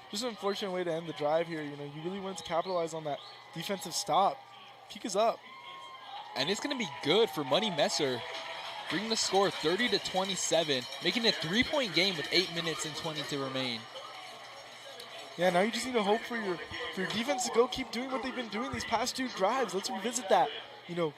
Just an unfortunate way to end the drive here. You know, you really wanted to capitalize on that defensive stop. Kick is up. And it's going to be good for Money Messer, bringing the score 30-27, making it a 3-point game with 8 minutes and 20 to remain. Yeah, now you just need to hope for your defense to go keep doing what they've been doing these past 2 drives. Let's revisit that. You know,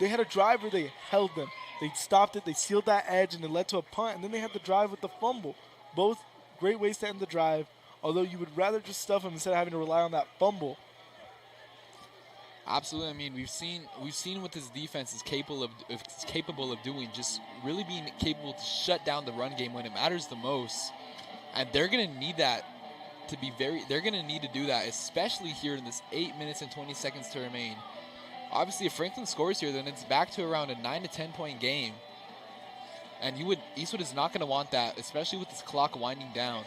they had a drive where they held them. They stopped it, they sealed that edge, and it led to a punt. And then they had the drive with the fumble. Both great ways to end the drive, although you would rather just stuff them instead of having to rely on that fumble. Absolutely. I mean, we've seen what this defense is capable of doing, just really being capable to shut down the run game when it matters the most. And they're going to need that they're going to need to do that, especially here in this 8 minutes and 20 seconds to remain. Obviously, if Franklin scores here, then it's back to around a 9 to 10 point game. And Eastwood is not going to want that, especially with this clock winding down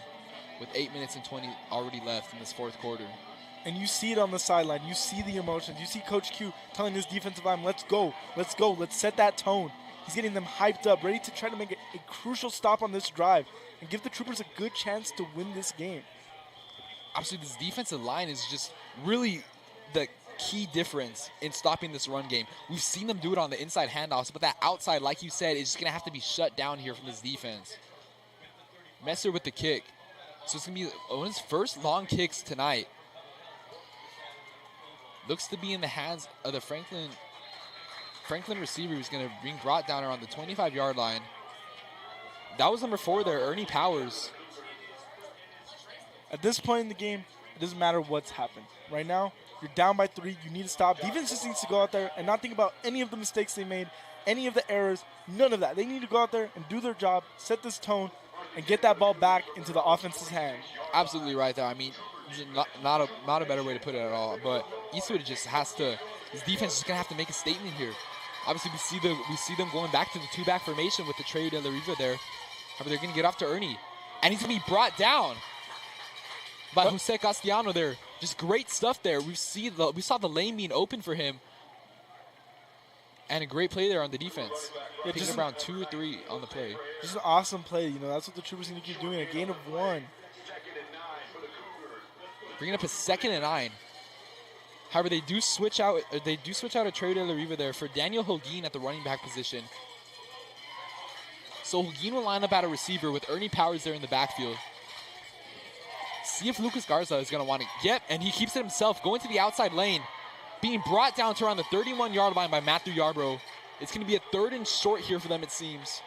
with 8 minutes and 20 already left in this fourth quarter. And you see it on the sideline. You see the emotions. You see Coach Q telling his defensive line, let's go, let's go, let's set that tone. He's getting them hyped up, ready to try to make a crucial stop on this drive and give the Troopers a good chance to win this game. Absolutely, this defensive line is just really the key difference in stopping this run game. We've seen them do it on the inside handoffs, but that outside, like you said, is just going to have to be shut down here from this defense. Messer with the kick. So it's going to be one of his first long kicks tonight. Looks to be in the hands of the Franklin receiver, who's going to being brought down around the 25-yard line. That was number 4 there, Ernie Powers. At this point in the game, it doesn't matter what's happened. Right now, you're down by 3. You need to stop. Defense just needs to go out there and not think about any of the mistakes they made, any of the errors, none of that. They need to go out there and do their job, set this tone, and get that ball back into the offense's hand. Absolutely right there. I mean, not a better way to put it at all. But Eastwood just has to. His defense is going to have to make a statement here. Obviously, we see them going back to the 2-back formation with the Trey De La Riva there. However, they're going to get off to Ernie, and he's going to be brought down by Jose Castellano there. Just great stuff there. We saw the lane being open for him, and a great play there on the defense. Yeah, picking up around 2 or 3 on the play. Just an awesome play. You know, that's what the Troopers need to keep doing. A gain of 1. Bringing up a 2nd and 9. However, they do switch out a Trey De La Riva there for Daniel Holguin at the running back position. So Holguin will line up at a receiver with Ernie Powers there in the backfield. See if Lucas Garza is going to want to get, and he keeps it himself, going to the outside lane, being brought down to around the 31-yard line by Matthew Yarbrough. It's going to be a 3rd and short here for them, it seems.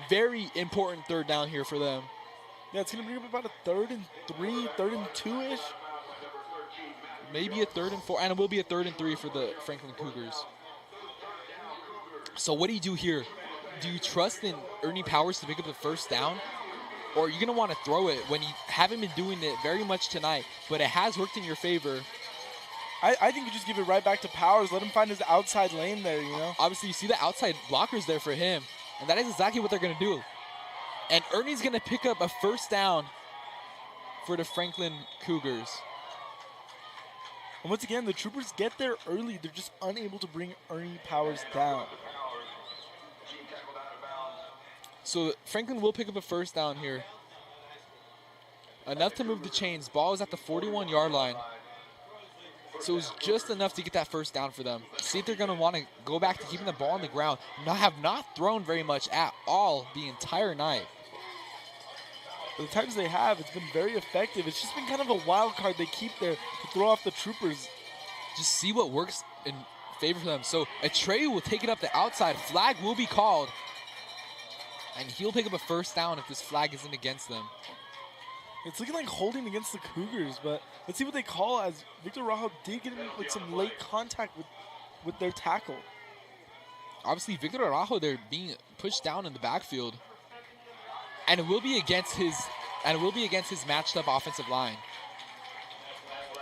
Very important 3rd down here for them. Yeah, it's going to bring up about a 3rd and 3, 3rd and 2-ish. Maybe a 3rd and 4, and it will be a 3rd and 3 for the Franklin Cougars. So what do you do here? Do you trust in Ernie Powers to pick up the 1st down? Or are you going to want to throw it when you haven't been doing it very much tonight, but it has worked in your favor? I think you just give it right back to Powers. Let him find his outside lane there, you know? Obviously, you see the outside blockers there for him, and that is exactly what they're going to do. And Ernie's going to pick up a 1st down for the Franklin Cougars. And once again, the Troopers get there early. They're just unable to bring Ernie Powers down. So Franklin will pick up a 1st down here. Enough to move the chains. Ball is at the 41-yard line. So it was just enough to get that 1st down for them. See if they're going to want to go back to keeping the ball on the ground. Have not thrown very much at all the entire night. But the times they have, it's been very effective. It's just been kind of a wild card they keep there to throw off the Troopers. Just see what works in favor for them. So Atreyu will take it up the outside. Flag will be called. And he'll pick up a 1st down if this flag isn't against them. It's looking like holding against the Cougars, but let's see what they call, as Victor Rajo did get in with some late contact with their tackle. Obviously, Victor Rajo, they're being pushed down in the backfield. And it will be against his matched up offensive line.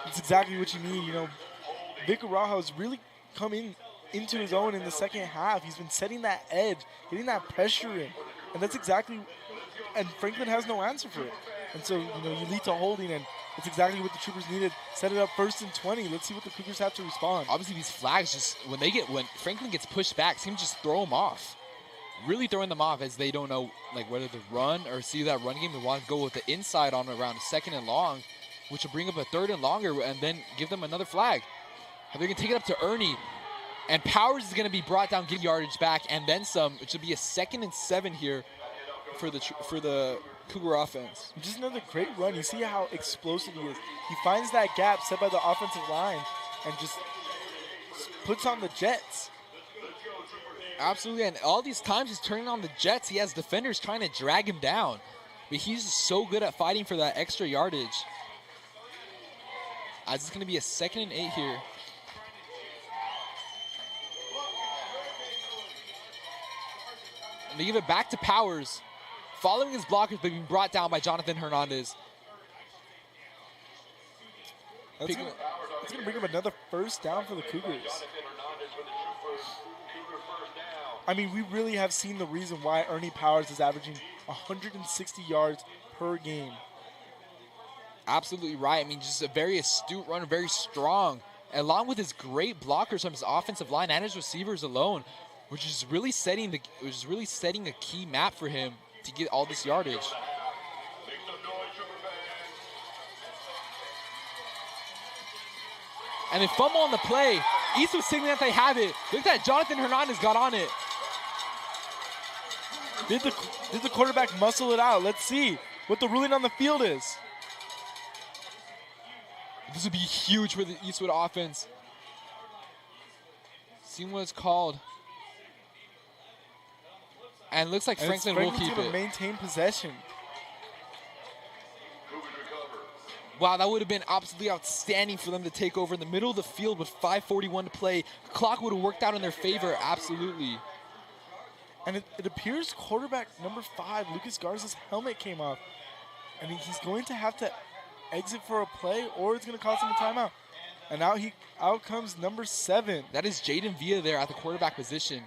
That's exactly what you need. You know, Vic Araujo has really come into his own in the second half. He's been setting that edge, getting that pressure in. And that's exactly, and Franklin has no answer for it. And so, you know, you lead to holding, and it's exactly what the Troopers needed. Set it up 1st and 20. Let's see what the Cougars have to respond. Obviously, these flags just, when Franklin gets pushed back, seem to just throw them off. Really throwing them off as they don't know, like, whether to run or see that run game. They want to go with the inside on around 2nd and long, which will bring up a 3rd and longer and then give them another flag. They're going to take it up to Ernie. And Powers is going to be brought down, get yardage back, and then some. It should be a 2nd and 7 here for the Cougar offense. Just another great run. You see how explosive he is. He finds that gap set by the offensive line and just puts on the jets. Absolutely, and all these times he's turning on the jets, he has defenders trying to drag him down. But he's just so good at fighting for that extra yardage. As it's going to be a 2nd and 8 here. And they give it back to Powers. Following his blockers, but being brought down by Jonathan Hernandez. That's going to bring up another 1st down for the Cougars. I mean, we really have seen the reason why Ernie Powers is averaging 160 yards per game. Absolutely right. I mean, just a very astute runner, very strong, along with his great blockers from his offensive line and his receivers alone, which is really setting a key map for him to get all this yardage. And they fumble on the play. Eastwood signaling that they have it. Look at that, Jonathan Hernandez got on it. Did the quarterback muscle it out? Let's see what the ruling on the field is. This would be huge for the Eastwood offense. Seeing what it's called. And it looks like Franklin will keep it. Maintain possession. Wow, that would have been absolutely outstanding for them to take over in the middle of the field with 5:41 to play. The clock would have worked out in their favor, absolutely. And it appears quarterback number 5, Lucas Garza's helmet came off. And he's going to have to exit for a play, or it's going to cost him a timeout. And out comes number 7. That is Jaden Villa there at the quarterback position.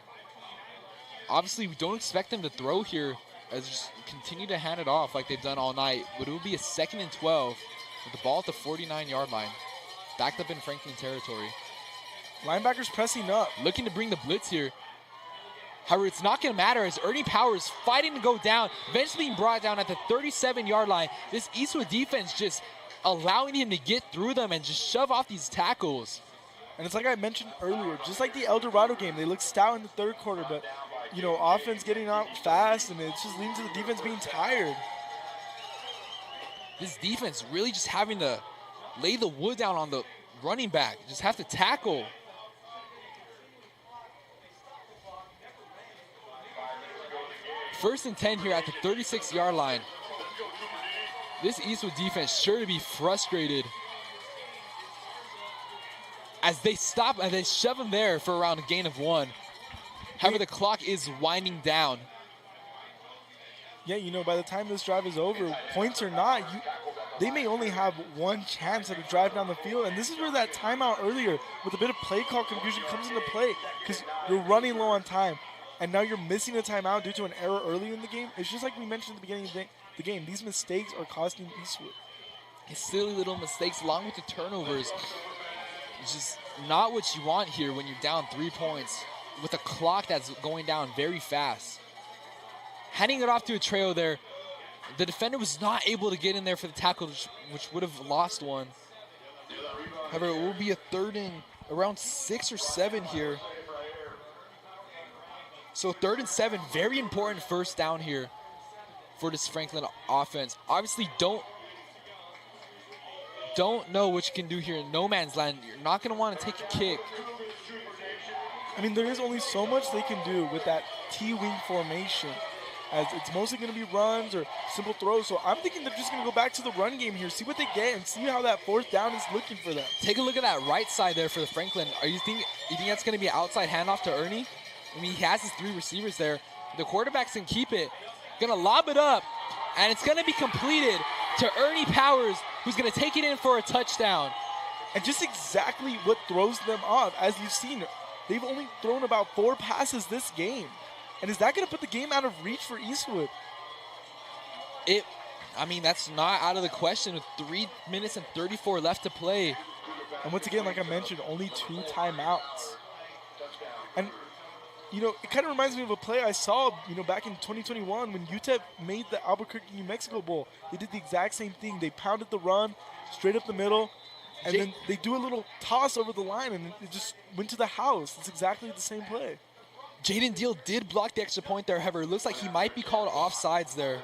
Obviously, we don't expect them to throw here, as just continue to hand it off like they've done all night. But it will be a 2nd and 12 with the ball at the 49-yard line, backed up in Franklin territory. Linebackers pressing up. Looking to bring the blitz here. However, it's not going to matter as Ernie Powers fighting to go down, eventually being brought down at the 37-yard line. This Eastwood defense just allowing him to get through them and just shove off these tackles. And it's like I mentioned earlier, just like the El Dorado game, they look stout in the 3rd quarter, but, you know, offense getting out fast, and it's just leading to the defense being tired. This defense really just having to lay the wood down on the running back, just have to tackle. First and 10 here at the 36-yard line. This Eastwood defense sure to be frustrated as they stop and they shove him there for around a gain of 1. However, the clock is winding down. Yeah, you know, by the time this drive is over, points or not, they may only have one chance at a drive down the field. And this is where that timeout earlier with a bit of play call confusion comes into play, because you're running low on time. And now you're missing a timeout due to an error early in the game. It's just like we mentioned at the beginning of the game. These mistakes are costing Eastwood. It's silly little mistakes along with the turnovers. It's just not what you want here when you're down 3 points with a clock that's going down very fast. Handing it off to a trail there. The defender was not able to get in there for the tackle, which would have lost one. However, it will be a 3rd and around 6 or 7 here. So 3rd and 7, very important 1st down here for this Franklin offense. Obviously, don't know what you can do here in no man's land. You're not going to want to take a kick. I mean, there is only so much they can do with that T-wing formation, as it's mostly going to be runs or simple throws. So I'm thinking they're just going to go back to the run game here, see what they get, and see how that 4th down is looking for them. Take a look at that right side there for the Franklin. You think that's going to be an outside handoff to Ernie? I mean, he has his 3 receivers there. The quarterback's going to keep it. Going to lob it up, and it's going to be completed to Ernie Powers, who's going to take it in for a touchdown. And just exactly what throws them off. As you've seen, they've only thrown about 4 passes this game. And is that going to put the game out of reach for Eastwood? I mean, that's not out of the question with 3 minutes and 34 left to play. And once again, like I mentioned, only 2 timeouts. And, you know, it kind of reminds me of a play I saw, you know, back in 2021 when UTEP made the Albuquerque, New Mexico Bowl. They did the exact same thing. They pounded the run straight up the middle, and then they do a little toss over the line, and it just went to the house. It's exactly the same play. Jaden Deal did block the extra point there, however. It looks like he might be called offsides there.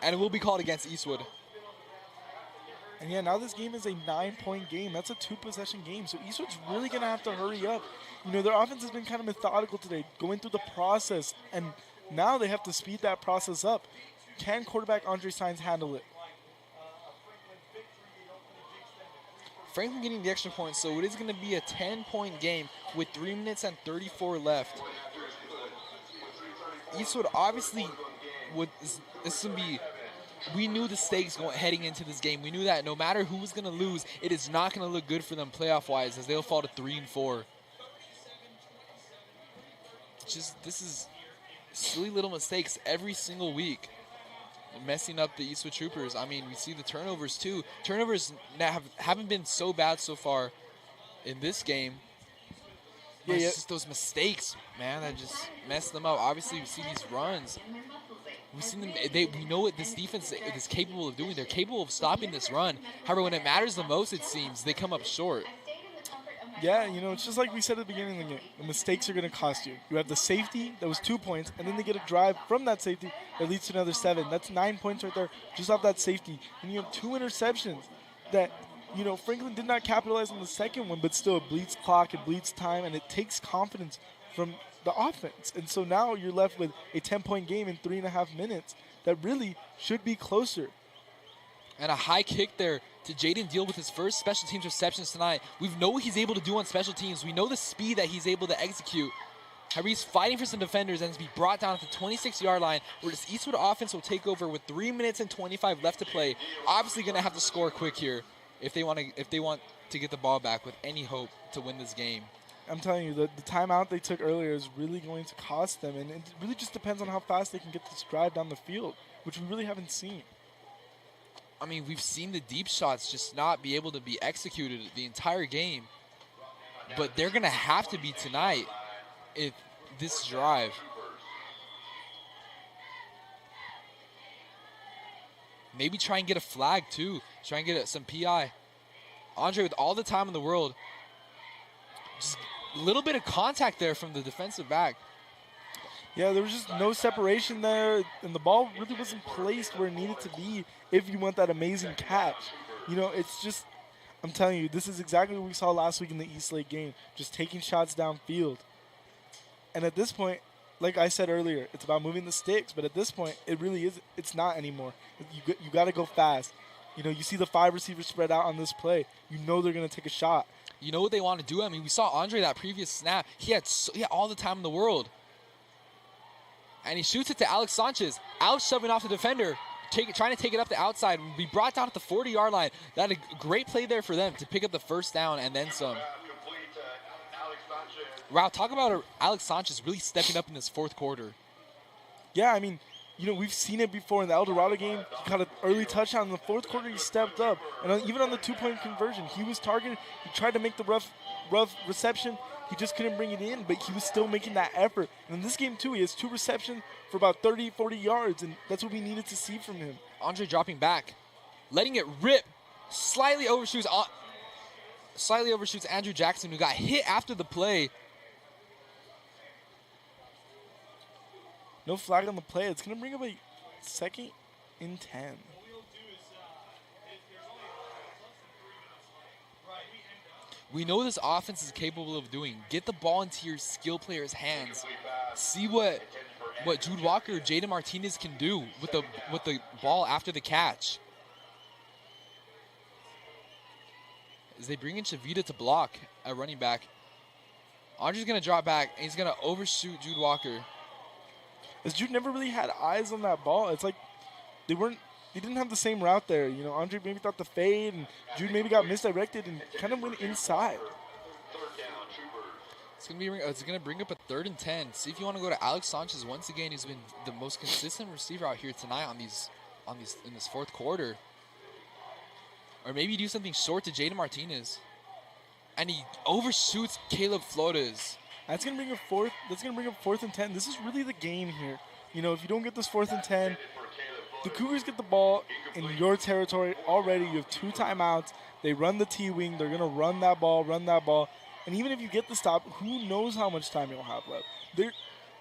And it will be called against Eastwood. And yeah, now this game is a 9-point game. That's a 2-possession game. So Eastwood's really going to have to hurry up. You know, their offense has been kind of methodical today, going through the process. And now they have to speed that process up. Can quarterback Andre Steins handle it? Franklin getting the extra point, so it is going to be a 10-point game with 3 minutes and 34 left. Eastwood obviously this would be. We knew the stakes heading into this game. We knew that no matter who was going to lose, it is not going to look good for them playoff-wise as they'll fall to 3-4. This is silly little mistakes every single week, messing up the Eastwood Troopers. I mean, we see the turnovers too. Turnovers haven't been so bad so far in this game. Yeah, it's just those mistakes, man, that just mess them up. Obviously, we see these runs. We've seen them. We know what this defense is capable of doing. They're capable of stopping this run. However, when it matters the most, it seems they come up short. Yeah, you know, it's just like we said at the beginning of the game. The mistakes are going to cost you. You have the safety that was 2 points, and then they get a drive from that safety that leads to another 7. That's 9 points right there, just off that safety. And you have 2 interceptions that, you know, Franklin did not capitalize on the second one, but still it bleeds clock, it bleeds time, and it takes confidence from the offense. And so now you're left with a 10-point game in 3.5 minutes that really should be closer. And a high kick there to Jaden Deal with his first special teams receptions tonight. We know what he's able to do on special teams. We know the speed that he's able to execute. However, he's fighting for some defenders and to be brought down at the 26-yard line where this Eastwood offense will take over with 3 minutes and 25 left to play. Obviously going to have to score quick here if they want to get the ball back with any hope to win this game. I'm telling you, the timeout they took earlier is really going to cost them, and it really just depends on how fast they can get this drive down the field, which we really haven't seen. I mean, we've seen the deep shots just not be able to be executed the entire game, but they're going to have to be tonight if this drive. Maybe try and get a flag, too. Try and get some PI. Andre, with all the time in the world, just a little bit of contact there from the defensive back. Yeah, there was just no separation there, and the ball really wasn't placed where it needed to be if you want that amazing catch. You know, it's just, I'm telling you, this is exactly what we saw last week in the Eastlake game, just taking shots downfield. And at this point, like I said earlier, it's about moving the sticks, but at this point, it really is, it's not anymore. You got to go fast. You know, you see the 5 receivers spread out on this play. You know they're going to take a shot. You know what they want to do? I mean, we saw Andre that previous snap. He had all the time in the world. And he shoots it to Alex Sanchez. Alex shoving off the defender, trying to take it up the outside. Be brought down at the 40-yard line. That a great play there for them to pick up the first down and then some. Wow, talk about Alex Sanchez really stepping up in this fourth quarter. Yeah, I mean, you know, we've seen it before in the El Dorado game. He got an early touchdown. In the fourth quarter, he stepped up. And even on the 2-point conversion, he was targeted. He tried to make the rough reception. He just couldn't bring it in, but he was still making that effort. And in this game, too, he has 2 receptions for about 30, 40 yards, and that's what we needed to see from him. Andre dropping back, letting it rip, slightly overshoots Andrew Jackson, who got hit after the play. No flag on the play. It's going to bring up a 2nd and 10. We know this offense is capable of doing. Get the ball into your skill players' hands. See what Jude Walker or Jaden Martinez can do with the ball after the catch. As they bring in Chavita to block a running back. Andre's going to drop back, and he's going to overshoot Jude Walker. As Jude never really had eyes on that ball. It's like they weren't they didn't have the same route there. You know, Andre maybe thought the fade, and Jude maybe got misdirected and kind of went inside. It's gonna bring up a 3rd and 10. See if you want to go to Alex Sanchez once again. He's been the most consistent receiver out here tonight in this 4th quarter. Or maybe do something short to Jaden Martinez, and he overshoots Caleb Flores. That's gonna bring up 4th and 10. This is really the game here. You know, if you don't get this 4th and 10, the Cougars get the ball in your territory already. You have 2 timeouts. They run the T-wing. They're gonna run that ball. And even if you get the stop, who knows how much time you'll have left.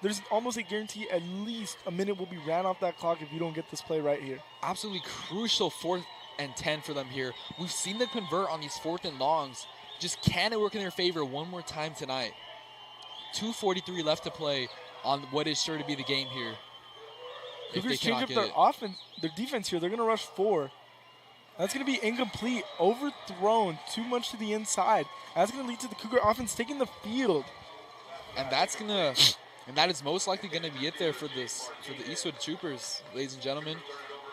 There's almost a guarantee at least a minute will be ran off that clock if you don't get this play right here. Absolutely crucial 4th and 10 for them here. We've seen them convert on these 4th and longs. Just can it work in their favor one more time tonight? 2:43 left to play on what is sure to be the game here. Cougars change up their defense here. They're going to rush 4. That's going to be incomplete, overthrown, too much to the inside. That's going to lead to the Cougar offense taking the field. And that is most likely going to be it there for the Eastwood Troopers, ladies and gentlemen.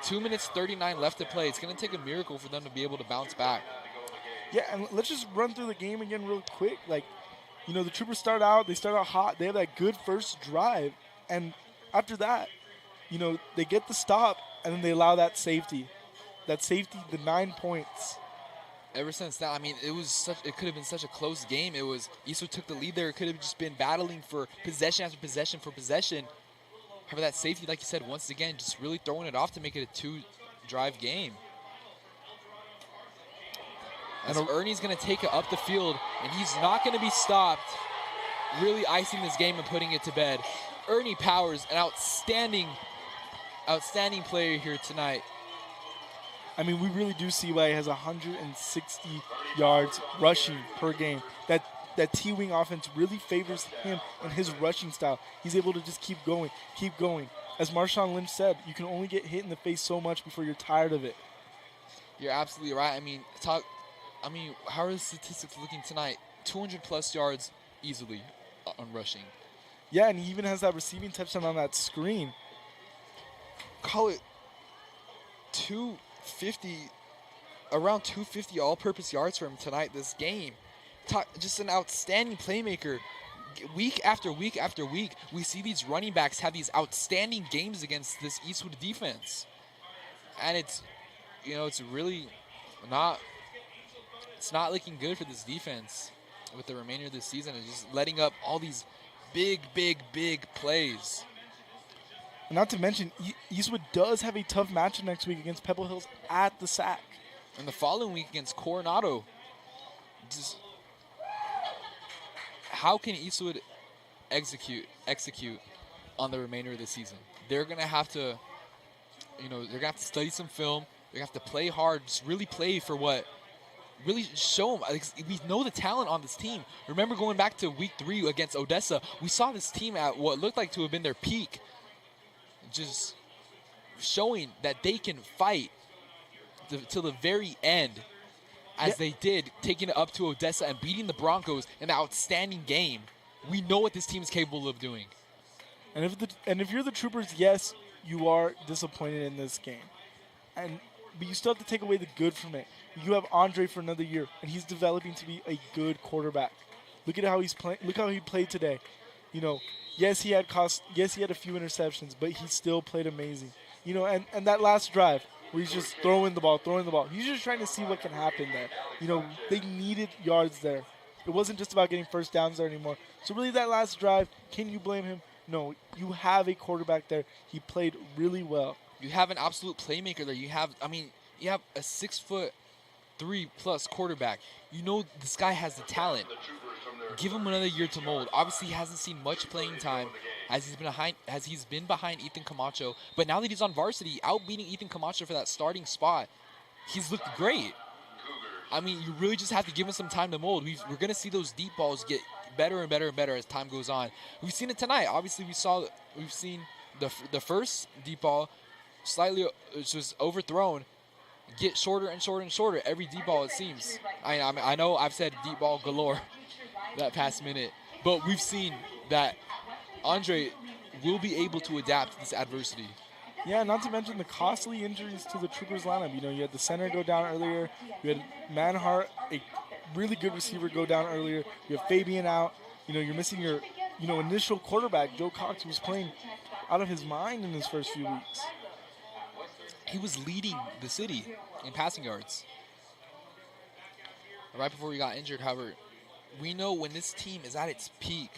2 minutes 39 left to play. It's going to take a miracle for them to be able to bounce back. Yeah, and let's just run through the game again real quick. Like, you know, the Troopers start out hot. They have that good first drive. And after that, you know, they get the stop, and then they allow that safety. The 9 points. Ever since that, I mean, it could have been such a close game. Eastwood took the lead there. It could have just been battling for possession after possession for possession. However, that safety, like you said, once again, just really throwing it off to make it a 2-drive game. And so Ernie's going to take it up the field, and he's not going to be stopped, really icing this game and putting it to bed. Ernie Powers, an outstanding player here tonight. I mean, we really do see why he has 160 yards rushing per game. That T-wing offense really favors him and his rushing style. He's able to just keep going. As Marshawn Lynch said, you can only get hit in the face so much before you're tired of it. You're absolutely right. I mean, how are the statistics looking tonight? 200-plus yards easily on rushing. Yeah, and he even has that receiving touchdown on that screen. Call it 250 all-purpose yards for him tonight this game. Just an outstanding playmaker. Week after week after week, we see these running backs have these outstanding games against this Eastwood defense. And it's really not looking good for this defense with the remainder of the season. It's just letting up all these big plays. Not to mention, Eastwood does have a tough matchup next week against Pebble Hills at the SAC. And the following week against Coronado. Just how can Eastwood execute on the remainder of the season? They're gonna have to, study some film. They're gonna have to play hard, just really play for what, really show them. We know the talent on this team. Remember going back to week 3 against Odessa, we saw this team at what looked like to have been their peak. Just showing that they can fight till the very end, as they did, taking it up to Odessa and beating the Broncos in an outstanding game. We know what this team is capable of doing. And if you're the Troopers, yes, you are disappointed in this game, but you still have to take away the good from it. You have Andre for another year, and he's developing to be a good quarterback. Look at how he's playing. Look how he played today. You know, yes, he had a few interceptions, but he still played amazing. You know, and that last drive where he's just throwing the ball. He's just trying to see what can happen there. You know, they needed yards there. It wasn't just about getting first downs there anymore. So really that last drive, can you blame him? No, you have a quarterback there. He played really well. You have an absolute playmaker there. You have a 6'3+ quarterback. You know this guy has the talent. Give him another year to mold. Obviously, he hasn't seen much playing time as he's been behind Ethan Camacho. But now that he's on varsity, outbeating Ethan Camacho for that starting spot, he's looked great. I mean, you really just have to give him some time to mold. We're going to see those deep balls get better and better and better as time goes on. We've seen it tonight. Obviously, we've seen the first deep ball slightly just overthrown, get shorter and shorter and shorter every deep ball, it seems. I know I've said deep ball galore that past minute, but we've seen that Andre will be able to adapt to this adversity. Yeah, not to mention the costly injuries to the Troopers lineup. You know, you had the center go down earlier. You had Manhart, a really good receiver, go down earlier. You have Fabian out. You know, you're missing your, initial quarterback, Joe Cox, who was playing out of his mind in his first few weeks. He was leading the city in passing yards. Right before he got injured, however, we know when this team is at its peak,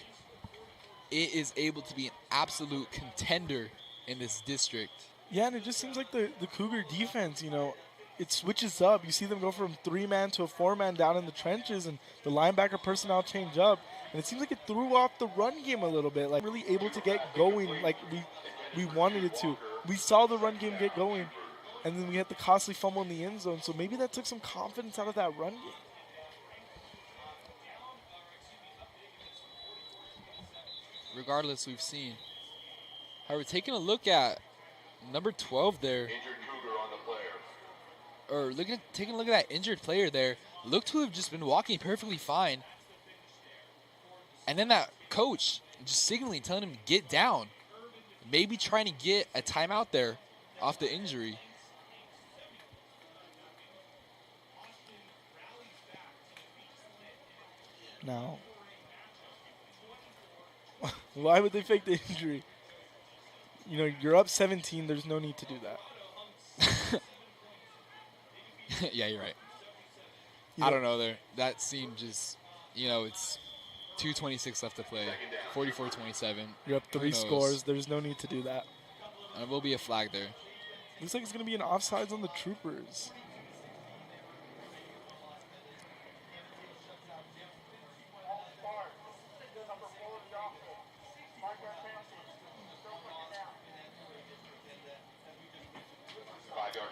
it is able to be an absolute contender in this district. Yeah, and it just seems like the Cougar defense, it switches up. You see them go from 3-man to a 4-man down in the trenches, and the linebacker personnel change up. And it seems like it threw off the run game a little bit. Like, really able to get going like we wanted it to. We saw the run game get going, and then we had the costly fumble in the end zone. So maybe that took some confidence out of that run game. Regardless, we've seen. However, taking a look at number 12 there, Injured Cougar on the player. or taking a look at that injured player there, looked to have just been walking perfectly fine. And then that coach just signaling, telling him to get down. Maybe trying to get a timeout there off the injury. Now, why would they fake the injury? You're up 17. There's no need to do that. Yeah, you're right. I don't know there. That seemed just, it's 2:26 left to play. 44-27. You're up 3 scores. There's no need to do that. And it will be a flag there. Looks like it's going to be an offsides on the Troopers.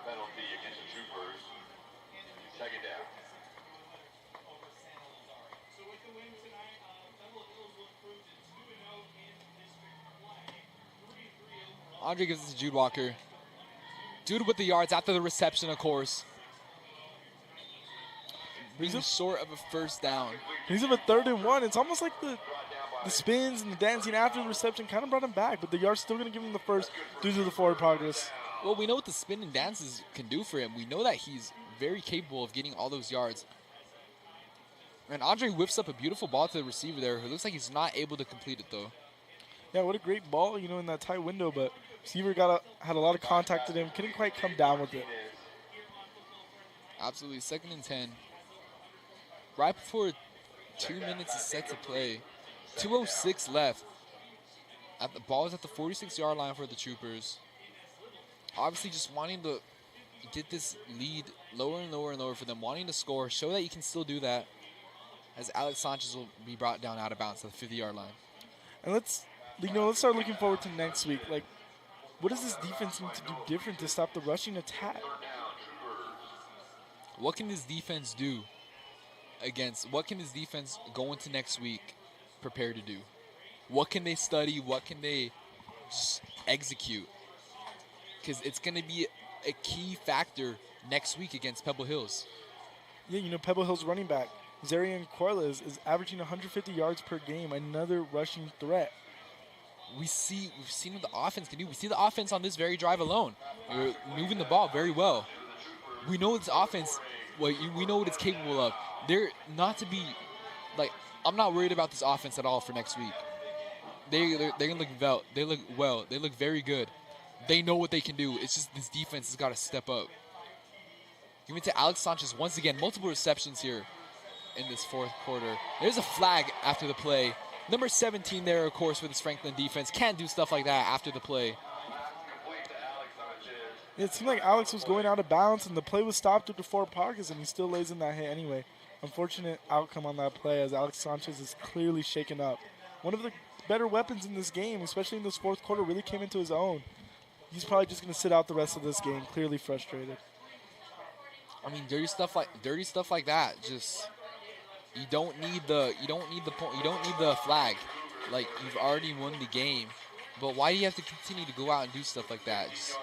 Penalty against the Troopers. Second down. Andre gives it to Jude Walker. Jude with the yards after the reception, of course. Brings him short of a first down. He's in a 3rd and 1. It's almost like the spins and the dancing after the reception kind of brought him back, but the yard's still going to give him the first due to the forward progress. Well, we know what the spin and dances can do for him. We know that he's very capable of getting all those yards. And Andre whips up a beautiful ball to the receiver there, who looks like he's not able to complete it, though. Yeah, what a great ball, in that tight window, but receiver had a lot of contact with him, couldn't quite come down with it. Absolutely, 2nd and 10. Right before 2 minutes is set to play. 2:06 left. The ball is at the 46-yard line for the Troopers. Obviously just wanting to get this lead lower and lower and lower for them, wanting to score, show that you can still do that, as Alex Sanchez will be brought down out of bounds to the 50-yard line. And let's start looking forward to next week. Like, what does this defense need to do different to stop the rushing attack? What can this defense do what can this defense go into next week prepare to do? What can they study? What can they just execute? Because it's going to be a key factor next week against Pebble Hills. Yeah, Pebble Hills running back, Zarian Corliss, is averaging 150 yards per game, another rushing threat. We've seen what the offense can do. We see the offense on this very drive alone. We're moving the ball very well. We know this offense, we know what it's capable of. They're not to be, I'm not worried about this offense at all for next week. They're going to look well. They look well. They look very good. They know what they can do. It's just this defense has got to step up. Giving it to Alex Sanchez once again. Multiple receptions here in this 4th quarter. There's a flag after the play. Number 17 there, of course, for this Franklin defense. Can't do stuff like that after the play. It seemed like Alex was going out of bounds, and the play was stopped at the forward pockets, and he still lays in that hit anyway. Unfortunate outcome on that play, as Alex Sanchez is clearly shaken up. One of the better weapons in this game, especially in this 4th quarter, really came into his own. He's probably just going to sit out the rest of this game, clearly frustrated. I mean, dirty stuff like that. Just you don't need the flag. Like, you've already won the game. But why do you have to continue to go out and do stuff like that? Just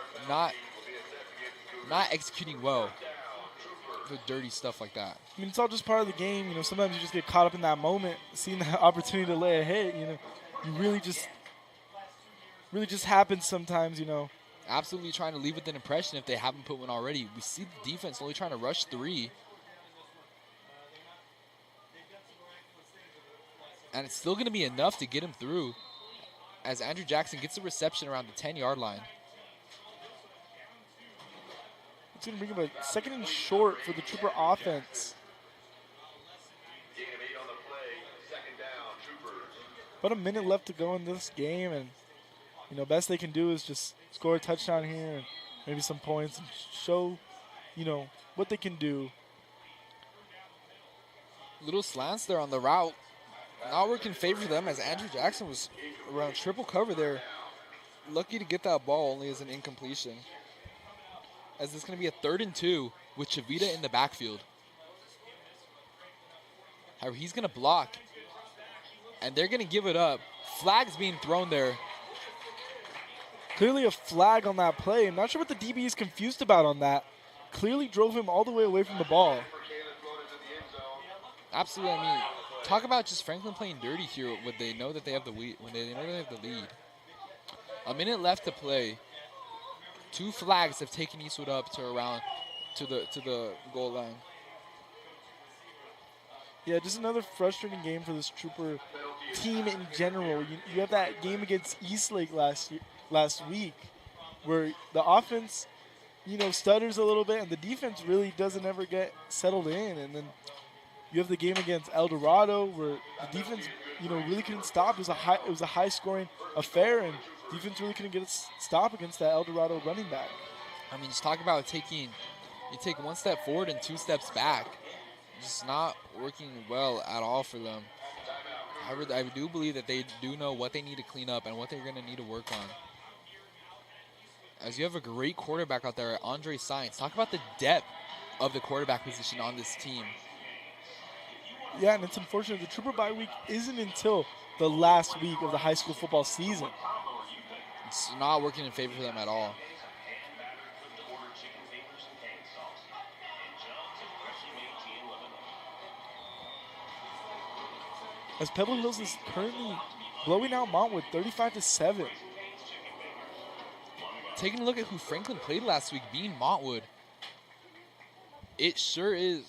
not executing well for dirty stuff like that. I mean, it's all just part of the game. Sometimes you just get caught up in that moment, seeing that opportunity to lay a hit. You really just happens sometimes. absolutely trying to leave with an impression if they haven't put one already. We see the defense only trying to rush 3. And it's still going to be enough to get him through as Andrew Jackson gets a reception around the 10-yard line. It's going to bring him a 2nd and short for the Trooper offense. About a minute left to go in this game, and best they can do is just score a touchdown here and maybe some points and show, what they can do. Little slants there on the route. Not working in favor of them as Andrew Jackson was around triple cover there. Lucky to get that ball, only as an incompletion. As it's going to be a 3rd and 2 with Chavita in the backfield. However, he's going to block, and they're going to give it up. Flags being thrown there. Clearly a flag on that play. I'm not sure what the DB is confused about on that. Clearly drove him all the way away from the ball. Absolutely. I mean, talk about just Franklin playing dirty here when they know that they have the lead. A minute left to play. 2 flags have taken Eastwood up to the goal line. Yeah, just another frustrating game for this Trooper team in general. You have that game against Eastlake last week where the offense, stutters a little bit and the defense really doesn't ever get settled in. And then you have the game against El Dorado where the defense, really couldn't stop. It was a high-scoring affair, and defense really couldn't get a stop against that El Dorado running back. I mean, just talk about you take 1 step forward and 2 steps back. Just not working well at all for them. However, I do believe that they do know what they need to clean up and what they're going to need to work on. As you have a great quarterback out there, Andre Science. Talk about the depth of the quarterback position on this team. Yeah, and it's unfortunate. The Trooper bye week isn't until the last week of the high school football season. It's not working in favor for them at all. As Pebble Hills is currently blowing out Montwood 35-7. Taking a look at who Franklin played last week, being Montwood. It sure is.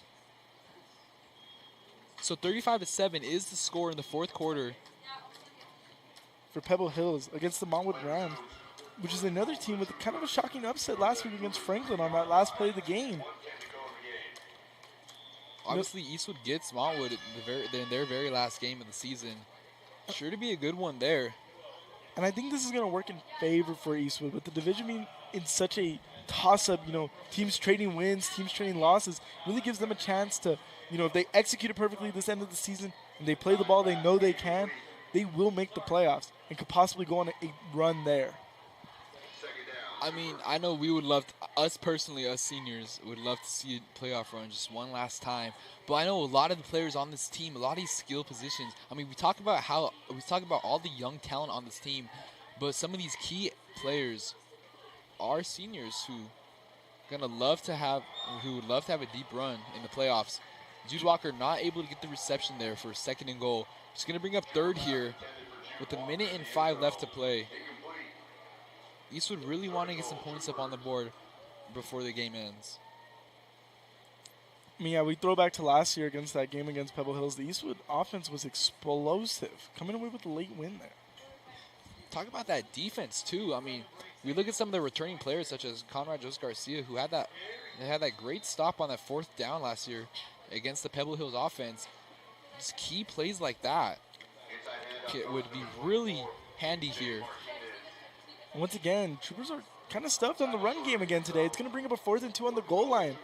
So 35-7 is the score in the 4th quarter. For Pebble Hills against the Montwood Rams, which is another team with kind of a shocking upset last week against Franklin on that last play of the game. Obviously, Eastwood gets Montwood in their very last game of the season. Sure to be a good one there. And I think this is going to work in favor for Eastwood. With the division being in such a toss-up, teams trading wins, teams trading losses, really gives them a chance to, if they execute it perfectly this end of the season and they play the ball they know they can, they will make the playoffs and could possibly go on a run there. I mean, I know we would love us seniors, would love to see a playoff run just one last time. But I know a lot of the players on this team, a lot of these skill positions. I mean, we talk about all the young talent on this team, but some of these key players are seniors who would love to have a deep run in the playoffs. Jude Walker not able to get the reception there for 2nd and goal. Just going to bring up 3rd here with 1 minute and 5 left to play. Eastwood really want to get some points up on the board before the game ends. I mean, yeah, we throw back to last year against that game against Pebble Hills. The Eastwood offense was explosive, coming away with a late win there. Talk about that defense, too. I mean, we look at some of the returning players, such as Conrad Jose Garcia, who had that great stop on that 4th down last year against the Pebble Hills offense. Just key plays like that would be really handy here. Once again, Troopers are kind of stuffed on the run game again today. It's going to bring up a 4th and 2 on the goal line.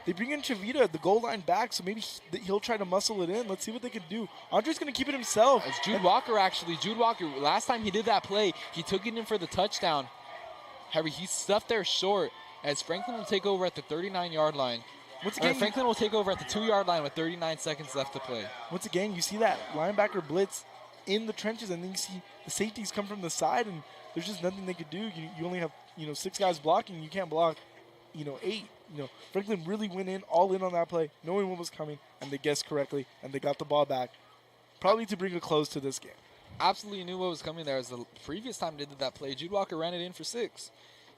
They bring in Chavita at the goal line back, so maybe he'll try to muscle it in. Let's see what they can do. Andre's going to keep it himself. It's Jude Walker, last time he did that play, he took it in for the touchdown. However, he stuffed there short as Franklin will take over at the 39-yard line. Once again, Franklin will take over at the 2-yard line with 39 seconds left to play. Once again, you see that linebacker blitz in the trenches, and then you see the safeties come from the side, and there's just nothing they could do. You only have 6 guys blocking. You can't block 8. Franklin really went all in on that play, knowing what was coming, and they guessed correctly, and they got the ball back, probably to bring a close to this game. Absolutely knew what was coming there. As the previous time they did that play, Jude Walker ran it in for 6.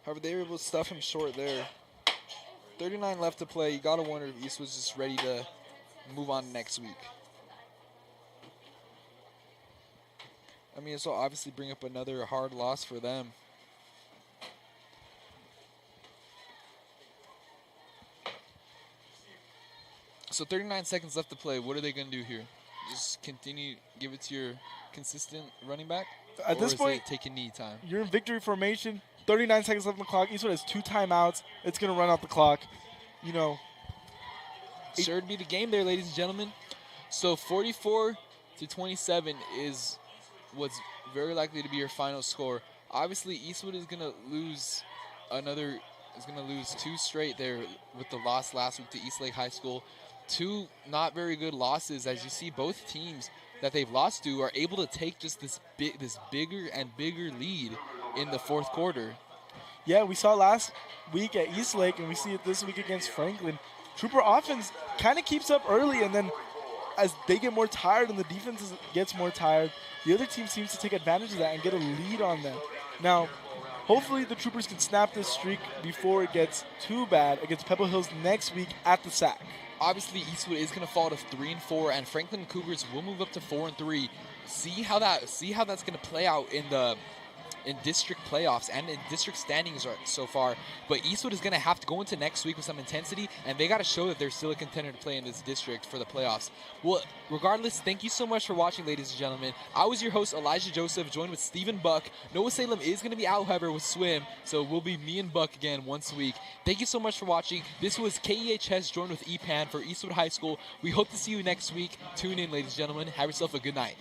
However, they were able to stuff him short there. 39 left to play. You got to wonder if Eastwood's just ready to move on next week. I mean, this will obviously bring up another hard loss for them. So 39 seconds left to play. What are they going to do here? Just continue, give it to your consistent running back? At this point, take a knee time. You're in victory formation. 39 seconds left on the clock. Eastwood has 2 timeouts. It's going to run out the clock. You know. Sure to be the game there, ladies and gentlemen. So 44-27 is what's very likely to be your final score. Obviously, Eastwood is going to lose is going to lose 2 straight there with the loss last week to Eastlake High School. 2 not very good losses, as you see both teams that they've lost to are able to take just this bigger and bigger lead in the fourth quarter. Yeah, we saw last week at Eastlake, and we see it this week against Franklin. Trooper offense kind of keeps up early, and then as they get more tired and the defense gets more tired, the other team seems to take advantage of that and get a lead on them. Now, hopefully the Troopers can snap this streak before it gets too bad against Pebble Hills next week at the SAC. Obviously, Eastwood is going to fall to 3-4, and Franklin Cougars will move up to 4-3. See how that's going to play out in district playoffs and in district standings so far. But Eastwood is going to have to go into next week with some intensity, and they got to show that they're still a contender to play in this district for the playoffs. Well, regardless, thank you so much for watching, ladies and gentlemen. I was your host, Elijah Joseph, joined with Stephen Buck. Noah Salem is going to be out, however, with swim, so we'll be me and Buck again once a week. Thank you so much for watching. This was KEHS joined with EPAN for Eastwood High School. We hope to see you next week. Tune in, ladies and gentlemen. Have yourself a good night.